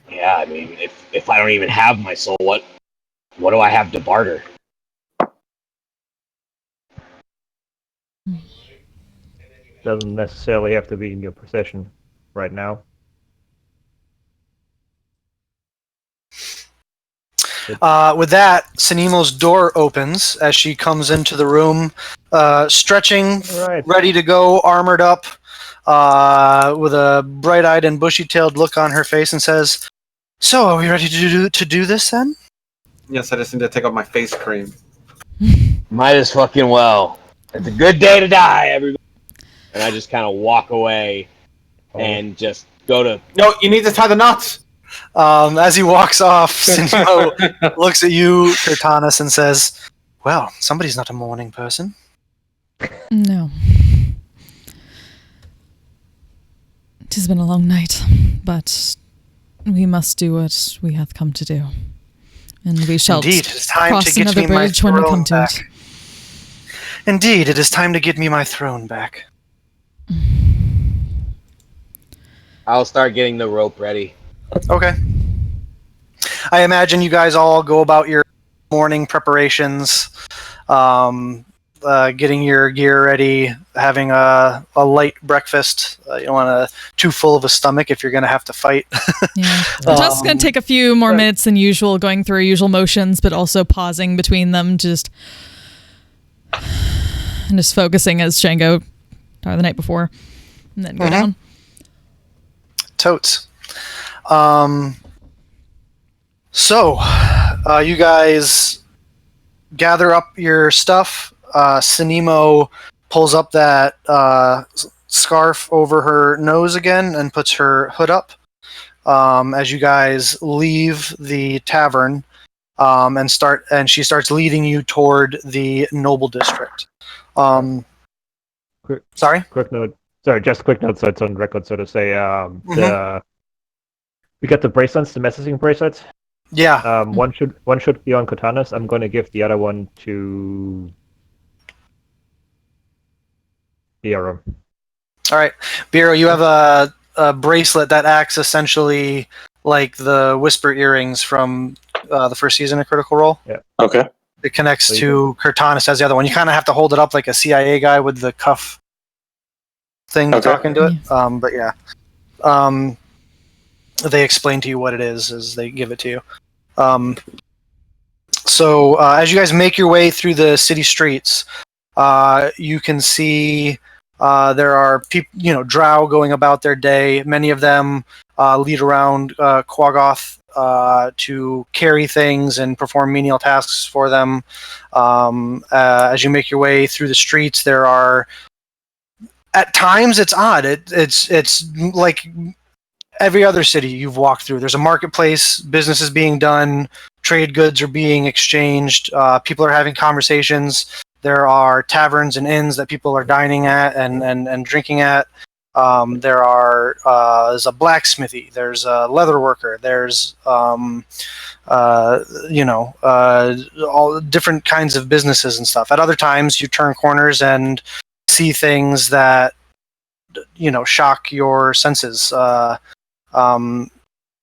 Yeah, I mean, if I don't even have my soul, what do I have to barter? Doesn't necessarily have to be in your possession right now. With that, Sanimo's door opens as she comes into the room, stretching, Right. ready to go, armored up, with a bright-eyed and bushy-tailed look on her face, and says, "So, are we ready to do this then?" Yes, I just need to take off my face cream. Might as fucking well. It's a good day to die, everybody. And I just kind of walk away and just go to. No, you need to tie the knots. As he walks off, Sanimo looks at you, Kurtanis, and says, "Well, somebody's not a morning person." No. It has been a long night, but we must do what we have come to do. And we shall Indeed, it is time cross to get another me my bridge when we throne come to back. it. Indeed, it is time to get me my throne back. I'll start getting the rope ready. Okay. I imagine you guys all go about your morning preparations, getting your gear ready, having a light breakfast. You don't want too full of a stomach if you're going to have to fight. Yeah. The task's going to take a few more minutes than usual, going through our usual motions, but also pausing between them, just focusing as Shango the night before, and then go down. Totes. So, you guys gather up your stuff. Sanimo pulls up that scarf over her nose again and puts her hood up. As you guys leave the tavern, and she starts leading you toward the noble district. Sorry? Quick note. Sorry, just a quick note so it's on record, so to say. We got the bracelets, the messaging bracelets. Yeah. One should be on Kotanis. I'm going to give the other one to Biro. All right, Biro, you have a bracelet that acts essentially like the whisper earrings from the first season of Critical Role. Yeah. Okay. It connects So you to Kurtanis as the other one. You kind of have to hold it up like a CIA guy with the cuff thing Okay. talking to it. But yeah. They explain to you what it is as they give it to you. So as you guys make your way through the city streets, you can see there are people, drow going about their day. Many of them lead around Quaggoth to carry things and perform menial tasks for them. As you make your way through the streets, there are, at times, it's odd. It's like every other city you've walked through. There's a marketplace, business is being done, trade goods are being exchanged, people are having conversations. There are taverns and inns that people are dining at and drinking at. There's a blacksmithy, there's a leather worker, there's all different kinds of businesses and stuff. At other times, you turn corners and see things that shock your senses.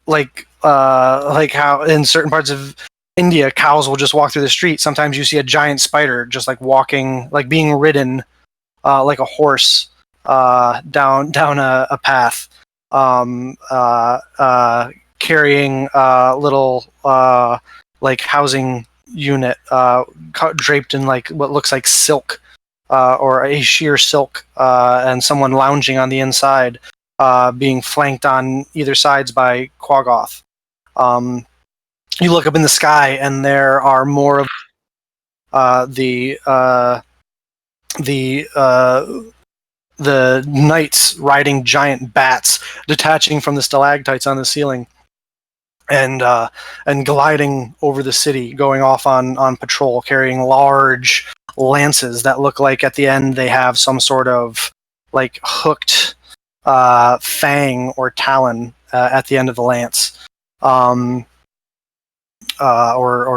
Like how in certain parts of India, cows will just walk through the street. Sometimes you see a giant spider just like walking, like being ridden, like a horse, down a path, carrying a little like housing unit, draped in like what looks like silk, or a sheer silk, and someone lounging on the inside, being flanked on either sides by Quaggoth. You look up in the sky, and there are more of the knights riding giant bats, detaching from the stalactites on the ceiling, and gliding over the city, going off on patrol, carrying large lances that look like at the end they have some sort of like hooked fang or talon at the end of the lance, or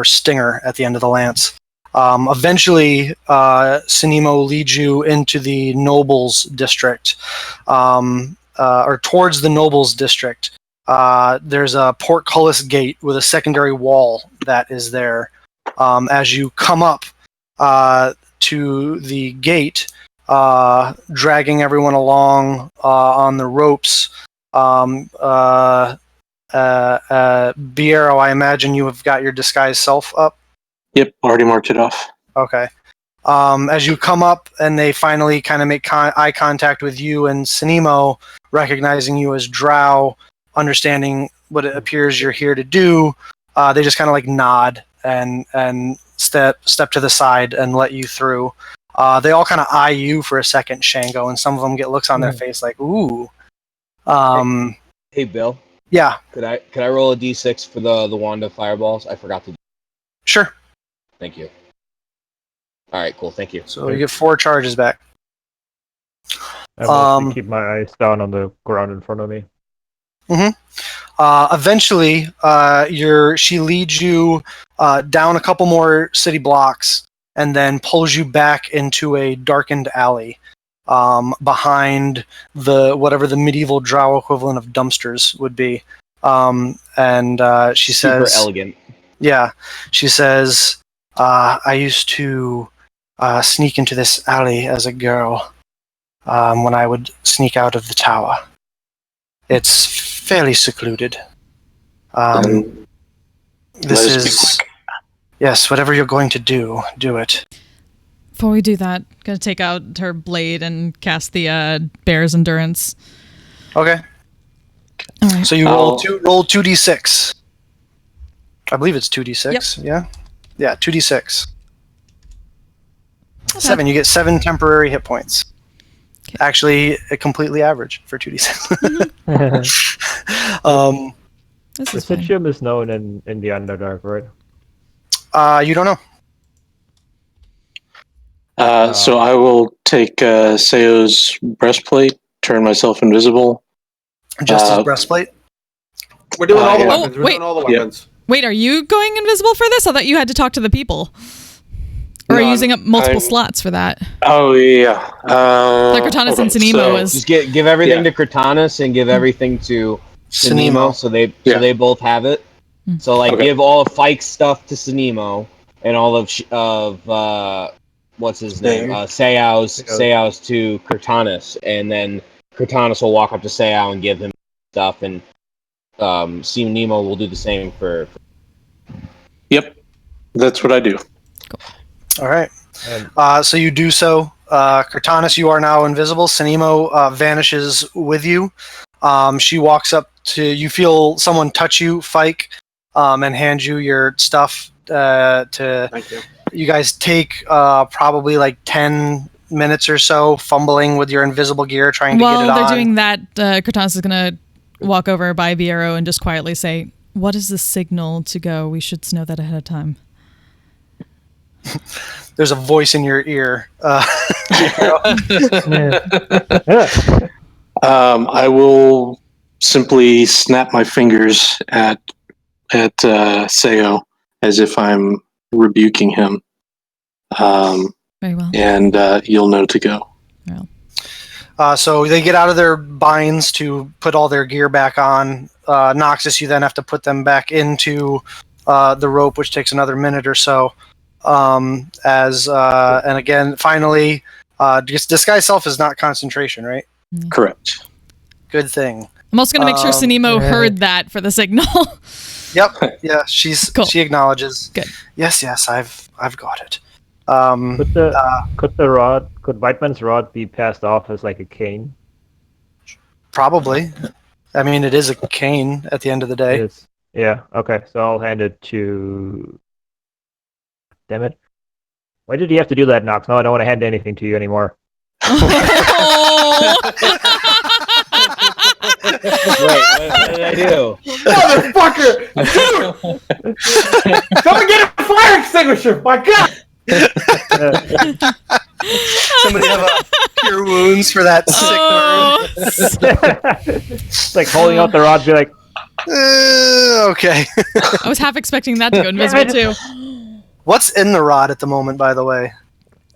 stinger at the end of the lance. Eventually, Sinimo leads you into the Nobles district, or towards the Nobles district. There's a portcullis gate with a secondary wall that is there. As you come up to the gate, dragging everyone along on the ropes, Biero, I imagine you have got your disguise self up? Yep, already marked it off. Okay. As you come up and they finally kind of make eye contact with you and Sinimo, recognizing you as Drow, understanding what it appears you're here to do, they just kind of like nod and step to the side and let you through. They all kind of eye you for a second, Shango, and some of them get looks on their face like, ooh. Hey, Bill. Yeah. Could I roll a d6 for the wand of fireballs? I forgot to do. Sure. Thank you. All right, cool. Thank you. So you get 4 charges back. I mostly keep my eyes down on the ground in front of me. Eventually, she leads you down a couple more city blocks and then pulls you back into a darkened alley behind whatever the medieval drow equivalent of dumpsters would be. She says... Super elegant. Yeah. She says, I used to sneak into this alley as a girl when I would sneak out of the tower. It's fairly secluded. This is... Yes, whatever you're going to do it. Before we do that, I'm going to take out her blade and cast the Bear's Endurance. Okay. All right. So you roll 2d6. I believe it's 2d6. Yep. Yeah? Yeah, 2d6. 7. You get 7 temporary hit points. Okay. Actually, completely average for 2d6. This The is fine. Sitchin is known in the Underdark, right? You don't know. So I will take Seo's breastplate, turn myself invisible. Just his breastplate? We're doing all the yeah. weapons. We're wait. doing all the Yeah. weapons. Wait, are you going invisible for this? I thought you had to talk to the people. Or are you No, using up multiple I'm- slots for that? Oh, yeah. Like Cortanis and Sinimo was... Just give everything to Cortanis and give everything to Sinimo, so they both have it. So give all of Fike's stuff to Sinimo and all of what's his name? Seau's to Cortanis, and then Cortanis will walk up to Seau and give him stuff, and Sinimo will do the same for. Yep, that's what I do. All right. So you do so. Cortanis, you are now invisible. Sinimo vanishes with you. She walks up to you. Feel someone touch you, Fike, and hand you your stuff. Thank you. You guys take probably like 10 minutes or so fumbling with your invisible gear, trying to get it on. While they're doing that, Cortanis is going to walk over by Biero and just quietly say, "What is the signal to go? We should know that ahead of time." There's a voice in your ear. I will simply snap my fingers at Seo as if I'm rebuking him. Very well. And you'll know to go. Well. So they get out of their binds to put all their gear back on. Noxus, you then have to put them back into the rope, which takes another minute or so. And again, finally, disguise self is not concentration, right? Correct. Good thing. I'm also going to make sure Sinimo heard that for the signal. Yep. Yeah, Cool. She acknowledges. Good. Yes, I've got it. Could White Man's rod be passed off as like a cane? Probably. I mean, it is a cane at the end of the day. Yes. Yeah. Okay. So I'll hand it to. Damn it! Why did he have to do that, Nox? No, I don't want to hand anything to you anymore. Wait, what did I do? Motherfucker! Dude! Someone get a fire extinguisher! My God! Somebody have a cure wounds for that sick burn. It's like holding out the rod, be like, Okay. I was half expecting that to go invisible too. What's in the rod at the moment, by the way?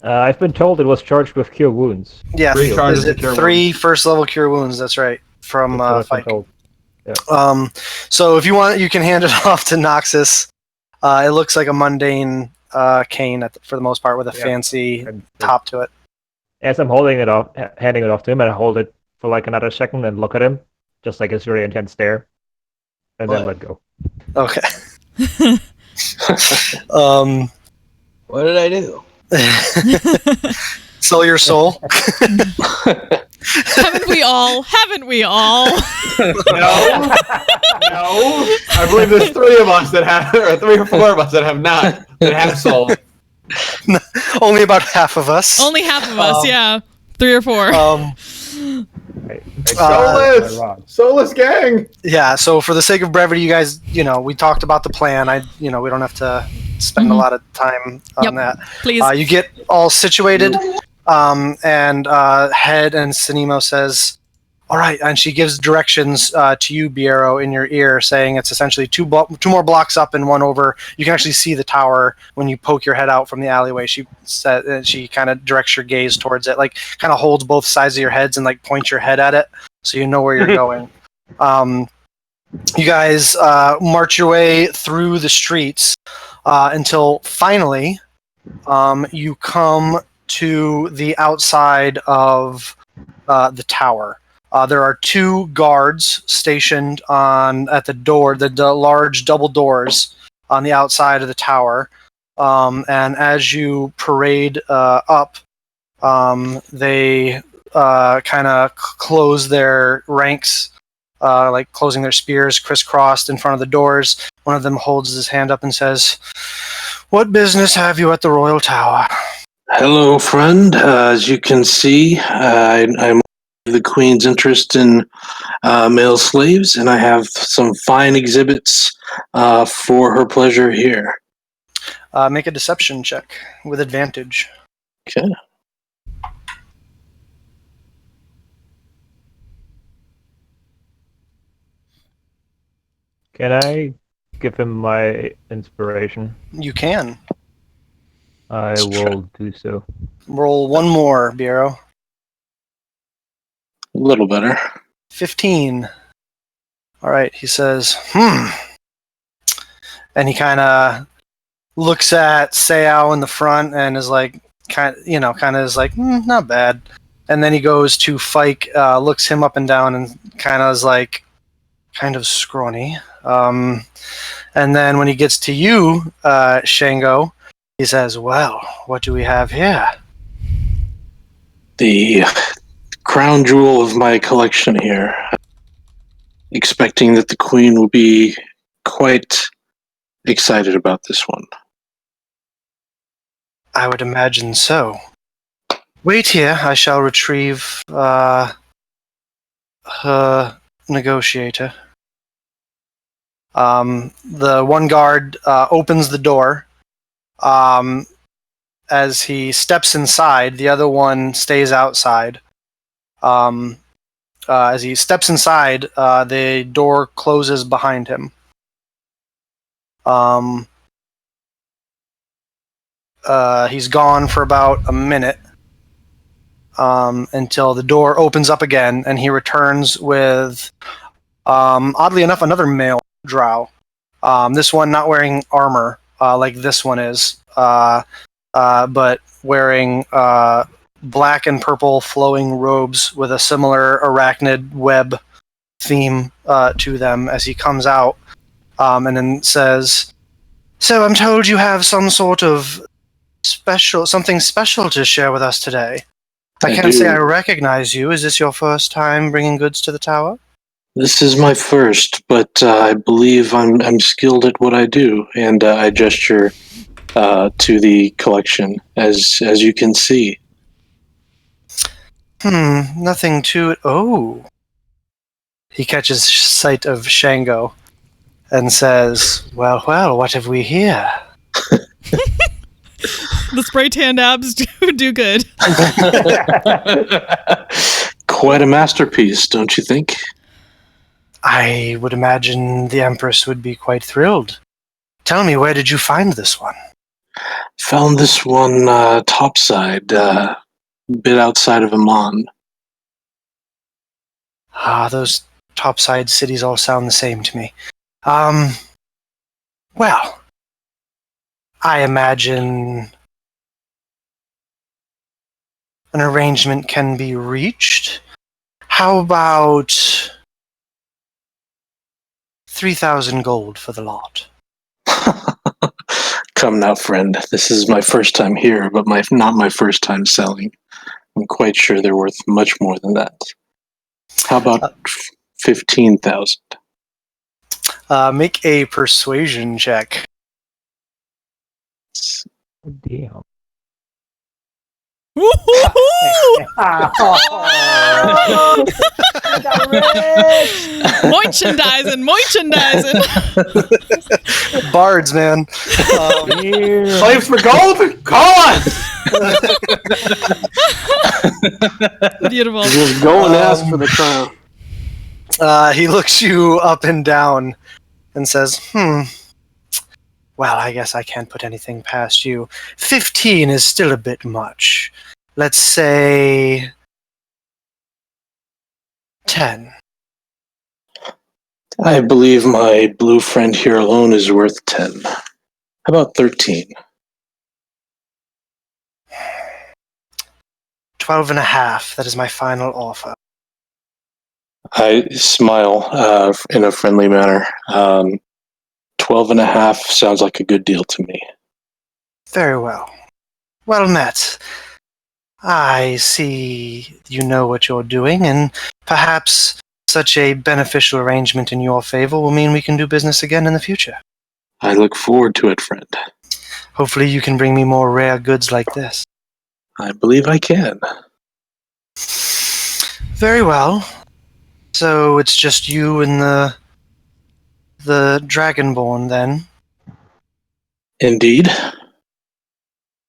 I've been told it was charged with cure wounds. Yeah, Three charges is it to cure 3 wounds. first level cure wounds? That's right. From That's what I've been Fike. told. So if you want, you can hand it off to Noxus. It looks like a mundane cane for the most part, with a fancy And top to it. as I'm handing it off to him, I hold it for like another second and look at him, just like his very intense stare, and then let go. Okay. What did I do? Sell your soul. Haven't we all? Haven't we all? No. I believe there's 3 of us that have, or 3 or 4 of us that have not, that have sold. Only about half of us. Only half of us, yeah. 3 or 4. Soulless gang. Yeah, so for the sake of brevity, you guys, we talked about the plan. We don't have to spend a lot of time on that. Please. You get all situated, and Head and Sinimo says, all right, and she gives directions to you, Biero, in your ear, saying it's essentially 2 more blocks up and 1 over. You can actually see the tower when you poke your head out from the alleyway. She kind of directs your gaze towards it, like kind of holds both sides of your heads and like points your head at it, so you know where you're going. You guys march your way through the streets until finally you come to the outside of the tower. There are 2 guards stationed at the door, the large double doors on the outside of the tower. And as you parade up, they kind of close their ranks, like closing their spears crisscrossed in front of the doors. One of them holds his hand up and says, "What business have you at the Royal Tower?" Hello, friend. As you can see, I'm the Queen's interest in male slaves, and I have some fine exhibits for her pleasure here. Make a deception check with advantage. Okay. Can I give him my inspiration? You can. I will do so. Roll 1 more, Biero. A little better. 15. All right, he says, and he kind of looks at Seao in the front and is like, not bad. And then he goes to Fike, looks him up and down, and kind of is like, kind of scrawny. And then when he gets to you, Shango, he says, well, what do we have here? The crown jewel of my collection here. Expecting that the Queen will be quite excited about this one. I would imagine so. Wait here, I shall retrieve her negotiator. The one guard opens the door. As he steps inside, the other one stays outside. As he steps inside, the door closes behind him. He's gone for about a minute until the door opens up again, and he returns with, oddly enough, another male drow. This one not wearing armor like this one is, but wearing black and purple flowing robes with a similar arachnid web theme to them as he comes out, and then says, "So I'm told you have some sort of something special to share with us today. I can't say I recognize you. Is this your first time bringing goods to the tower?" This is my first, but I believe I'm skilled at what I do, and I gesture to the collection, as you can see. Nothing to it. Oh. He catches sight of Shango and says, well, what have we here? The spray tan abs do good. Quite a masterpiece, don't you think? I would imagine the Empress would be quite thrilled. Tell me, where did you find this one? Found this one topside, a bit outside of Amman. Those topside cities all sound the same to me. Well, I imagine an arrangement can be reached. How about 3,000 gold for the lot? Come now, friend. This is my first time here, but not my first time selling. I'm quite sure they're worth much more than that. How about 15,000? Make a persuasion check. Damn. Merchandising. Bards, man. Slaves for gold? Call us! Beautiful. Just go and ask for the crown. He looks you up and down and says, well, I guess I can't put anything past you. 15 is still a bit much. Let's say 10. I believe my blue friend here alone is worth 10. How about 13? 12 and a half. That is my final offer. I smile in a friendly manner. 12 and a half sounds like a good deal to me. Very well. Well met. I see you know what you're doing, and perhaps such a beneficial arrangement in your favor will mean we can do business again in the future. I look forward to it, friend. Hopefully you can bring me more rare goods like this. I believe I can. Very well. So it's just you and the Dragonborn, then? Indeed.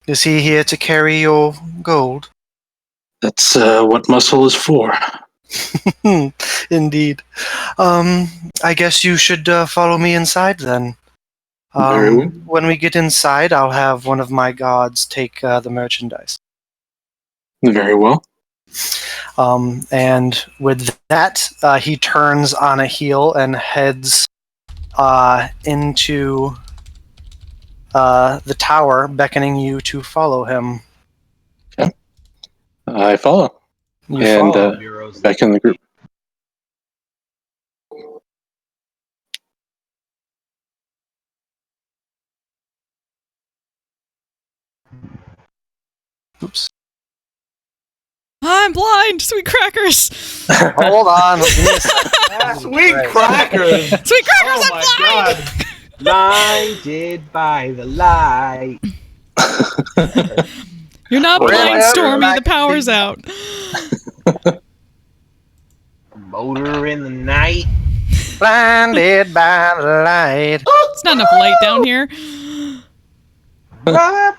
Is he here to carry your gold? That's what muscle is for. Indeed. I guess you should follow me inside, then. Very well. When we get inside, I'll have one of my gods take the merchandise. Very well. And with that, he turns on a heel and heads into the tower, beckoning you to follow him. Okay. I follow. You And follow. back in the group. Oops. I'm blind. Sweet crackers. Hold on. Sweet crackers! Sweet crackers. Oh I'm my blind. god! Blinded by the light. You're not Wherever blind, Stormy. I The power's out. Motor in the night. Blinded by the light. It's not enough light down here. God,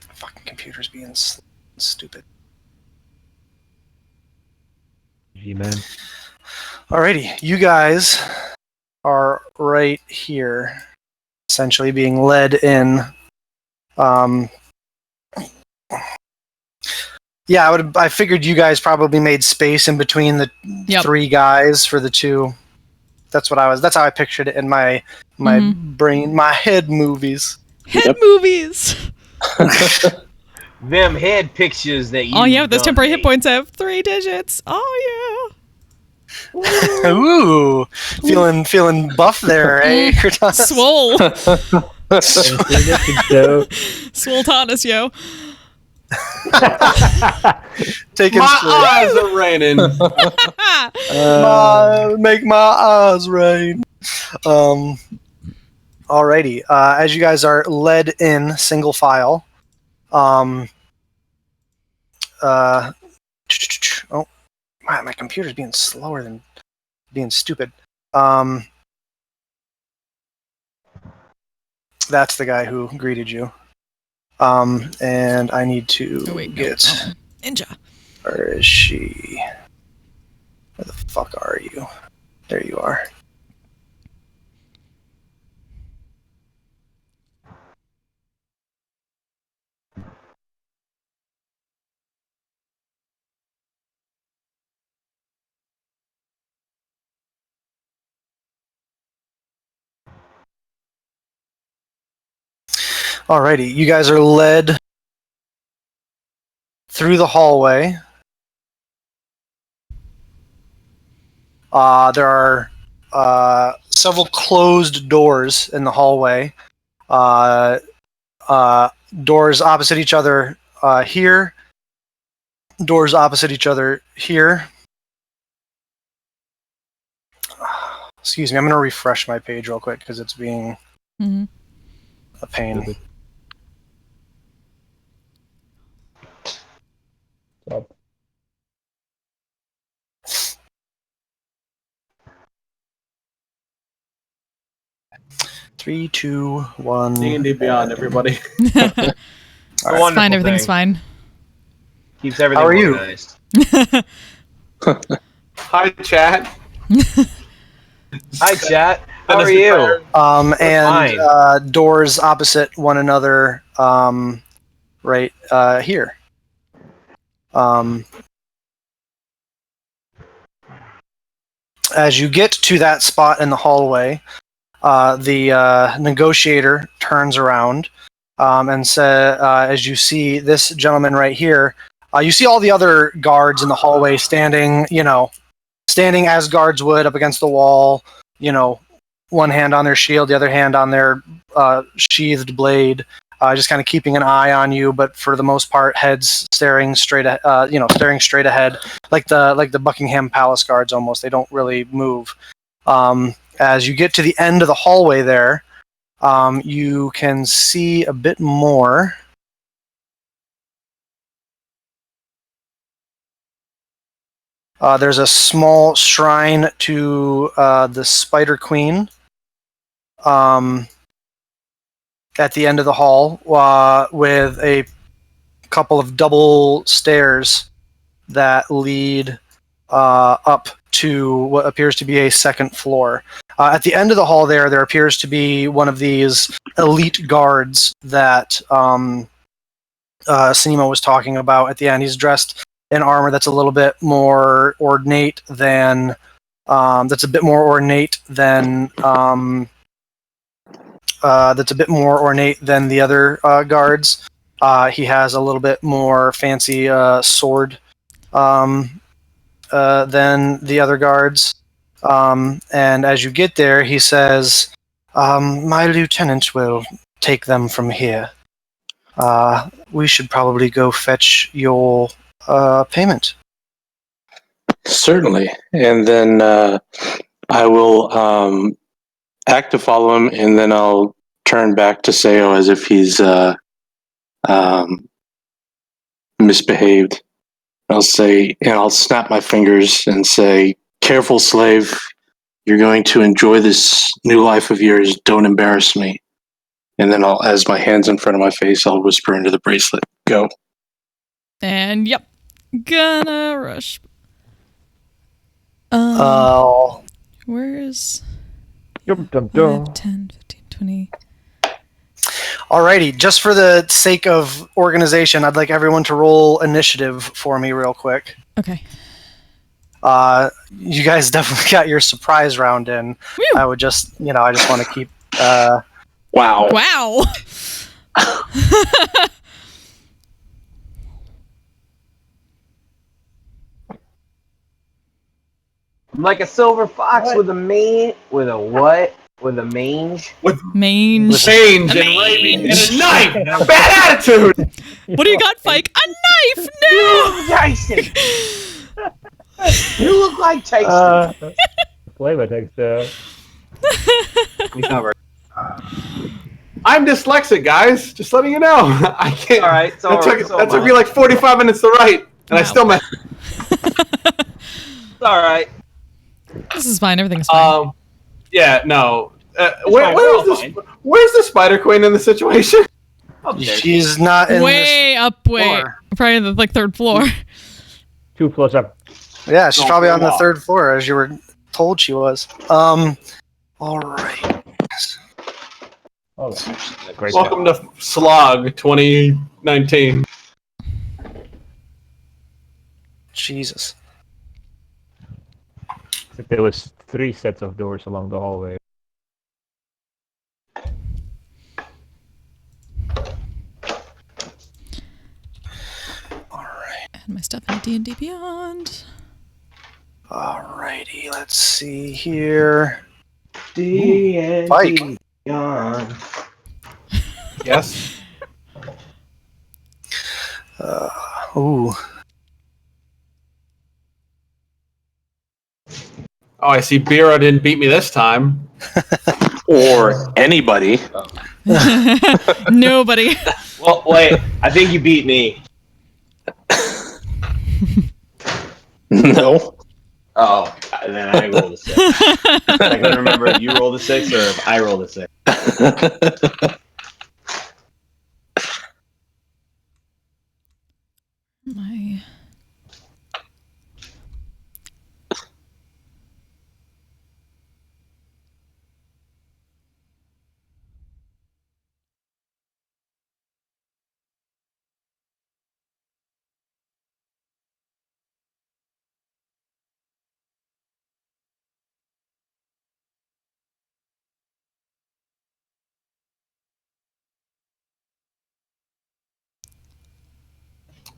the fucking computer's being stupid. G-Man. Alrighty, you guys are right here, essentially being led in. Yeah, I figured you guys probably made space in between the Yep. three guys for the two. That's how I pictured it in my brain, my head movies. Head movies. Them head pictures that you. Oh yeah, those temporary hit made. points have 3 digits. Oh Ooh, feeling buff there, eh? yeah. Cortana? Swole. So, Swole Tanis, yo. Taking My straight. eyes are raining. Make my eyes rain. Alrighty. As you guys are led in single file. Oh, wow, my computer's being slower than being stupid. That's the guy who greeted you. And I need to Oh, wait, no. get... Oh, ninja. Where is she? Where the fuck are you? There you are. Alrighty, you guys are led through the hallway. There are several closed doors in the hallway. Doors opposite each other here. Doors opposite each other here. Excuse me, I'm going to refresh my page real quick because it's being Mm-hmm. a pain. Stop. Three, two, one. D&D Beyond, everybody. It's Alright. fine. Everything's fine. Keeps everything How are you? organized. Hi, chat. Hi, chat. How Dennis are you? retired. And doors opposite one another right here. As you get to that spot in the hallway, the negotiator turns around and says, as you see this gentleman right here, you see all the other guards in the hallway standing, standing as guards would up against the wall, one hand on their shield, the other hand on their sheathed blade, just kind of keeping an eye on you, but for the most part, heads staring straight ahead, like the Buckingham Palace guards almost. They don't really move. As you get to the end of the hallway there, you can see a bit more. There's a small shrine to the Spider Queen at the end of the hall with a couple of double stairs that lead up to what appears to be a second floor. At the end of the hall there appears to be one of these elite guards that Sinema was talking about at the end. He's dressed in armor that's a little bit more ornate than the other guards. He has a little bit more fancy sword than the other guards. And as you get there, he says, my lieutenant will take them from here. We should probably go fetch your payment. Certainly. And then I will act to follow him, and then I'll turn back to Seo as if he's misbehaved. I'll say, and I'll snap my fingers and say, careful, slave. You're going to enjoy this new life of yours. Don't embarrass me. And then as my hand's in front of my face, I'll whisper into the bracelet, go. And yep, gonna rush. Where's 5, 10, 15, 20. Alrighty, just for the sake of organization, I'd like everyone to roll initiative for me real quick. Okay. You guys definitely got your surprise round in. Whew. I would just, I just want to keep... Wow. Wow. I'm like a silver fox with a mange. With a what? With a mange? Mange. Change and raving and a knife. Bad attitude. What do you got, Fike? A knife! No! Tyson! You look like Tyson. Flavor text there. He's not very. I'm dyslexic, guys. Just letting you know. I can't. All right. It's all right. That took me like 45 minutes to write, and I still messed. It's all right. This is fine. Everything's fine. Yeah. No. Fine, we're all fine. Where's the Spider Queen in the situation? Upstairs. She's not in way this up, way floor. probably the like third floor. 2 floors up. Yeah, she's Don't probably go on the up. third floor, as you were told she was. All right. Oh, great. Welcome to Slog 2019. Jesus. There was 3 sets of doors along the hallway. All right. Add my stuff in D&D Beyond. Alrighty, let's see here. D&D Mike. Beyond. Yes. Ooh. Oh, I see. Biro didn't beat me this time. Or anybody. Nobody. Well, wait. I think you beat me. No. Oh, then I rolled a 6. I couldn't remember if you rolled a 6 or if I rolled a 6. My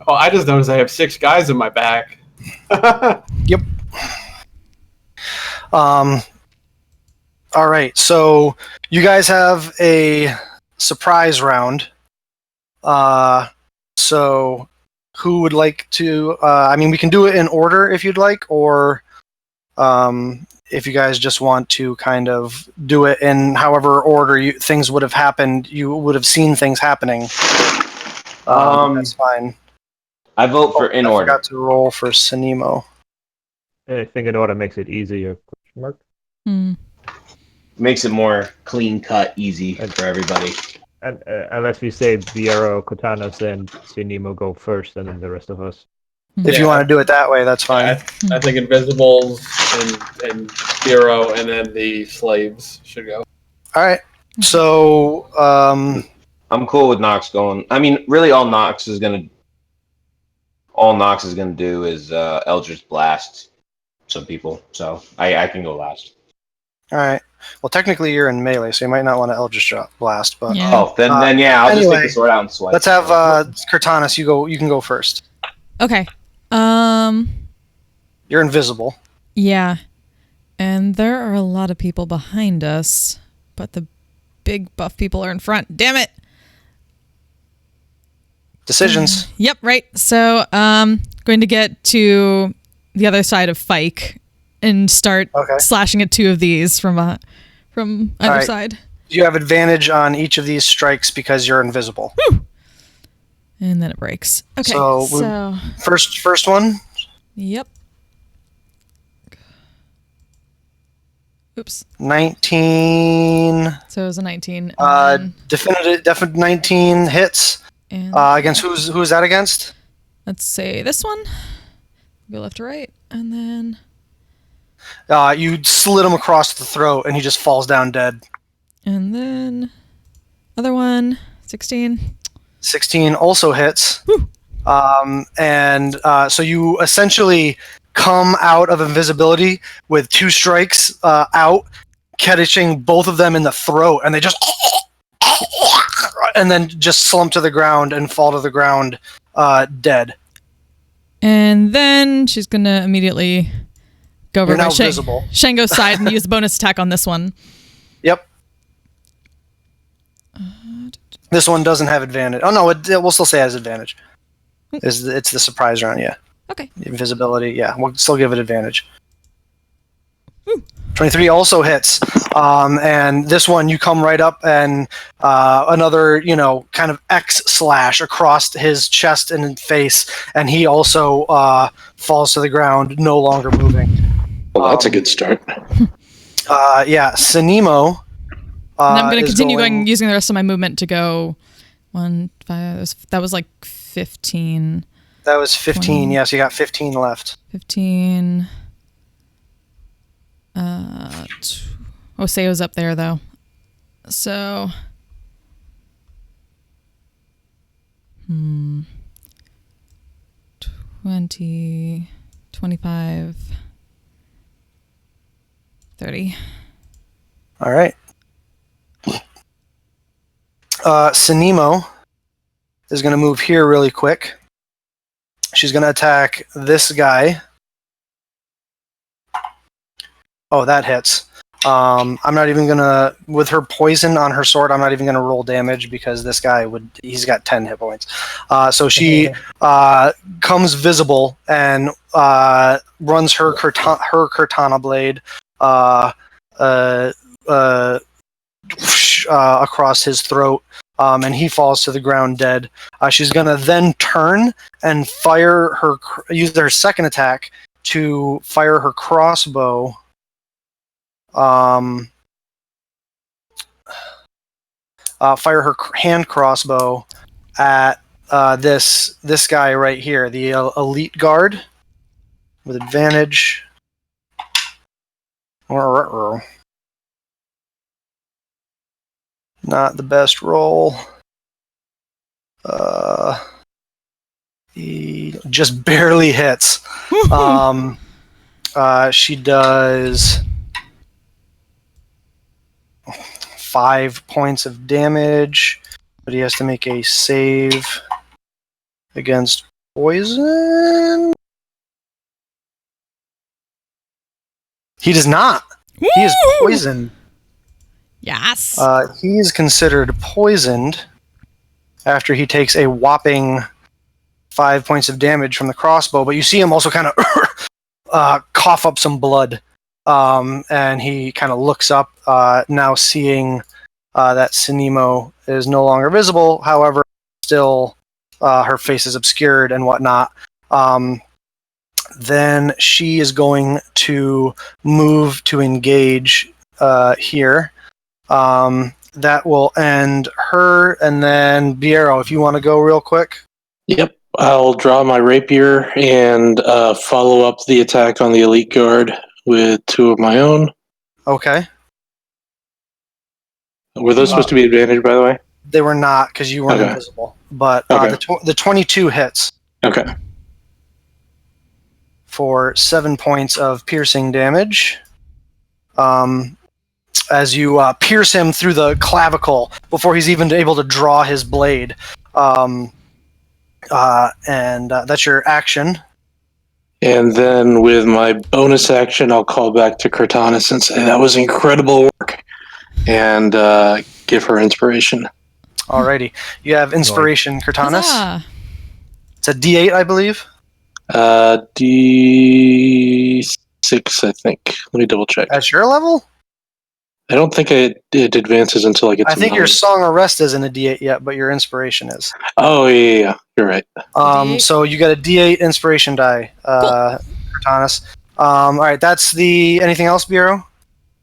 Oh, I just noticed I have 6 guys in my back. All right, so you guys have a surprise round. So who would like to? I mean, we can do it in order if you'd like, or if you guys just want to kind of do it in however order things would have happened. You would have seen things happening. That's fine. I vote for in I order. forgot to roll for Sinemo. I think in order makes it easier. Question mark. Makes it more clean cut, easy for everybody. And unless we say Biero, Kotanos, and Sinimo go first, and then the rest of us. If you want to do it that way, that's fine. I think Invisibles and Biro and then the slaves should go. All right. So, I'm cool with Nox going. I mean, really, all Nox is gonna do is Eldritch Blast some people. So I can go last. all right. Well, technically, you're in melee, so you might not want to Eldritch Blast. But Yeah. Oh, then yeah, I'll just anyway, take the sword out and swipe. let's have Cortanis. You can go first. Okay. You're invisible. Yeah. And there are a lot of people behind us, but the big buff people are in front. Damn it. Decisions. Yep, right. So, going to get to the other side of Fike and start slashing at 2 of these from either right. side. You have advantage on each of these strikes because you're invisible. Woo! And then it breaks. Okay. So first one. Yep. Oops. 19. So it was a 19. And Definite 19 hits. and Against who's that against? let's say this one. Go left to right, and then You slit him across the throat, and he just falls down dead. other one. 16. 16 also hits. Woo. So you essentially come out of invisibility with 2 strikes out, catching both of them in the throat, and they just and then just slump to the ground and fall to the ground dead. And then she's gonna immediately go over You're by now visible. Shango's side and use the bonus attack on this one. Yep. This one doesn't have advantage. Oh no, it will still say it has advantage. It's the surprise round, yeah. Okay. Invisibility, yeah. We'll still give it advantage. 23 also hits. And this one, you come right up and another, kind of X slash across his chest and face, and he also falls to the ground, no longer moving. Well, that's a good start. Yeah, Sinemo. And I'm going to continue going using the rest of my movement to go 1, 5. That was like 15. That was 15. 20. Yes, you got 15 left. 15. Oseo's up there though. So 20, 25, 30. All right. Sinimo is going to move here really quick. She's going to attack this guy. Oh, that hits. I'm not even going to, with her poison on her sword, I'm not even going to roll damage because this guy he's got 10 hit points. So she comes visible and runs her Cortana blade across his throat, and he falls to the ground dead. She's going to then turn and use her second attack to fire her crossbow. Fire her hand crossbow at this guy right here, the elite guard, with advantage. Not the best roll. He just barely hits. She does 5 points of damage, but he has to make a save against poison. He does not. Woo! He is poisoned. Yes. He is considered poisoned after he takes a whopping 5 points of damage from the crossbow, but you see him also kind of cough up some blood, and he kind of looks up, now seeing that Sinimo is no longer visible. However, still her face is obscured and whatnot. Then she is going to move to engage here. That will end her, and then Biero, if you want to go real quick. Yep. I'll draw my rapier and follow up the attack on the elite guard with 2 of my own. Okay. Were those supposed to be advantage, by the way? They were not, because you weren't Okay. invisible. But Okay. the 22 hits Okay. for 7 points of piercing damage. As you pierce him through the clavicle before he's even able to draw his blade. And that's your action. And then with my bonus action, I'll call back to Cortana and say that was incredible work, and give her inspiration. Alrighty. You have inspiration, Cortanas. Huzzah. It's a D8, I believe. D6, I think. Let me double check. At your level? I don't think it advances until I get to I think 9. your Song of Rest isn't a D8 yet, but your inspiration is. Oh, yeah. You're right. D8. So you got a D8 inspiration die, Cortanas. Alright, that's the... Anything else, Bureau?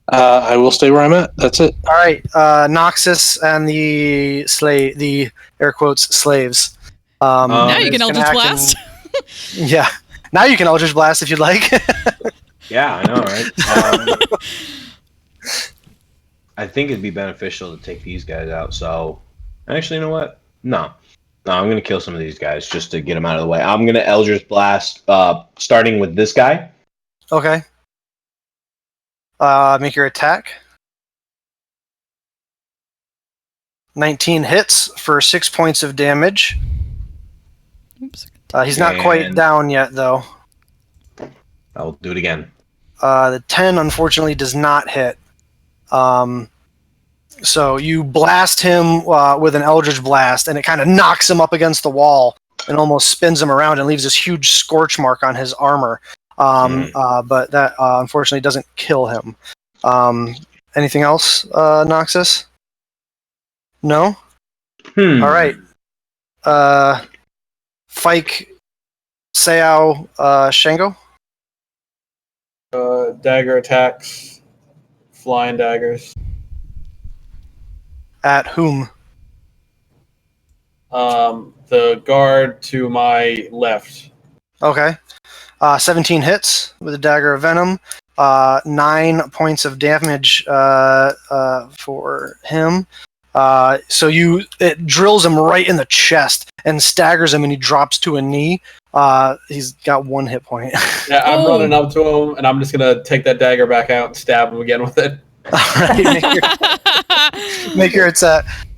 I will stay where I'm at. That's it. Alright, Noxus and the air quotes slaves. Now you is can gonna Eldritch act Blast. yeah. Now you can Eldritch Blast if you'd like. Yeah, I know, right? I think it'd be beneficial to take these guys out. So, actually, you know what? No, I'm gonna kill some of these guys just to get them out of the way. I'm gonna Eldritch Blast, starting with this guy. Okay. Make your attack. 19 hits for 6 points of damage. Oops. He's not quite And- down yet, though. I'll do it again. The 10, unfortunately, does not hit. So you blast him with an Eldritch Blast, and it kind of knocks him up against the wall and almost spins him around and leaves this huge scorch mark on his armor. But that, unfortunately, doesn't kill him. Anything else, Noxus? No? All right. Fike, Seao, Shango? Dagger attacks, flying daggers. At whom? The guard to my left. Okay. 17 hits with a dagger of venom. 9 points of damage for him. So it drills him right in the chest and staggers him, and he drops to a knee. He's got 1 hit point. Yeah, I'm running up to him, and I'm just gonna take that dagger back out and stab him again with it. All right, make your it's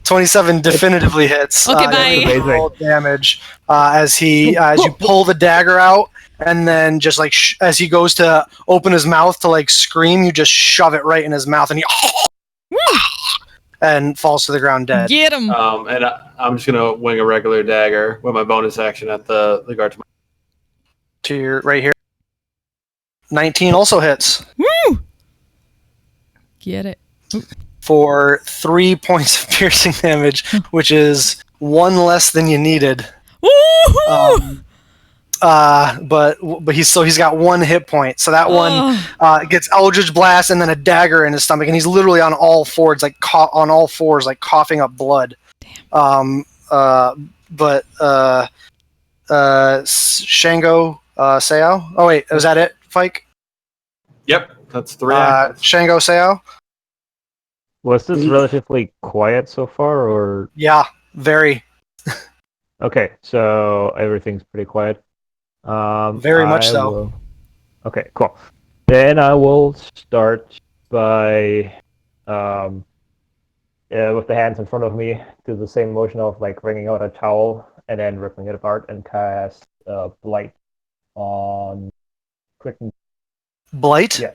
27 definitively hits. Okay, bye. Roll damage as you pull the dagger out, and then just like as he goes to open his mouth to like scream, you just shove it right in his mouth, and he and falls to the ground dead. Get him. And I'm just gonna wing a regular dagger with my bonus action at the guard To your right here. 19 also hits. Woo! Get it. For 3 points of piercing damage, which is 1 less than you needed. Woohoo! But he's got 1 hit point, so that one gets Eldritch Blast and then a dagger in his stomach, and he's literally on all fours, like coughing up blood. Damn. Shango Seo. Oh wait, was that it, Fike? Yep, that's 3 Shango Seo. Was this relatively quiet so far, or? Yeah, very. Okay, so everything's pretty quiet. Very much so. Okay, cool. Then I will start by, with the hands in front of me, do the same motion of like wringing out a towel and then ripping it apart and cast Blight on Quicken. Blight? Yeah.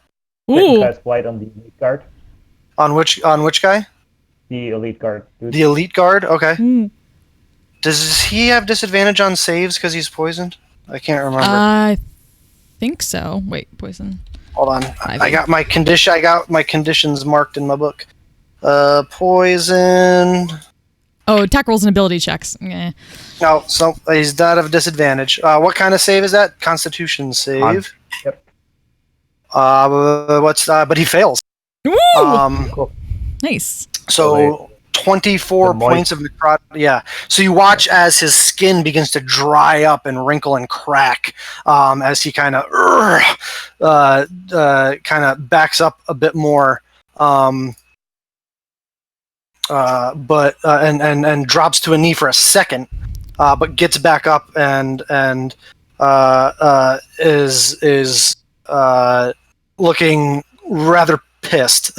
Ooh. Cast Blight on the elite guard. On which guy? The elite guard. Dude. The elite guard? Okay. Mm. Does he have disadvantage on saves because he's poisoned? I can't remember. I think so. Wait, poison. Hold on. I got my conditions marked in my book. Poison. Oh, attack rolls and ability checks. No, so he's not of disadvantage. What kind of save is that? Constitution save. Yep. But he fails. Woo! Cool. Nice. So 24 points of necrotic. Yeah. So you watch as his skin begins to dry up and wrinkle and crack as he kind of backs up a bit more, and drops to a knee for a second, but gets back up and is looking rather pissed.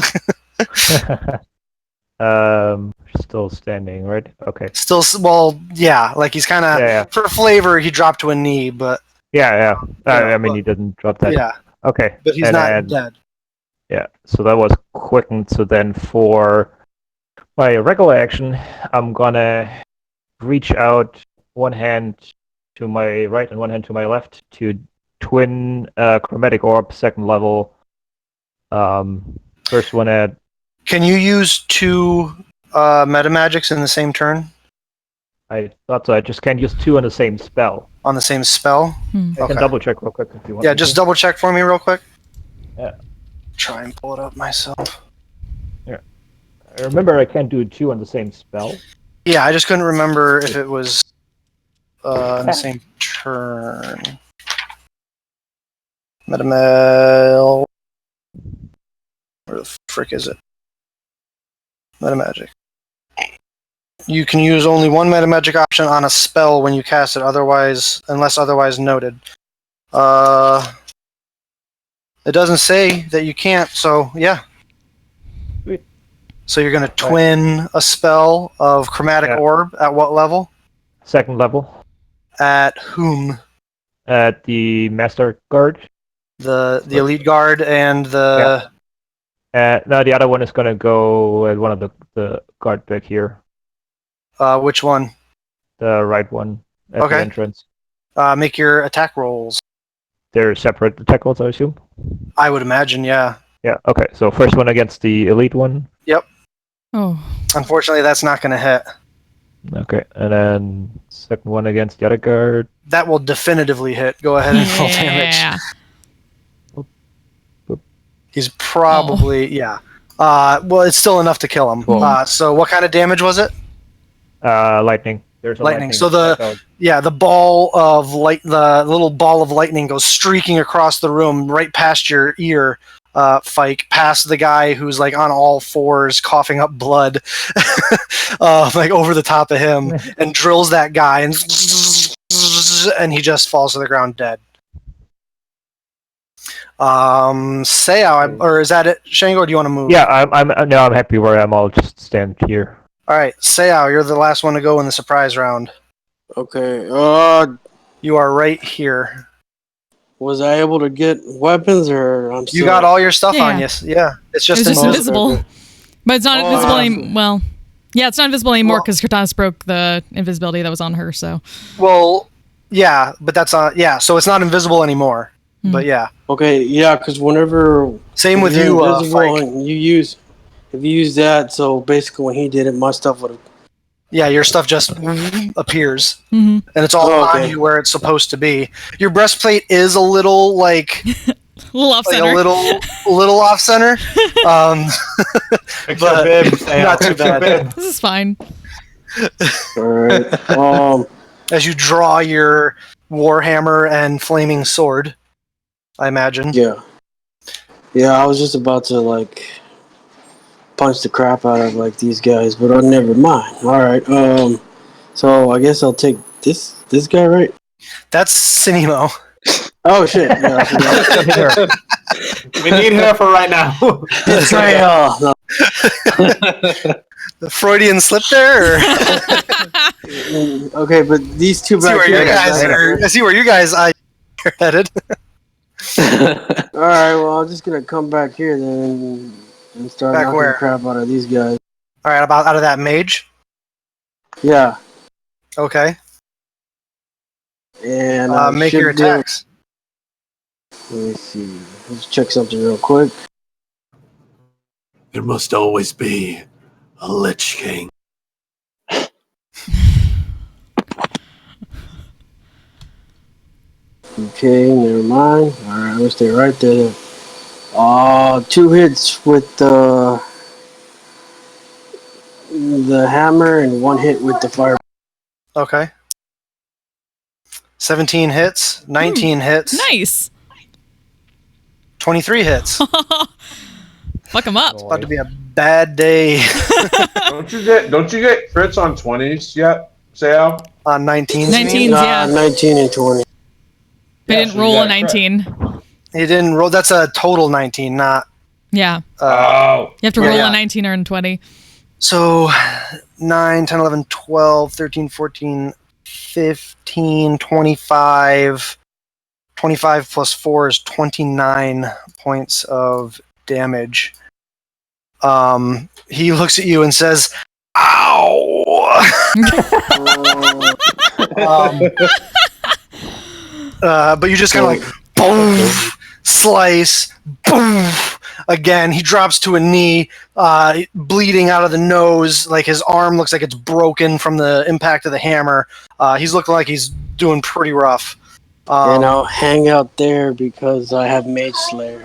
Still standing, right? Okay. Still, well, yeah. Like he's kind of for flavor. He dropped to a knee, but yeah. I mean, he didn't drop that. Yeah. Okay. But he's not dead. Yeah. So that was quickened. So then, for my regular action, I'm gonna reach out, one hand to my right and one hand to my left to twin chromatic orb, 2nd level. First one at. Can you use 2 meta magics in the same turn? I thought so. I just can't use 2 on the same spell. On the same spell? I can double check real quick if you want. Yeah, just double check for me real quick. Yeah. Try and pull it up myself. Yeah. I remember I can't do 2 on the same spell. Yeah, I just couldn't remember if it was on the same turn. Metamail. Where the frick is it? Metamagic. You can use only one metamagic option on a spell when you cast it, unless otherwise noted. It doesn't say that you can't, so yeah. Sweet. So you're going to twin a spell of chromatic orb at what level? 2nd level. At whom? At the master guard. The elite guard and the. No, the other one is gonna go at one of the guard back here. Which one? The right one at the entrance. Make your attack rolls. They're separate attack rolls, I assume. I would imagine, yeah. Yeah. Okay. So first one against the elite one. Yep. Oh. Unfortunately, that's not going to hit. Okay, and then 2nd one against the other guard. That will definitively hit. Go ahead and roll damage. He's probably well, it's still enough to kill him. Cool. So what kind of damage was it? Lightning. There's a Lightning. So strike out. the ball of light, the little ball of lightning goes streaking across the room, right past your ear, Fike, past the guy who's like on all fours, coughing up blood, like over the top of him, and drills that guy, and he just falls to the ground dead. Sayao, or is that it, Shango? Or do you want to move? Yeah, I'm happy where I am. I'll just stand here. All right, Sayao, you're the last one to go in the surprise round. Okay. You are right here. Was I able to get weapons, or I'm still... You got all your stuff Yeah. on you. Yeah, it's just, It was just invisible. invisible. But it's not invisible anymore. Well, yeah, it's not invisible anymore because Cortaz broke the invisibility that was on her, so. Well, yeah, but that's so it's not invisible anymore. But yeah. Okay, yeah, because whenever... Same with you're you, invisible Fike. and if you use that, so basically when he did it, my stuff would have... Yeah, your stuff just appears. Mhm. And it's all okay. on you where it's supposed to be. Your breastplate is a little, like... A little off like center. a little off center. But not too bad. This is fine. Alright. As you draw your warhammer and flaming sword, I imagine. Yeah. Yeah, I was just about to, like, punch the crap out of, like, these guys, but never mind. Alright, so I guess I'll take this guy, right? That's Cinemo. Oh, shit. Yeah, We need her for right now. betrayal. No. The Freudian slip there? Or? Okay, but these two back here... I see where you guys are headed. Alright, well, I'm just gonna come back here then and start Back knocking where? the crap out of these guys. Alright, about out of that mage? Yeah. Okay. And make your attacks. Let me see. Let's check something real quick. There must always be a Lich King. Okay, never mind. Alright, I'm gonna stay right there. 2 hits with the hammer and 1 hit with the fire. Okay. 17 hits, 19 hits, Nice. 23 hits. Fuck him up. It's about to be a bad day. Don't you get crits on 20s yet, Sayao? On 19s. 19s, yeah. 19 and 20. I Yeah, didn't so you roll got a 19. He didn't roll. That's a total 19, not. Yeah. Oh. You have to roll yeah. a 19 or a 20. So 9, 10, 11, 12, 13, 14, 15, 25. 25 plus 4 is 29 points of damage. He looks at you and says, "Ow!" But you just kind of like, boom, slice, boom. Again, he drops to a knee, bleeding out of the nose. Like his arm looks like it's broken from the impact of the hammer. He's looking like he's doing pretty rough. And I'll hang out there because I have Mage Slayer.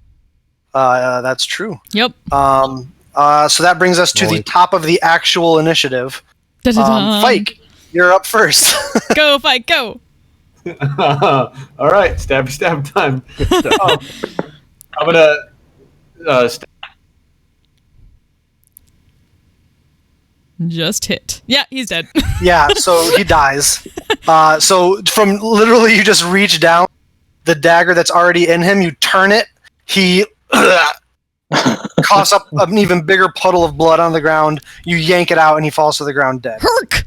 That's true. Yep. So that brings us to the top of the actual initiative. Fike, you're up first. Go, fight, go. All right, stab time. I'm gonna Just hit. Yeah, he's dead. Yeah, so he dies. So from literally, you just reach down the dagger that's already in him. You turn it. He coughs up an even bigger puddle of blood on the ground. You yank it out, and he falls to the ground dead. Herk!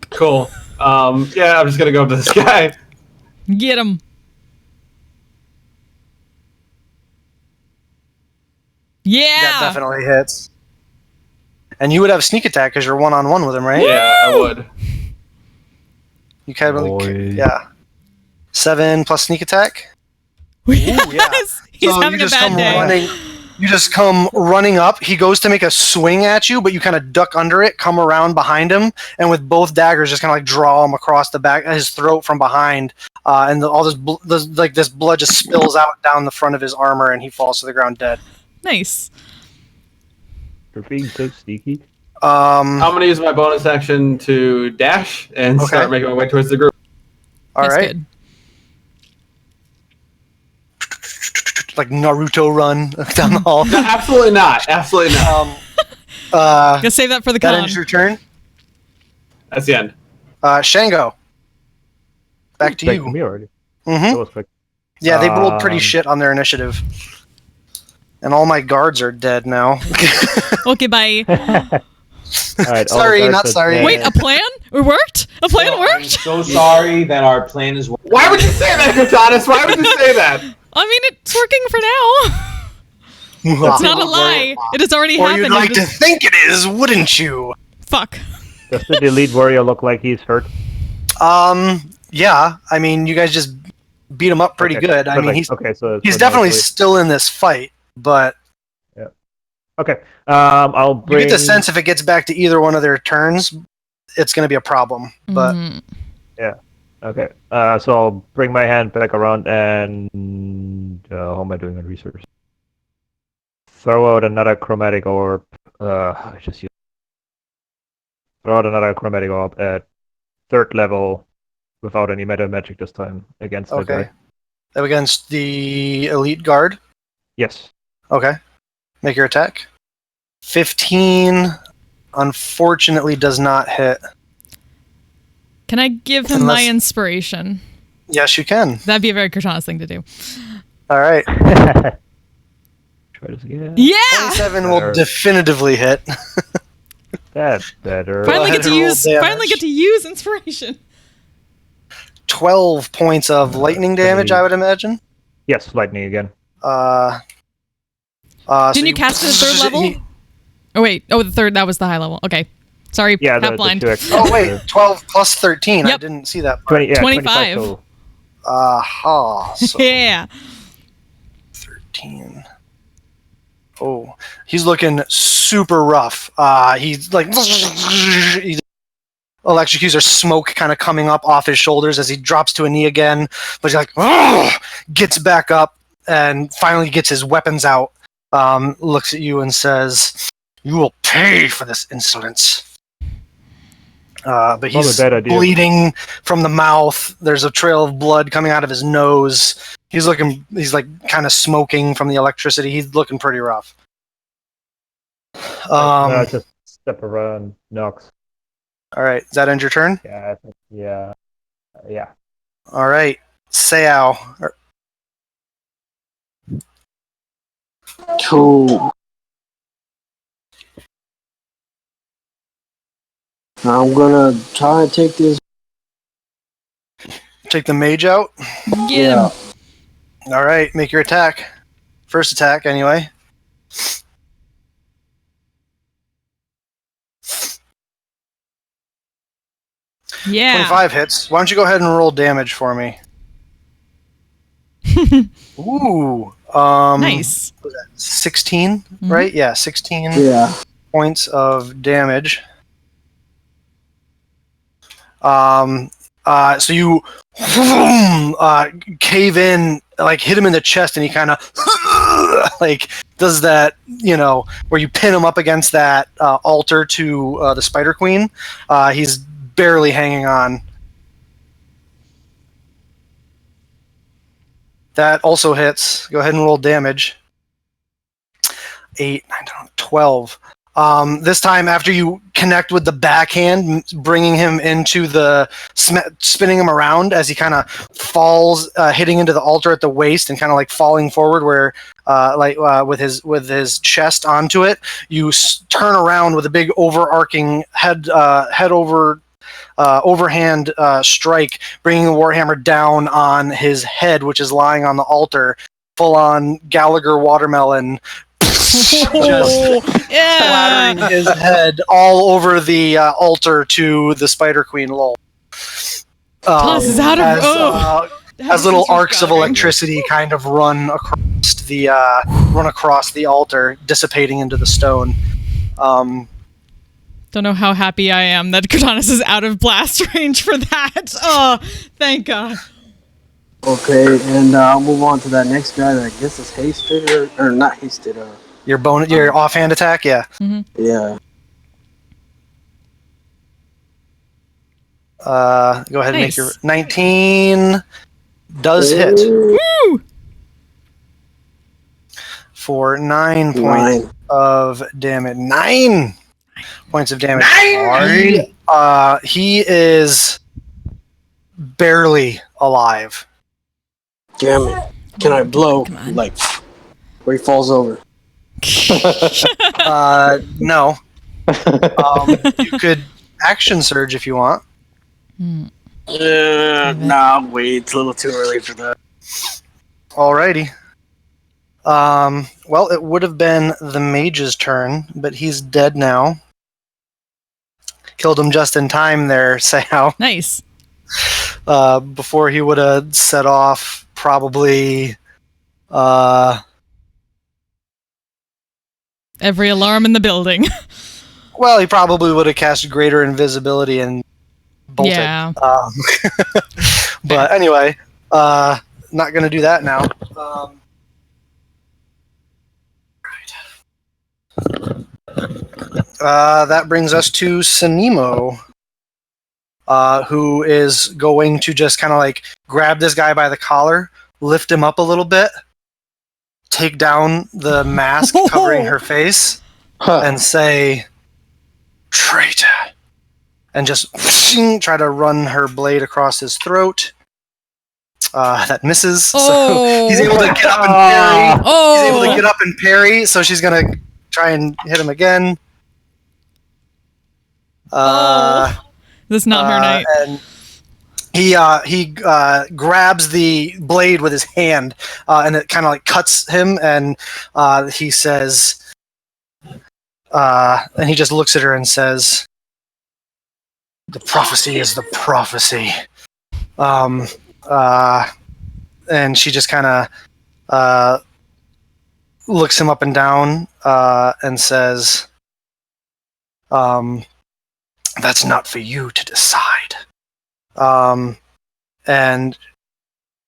cool. Yeah, I'm just gonna go up to this guy. Get him. Yeah. That definitely hits. And you would have sneak attack because you're one-on-one with him, right? Yeah, I would. You kind of Boy. yeah. 7 plus sneak attack. Yes. He's So having you a just bad come day. running. You just come running up. He goes to make a swing at you, but you kind of duck under it, come around behind him, and with both daggers, just kind of like draw him across the back, his throat from behind, and all this this blood just spills out down the front of his armor, and he falls to the ground dead. Nice. For being so sneaky. I'm going to use my bonus action to dash and start making my way towards the group. All right. Good. Like Naruto run down the hall. No, absolutely not. Absolutely not. Gonna save that for the That con. ends your turn. That's the end. Shango. Back to Back you. to me already. Mm-hmm. That was quick. Yeah, they rolled pretty shit on their initiative. And all my guards are dead now. Okay, bye. All right, Sorry, not sorry. Wait, a plan? It worked? A plan I'm worked? so sorry that our plan is working. Why would you say that, Cortanis? Why would you say that? I mean, it's working for now. It's not a lie. It has already Or happened. you'd like to think it is, wouldn't you? Fuck. Does the lead warrior look like he's hurt? Yeah. I mean, you guys just beat him up pretty Okay, good. I but mean, like, he's definitely still in this fight, but Okay. I'll you bring. get the sense if it gets back to either one of their turns, it's going to be a problem. But Mhm. Okay. So I'll bring my hand back around and how am I doing on research? Throw out another chromatic orb. I just use. Throw out another chromatic orb at 3rd level without any meta magic this time against the okay. guy. Against the elite guard. Yes. Okay. Make your attack. 15 unfortunately does not hit. Can I give him my inspiration? Yes, you can. That'd be a very Cortanis thing to do. All right. Try this again. Yeah! 27 will definitively hit. That's better. Finally ahead get to and roll use. damage. Finally get to use inspiration. 12 points of lightning damage, I would imagine. Yes, lightning again. Didn't you cast it at 3rd level? Oh wait. Oh, the 3rd. That was the high level. Okay. Sorry. Yeah, half the blind. 2 extra. Oh wait, 12 plus 13. I Yep. didn't see that. 20, yeah, 25. 25 total. Aha. So Yeah. 13. Oh, he's looking super rough. He's like electrocutioner smoke kind of coming up off his shoulders as he drops to a knee again, but he's like gets back up and finally gets his weapons out. Looks at you and says, "You will pay for this insolence." But Not he's a bad idea. bleeding from the mouth. There's a trail of blood coming out of his nose. He's like kind of smoking from the electricity. He's looking pretty rough. Just step around, Nox. All right, does that end your turn? Yeah, I think, yeah. All right, Sayao. 2. I'm gonna try and take this. Take the mage out. Get him. All right, make your attack. First attack, anyway. Yeah. 25 hits. Why don't you go ahead and roll damage for me? Ooh. Nice. 16, right? Yeah, 16 Yeah. points of damage. So you cave in, like hit him in the chest, and he kind of like does that, where you pin him up against that altar to the Spider Queen. He's barely hanging on. That also hits. Go ahead and roll damage. 8, 9, 10, 12. This time, after you connect with the backhand, bringing him into the spinning him around as he kind of falls, hitting into the altar at the waist and kind of like falling forward, where with his chest onto it, you turn around with a big overarching overhand strike, bringing the warhammer down on his head, which is lying on the altar, full on Gallagher watermelon. Just splattering his head all over the altar to the Spider Queen. Lol. Is out of as little arcs of electricity kind of run across the altar, dissipating into the stone. Don't know how happy I am that Cortanis is out of blast range for that. Oh, thank God. Okay, and I'll move on to that next guy that I guess is hasted or not hasted. Your offhand attack, yeah. Mm-hmm. Yeah. Go ahead and make your Nice. 19 does hit Woo! for 9 points of damage. 9 points of damage. He is barely alive. Damn it. Can I blow? Come on. Like, where he falls over. No. You could action surge if you want. Nah, wait. It's a little too early for that. Alrighty. Well, it would have been the mage's turn, but he's dead now. Killed him just in time there, Sao. Nice. Before he would have set off probably... Every alarm in the building. Well, he probably would have cast greater invisibility and bolted. Yeah. But anyway, not going to do that now. That brings us to Sanimo, who is going to just kind of like grab this guy by the collar, lift him up a little bit, take down the mask covering her face, and say, "Traitor," and just try to run her blade across his throat. That misses. So he's able to get up and parry. He's able to get up and parry, so she's gonna try and hit him again. This is not her night. And he grabs the blade with his hand, and it kind of like cuts him. And he says, and he just looks at her and says, "The prophecy is the prophecy." And she just kind of looks him up and down and says, "That's not for you to decide." And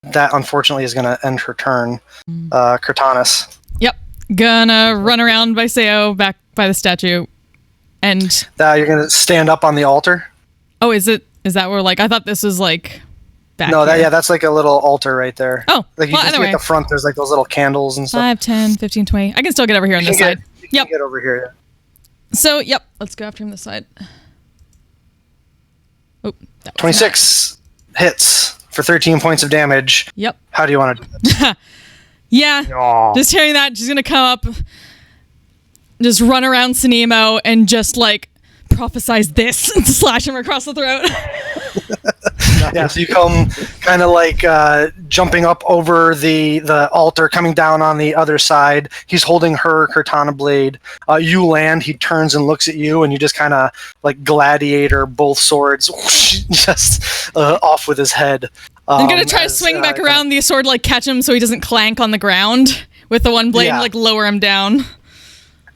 that unfortunately is going to end her turn. Cortanus. Yep. Gonna run around by Sao back by the statue. And You're going to stand up on the altar? oh, is that where, like, I thought this was like back No, here. that's like a little altar right there. Oh, Like you well, can see anyway. at the front, there's like those little candles and stuff. 5, 10, 15, 20. I can still get over here on You this can side. Get get over here. So, yep. Let's go after him this side. Oh, that was 26 hits for 13 points of damage. not- Yep. How do you want to do this? Yeah. Just hearing that, she's gonna come up, just run around Sanimo and just like prophesize this and slash him across the throat. Yeah, so you come kind of like jumping up over the altar, coming down on the other side. He's holding her katana blade. You land, he turns and looks at you, and you just kind of like gladiator, both swords just off with his head. I'm gonna try to swing back around the sword, like catch him so he doesn't clank on the ground with the one blade, and, like lower him down.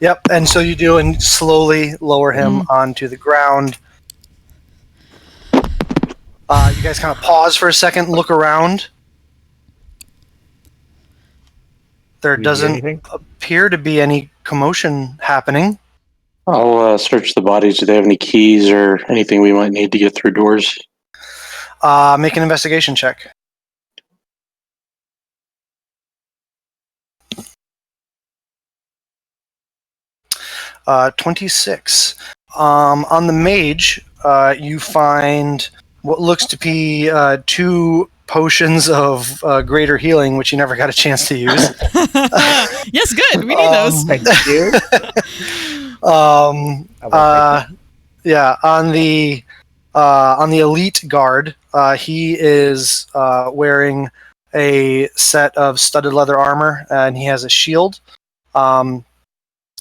Yep, and so you do, and slowly lower him onto the ground. You guys kind of pause for a second, look around. There doesn't appear to be any commotion happening. I'll search the bodies. Do they have any keys or anything we might need to get through doors? Make an investigation check. Uh, 26. On the mage, you find what looks to be 2 potions of greater healing, which you never got a chance to use. Yes, good. We need those. Thank you. Yeah, on the elite guard, he is wearing a set of studded leather armor, and he has a shield.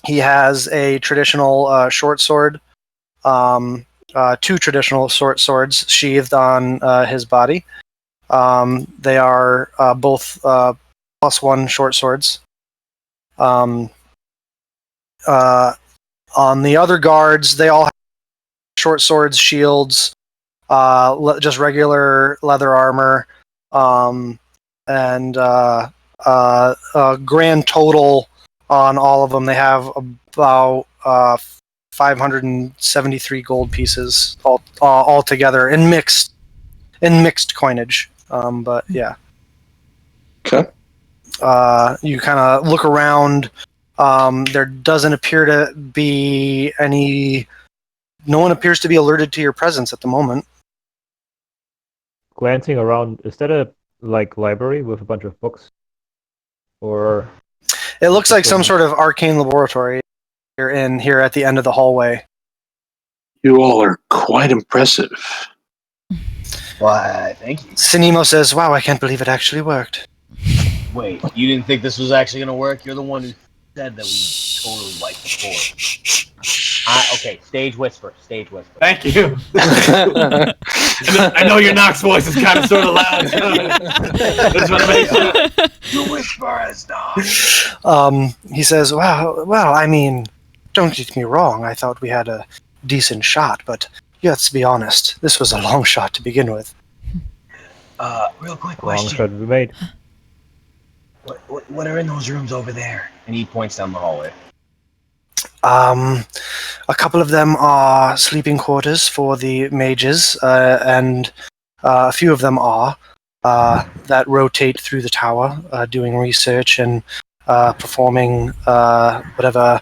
He has a traditional short sword, 2 traditional short swords sheathed on his body. They are both +1 short swords. On the other guards, they all have short swords, shields, just regular leather armor, and grand total on all of them, they have about 573 gold pieces all together in mixed coinage. But yeah. Okay. You kind of look around. There doesn't appear to be any. No one appears to be alerted to your presence at the moment. Glancing around, is that a library with a bunch of books? Or It looks like some sort of arcane laboratory you're in here at the end of the hallway. You all are quite impressive. Why, thank you. Sinimo says, "Wow, I can't believe it actually worked." Wait, you didn't think this was actually going to work? You're the one who said that we totally wiped the floor. Okay, stage whisper. Thank you. I know your Knox voice is kind of sort of loud. Just want to make sure. You whisper is not. He says, well, I mean, don't get me wrong. I thought we had a decent shot, but let's be honest. This was a long shot to begin with. Real quick long question. shot we made. What are in those rooms over there? And he points down the hallway. A couple of them are sleeping quarters for the mages, and a few of them are that rotate through the tower, doing research and performing whatever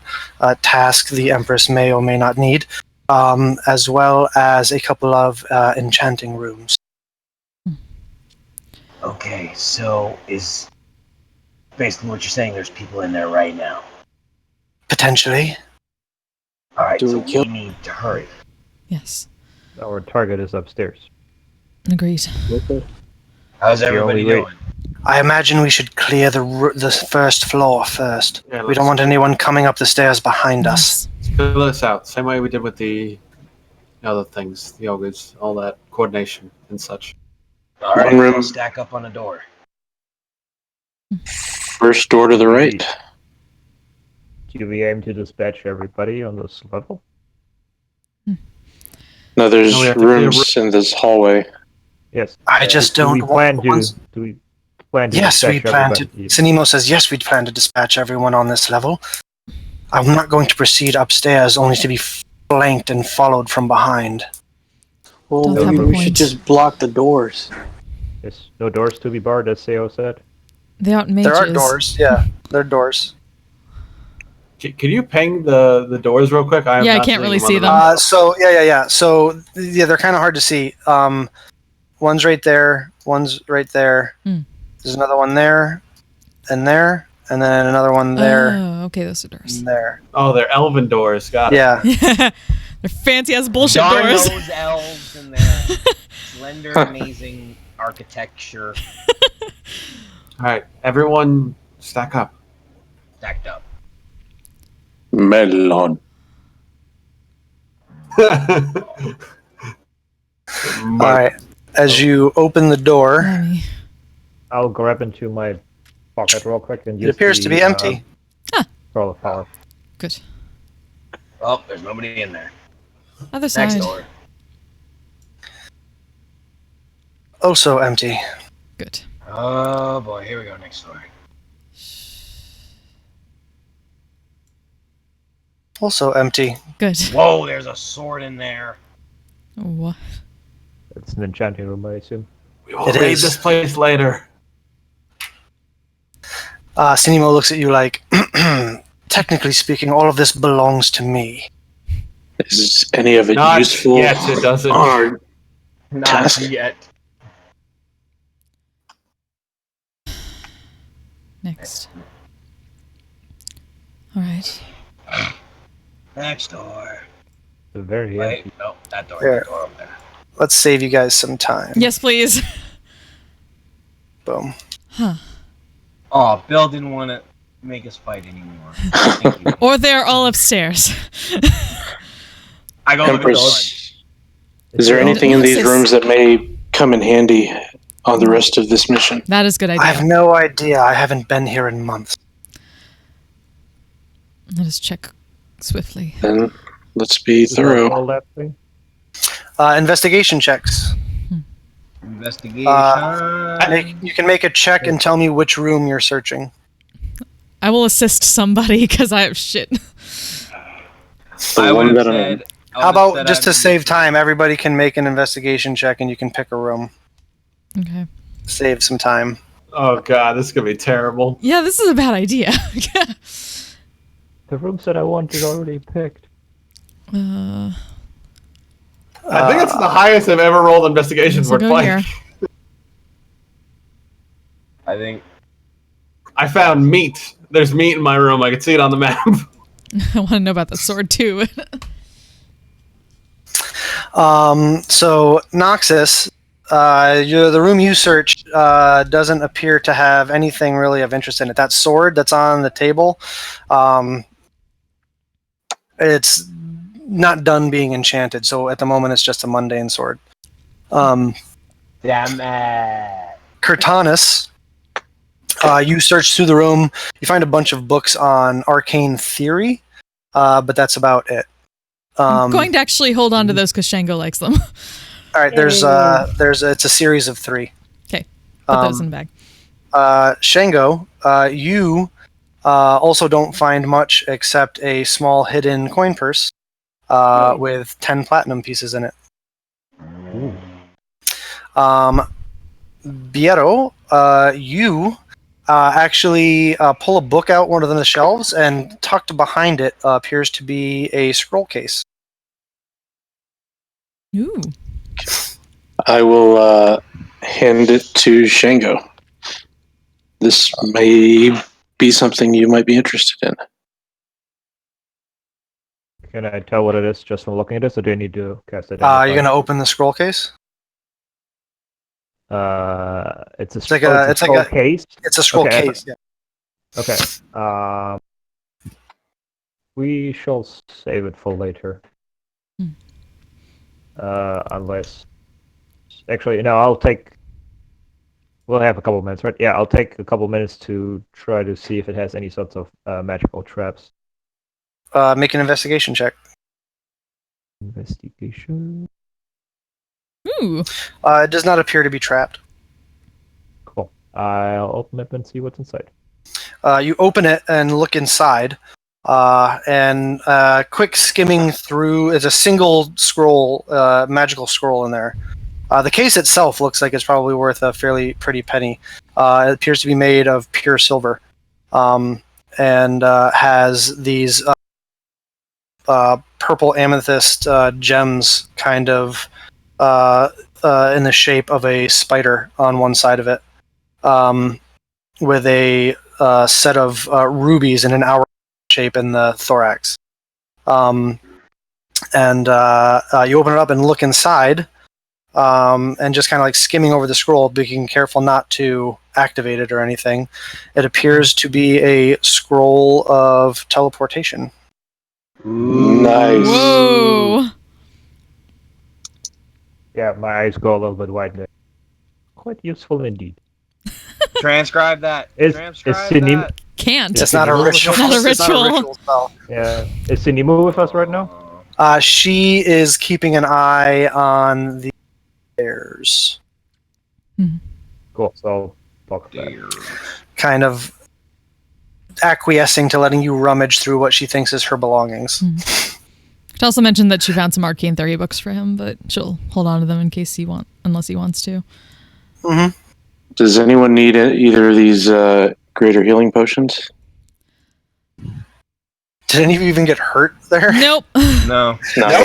task the Empress may or may not need, as well as a couple of enchanting rooms. Okay, so is basically what you're saying, there's people in there right now. Potentially. Alright, Do so we kill- we need to hurry. Yes. Our target is upstairs. Agreed. Okay. How's everybody only way- doing? I imagine we should clear the first floor first. Yeah, We don't want anyone coming up the stairs behind us. Yes. Let's fill this out. Same way we did with the other things, the ogres, all that coordination and such. Alright, One room. let's stack up on a door. First door to the right. Do we aim to dispatch everybody on this level? No, there's No, we have to clear rooms in this hallway. Yes. I just Do don't we plan want... to? once- Do we plan to? Yes, we dispatch plan to. everybody? Sinimo says, yes, we'd plan to dispatch everyone on this level. I'm not going to proceed upstairs only to be flanked and followed from behind. Well, Does maybe have a we point. should just block the doors. Yes. No doors to be barred, as Seo said. They aren't mages. There are doors, yeah. There are doors. Can you ping the doors real quick? Yeah, I can't really see them. So, yeah. So, yeah, they're kind of hard to see. One's right there. One's right there. Hmm. There's another one there. And then another one there. Oh, okay, those are doors. And there. Oh, they're elven doors. Got it. Yeah. They're fancy ass bullshit Darn doors. those elves and their slender, amazing architecture All right, everyone, stack up. stacked up. Melon. All right. As you open the door, Let me- I'll grab into my pocket real quick and it use appears to be empty. Roll of power. Good. Oh, there's nobody in there. Other side. Next door. Also empty. Good. Oh boy, here we go. Next door. Also empty. Good. Whoa, there's a sword in there. What? It's an enchanting room, I assume. We will It raid is. this place later. Sinimo looks at you like, technically speaking, all of this belongs to me. Is any of it Not useful? yet, it doesn't. Or Not Task. yet. Next. All right. Next door. The very Wait, empty. no, that door. Here. That door over there. Let's save you guys some time. Yes, please. Boom. Huh. Oh, Bill didn't want to make us fight anymore. Thank you. Or they're all upstairs. I go look at the door. Empress, is there And anything in what's these this? rooms that may come in handy on the rest of this mission? That is a good I have idea. no idea. I haven't been here in months. Let us check swiftly. Then let's be Is that thorough. all that thing? Investigation checks. Investigation. You can make a check and tell me which room you're searching. I will assist somebody because I have shit. The I would one have that I'm in. said. How about just to save time, everybody can make an investigation check and you can pick a room. Okay. Save some time. Oh god, this is gonna be terrible. Yeah, this is a bad idea. The rooms that I wanted already picked. uh, I think it's the highest I've ever rolled investigation so for go playing. here. I think. I found meat. There's meat in my room. I can see it on the map. I want to know about the sword too. So Noxus, the room you searched doesn't appear to have anything really of interest in it. That sword that's on the table, it's not done being enchanted. So at the moment, it's just a mundane sword. Damn it. Cortanus, you search through the room. You find a bunch of books on arcane theory, but that's about it. I'm going to actually hold on to those because Shango likes them. All right, it's a series of 3. Okay, put those in the bag. Shango, you also don't find much except a small hidden coin purse with 10 platinum pieces in it. Biero, you actually pull a book out one of the shelves, and tucked behind it appears to be a scroll case. Ooh. I will hand it to Shango. This may be something you might be interested in. Can I tell what it is just from looking at this, or do I need to cast it? You're going to open the scroll case? It's a scroll case. It's a scroll Okay, case, yeah. Okay. We shall save it for later. Unless... Actually, no, I'll take... We'll have a couple minutes, right? Yeah, I'll take a couple minutes to try to see if it has any sorts of magical traps. Make an investigation check. Investigation. Ooh. It does not appear to be trapped. Cool. I'll open it and see what's inside. You open it and look inside, and quick skimming through is a single scroll, magical scroll in there. The case itself looks like it's probably worth a fairly pretty penny. It appears to be made of pure silver, and has these purple amethyst gems kind of in the shape of a spider on one side of it, with a set of rubies in an hour shape in the thorax. And you open it up and look inside, and just kind of like skimming over the scroll, being careful not to activate it or anything. It appears to be a scroll of teleportation. Nice. Whoa. Yeah, my eyes go a little bit wide there. Quite useful indeed. Transcribe that. Is Transcribe Cindy? that. Can't. It's not a ritual. Not a It's not a ritual. ritual spell. Yeah, is Sinimo with us right now? She is keeping an eye on the stairs. Cool. So I'll talk about it. Kind of acquiescing to letting you rummage through what she thinks is her belongings. She also mentioned that she found some arcane theory books for him, but she'll hold on to them in case unless he wants to. Mm-hmm. Does anyone need either of these greater healing potions? Did any of you even get hurt there? Nope. No. No,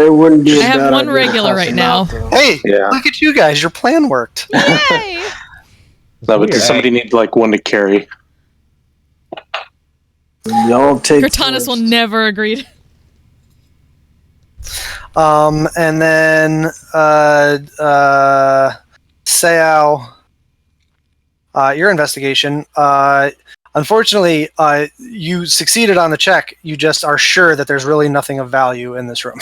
it wouldn't be I a have bad one idea regular to right toss now. them out, Hey, Yeah. look at you guys. Your plan worked. Yay! No, but does somebody need like one to carry? though. Y'all take Cortanus will first. never agree. And then Seao, your investigation. Unfortunately, you succeeded on the check. You just are sure that there's really nothing of value in this room.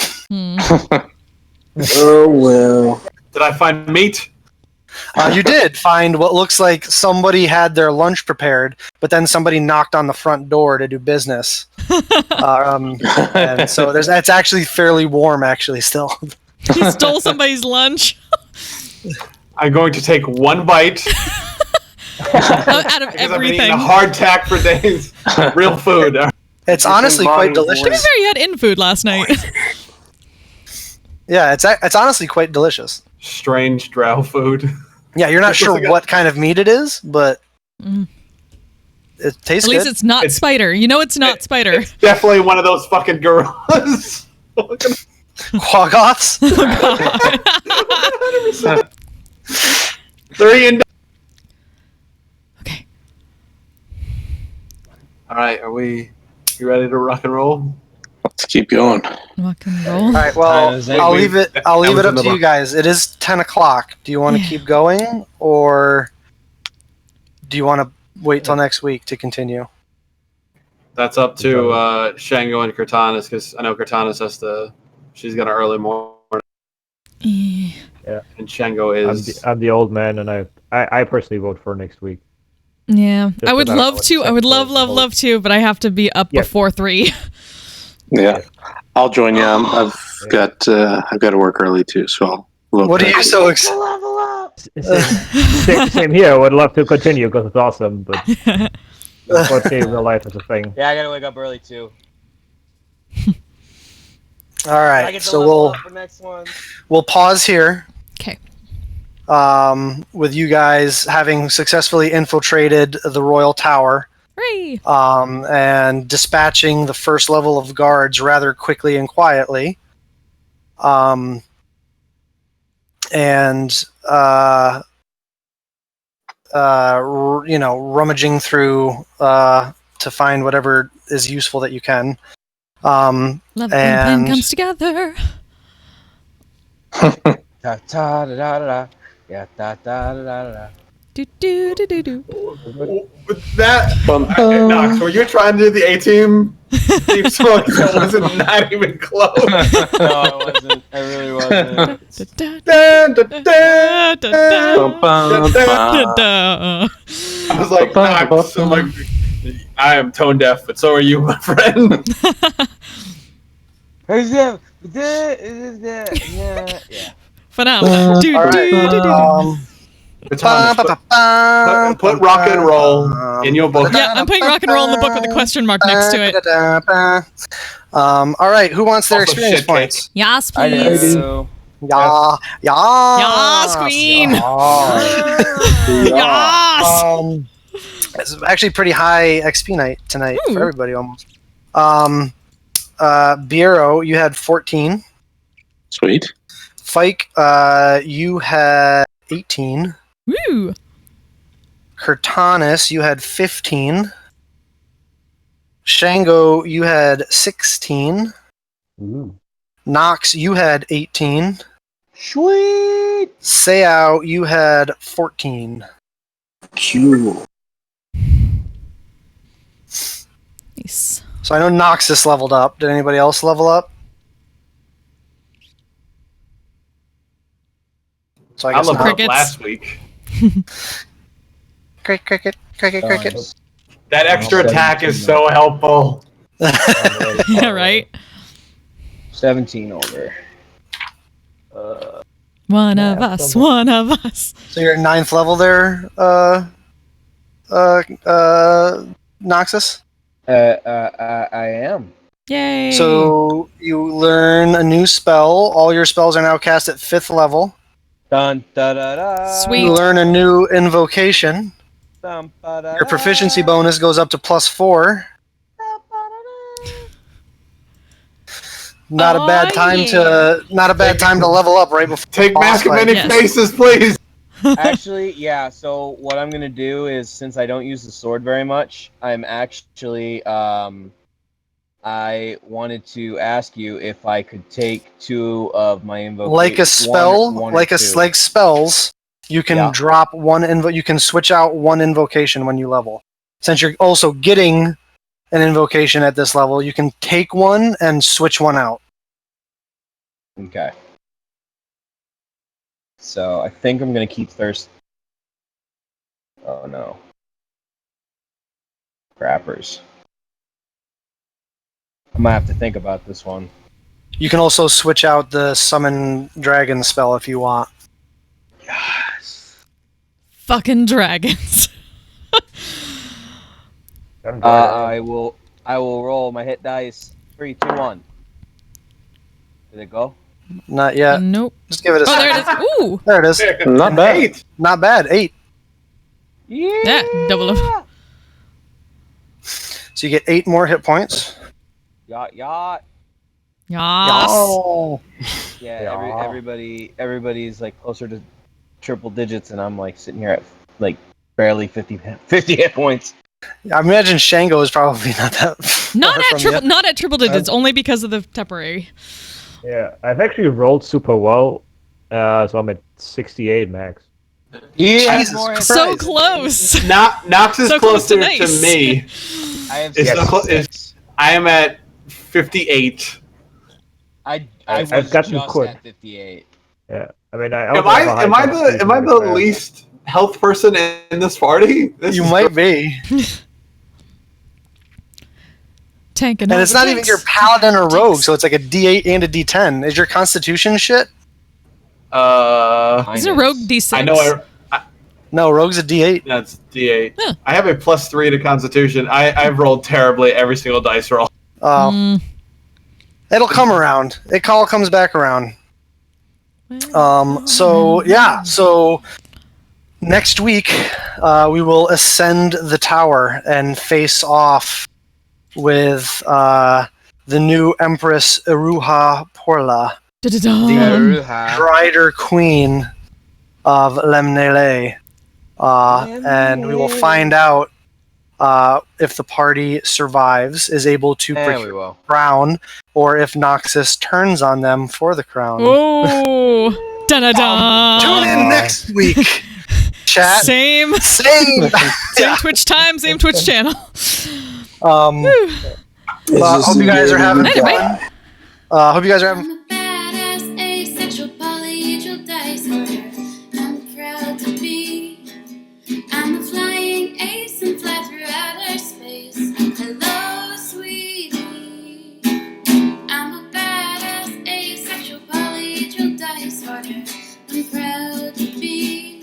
Oh well. Did I find meat? You did find what looks like somebody had their lunch prepared, but then somebody knocked on the front door to do business. And so it's actually fairly warm, actually, still. He stole somebody's lunch. I'm going to take one bite Out of because I've been eating everything. a hardtack for days. Real food. It's honestly quite delicious. To be fair, you had in food last night. Yeah, it's honestly quite delicious. Strange drow food. Yeah, you're not sure what kind of meat it is, but it tastes At least good. it's not spider. You know it's not spider. It's definitely one of those fucking gorillas. Quaggoths? 100%. 3 and Okay. All right, you ready to rock and roll? Let's keep going. Rock and roll. All right, well, I'll leave it up to you rock. guys. It is 10 o'clock. Do you want to keep going, or do you want to wait till next week to continue? That's up to Shango and Cortanis, because I know Cortanis she's got an early morning. Yeah. And Shango is... I'm the old man, and I personally vote for next week. Yeah, Just I would no matter love what to. I would love to, but I have to be up before 3. Yeah, I'll join you. I've got to work early too, so I'll vote. What are you so excited? Level up. Same here. I would love to continue because it's awesome, but unfortunately, real life is a thing. Yeah, I gotta wake up early too. All I right, get to so level up for next one. we'll pause here. Okay. With you guys having successfully infiltrated the Royal Tower. Hooray! And dispatching the first level of guards rather quickly and quietly. Rummaging through to find whatever is useful that you can. Love when a plan comes together. Ta ta da da da. Yeah, ta ta da da da. Do do do do do. Knox, were you trying to do the A-Team theme song? That wasn't not even close. No, I wasn't. I really wasn't. I was like, Knox, I am tone deaf, but so are you, my friend. Yeah. For now. Put rock and roll in your book. Yeah, I'm putting rock and roll in the book with a question mark next to it. All right, who wants their experience points? Yes, I please. do. Yeah. Yes, queen. Yes. It's actually pretty high XP night tonight for everybody almost. Bureau, you had 14. Sweet. Fike, you had 18. Woo. Cortanis, you had 15. Shango, you had 16. Ooh. Nox, you had 18. Sweet. Seao, you had 14. Cool. Nice. So I know Noxus leveled up. Did anybody else level up? So I guess leveled not. up last week. Cricket. That extra attack is so helpful. Yeah, right? 17 over. One of us. So you're at 9th level there, Noxus? I am. Yay. So you learn a new spell. All your spells are now cast at 5th level. Dun da da da. Sweet. You learn a new invocation. Your proficiency bonus goes up to +4. Not a bad time to level up right before. Take Mask of Many Faces, please. Actually, yeah. So what I'm gonna do is, since I don't use the sword very much, I'm actually I wanted to ask you if I could take 2 of my invocations. Like a spell, like spells, you can drop one you can switch out one invocation when you level. Since you're also getting an invocation at this level, you can take one and switch one out. Okay. So I think I'm gonna keep Thirst. Oh no. Crappers. I might have to think about this one. You can also switch out the summon dragon spell if you want. Yes. Fucking dragons. I will I will roll my hit dice. 3, 2, 1. Did it go? Not yet. Nope. Just give it a Oh, second. there it is. Ooh. There it is. Not bad. 8. Not bad. 8. Yeah. Double up. So you get 8 more hit points. Yacht. Yas. Oh. Yeah, Yeah. everybody's like closer to triple digits, and I'm like sitting here at like barely 50 hit points. I imagine Shango is probably not that. Not at triple digits, only because of the temporary. Yeah, I've actually rolled super well, so I'm at 68 max. Yeah, Jesus more hit So dice. close. Knox is So close to closer to nice. me. I have It's six. not close. I am at 58. I I've was gotten just quit. at 58. Yeah, I mean, I Am also have a high I constitution, the which I have. least health person in this party? This You is might be. Tank And it's not even your paladin or rogue, so it's like a D8 and a D10. Is your constitution shit? Is it a rogue D6? I know. No, rogue's a D8. That's D8. Huh. I have a +3 to Constitution. I've rolled terribly every single dice roll. Oh. It'll come around. It all comes back around. So next week we will ascend the tower and face off with the new Empress Iruha Porla, Da-da-dum. Drider Queen of Lemnele. And we will find out if the party survives, is able to And we procure will. the crown, or if Noxus turns on them for the crown. Oh. Da-da-dum. Tune in next week. Chat. Same Twitch time, same Twitch channel. Hope you guys are having fun. Hope you guys are having I'm a badass, asexual, polyhedral dice holder. I'm proud to be. I'm a flying ace and fly through outer space. Hello, sweetie. I'm a badass, asexual, polyhedral dice holder. I'm proud to be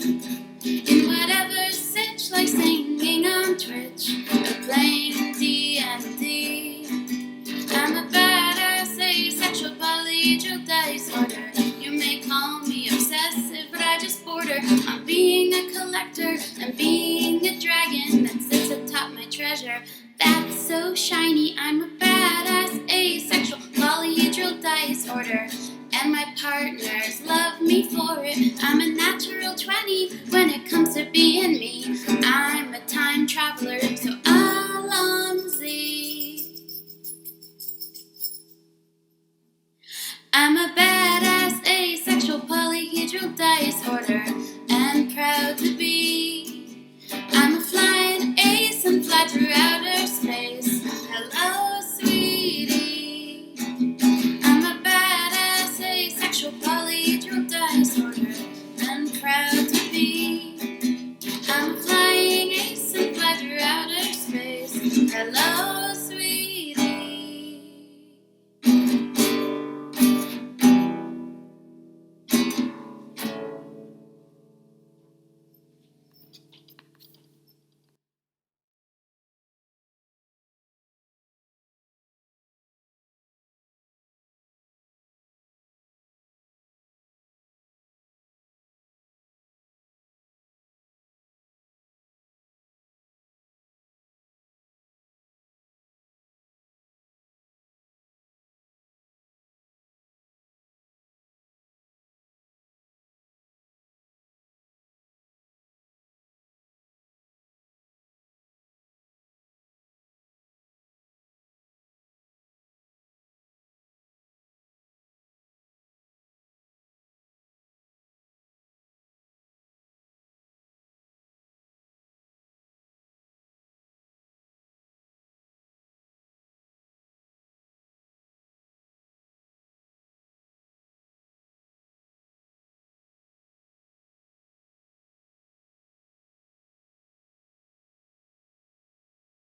in whatever sitch, like singing on Twitch or playing D&D. I'm a badass, asexual, polyhedral dice holder. You may call me obsessive, but I just border on being a collector and being a dragon that sits atop my treasure. That's so shiny. I'm a badass, asexual, polyhedral dice hoarder, and my partners love me for it. I'm a natural 20 when it comes to being me. I'm a time traveler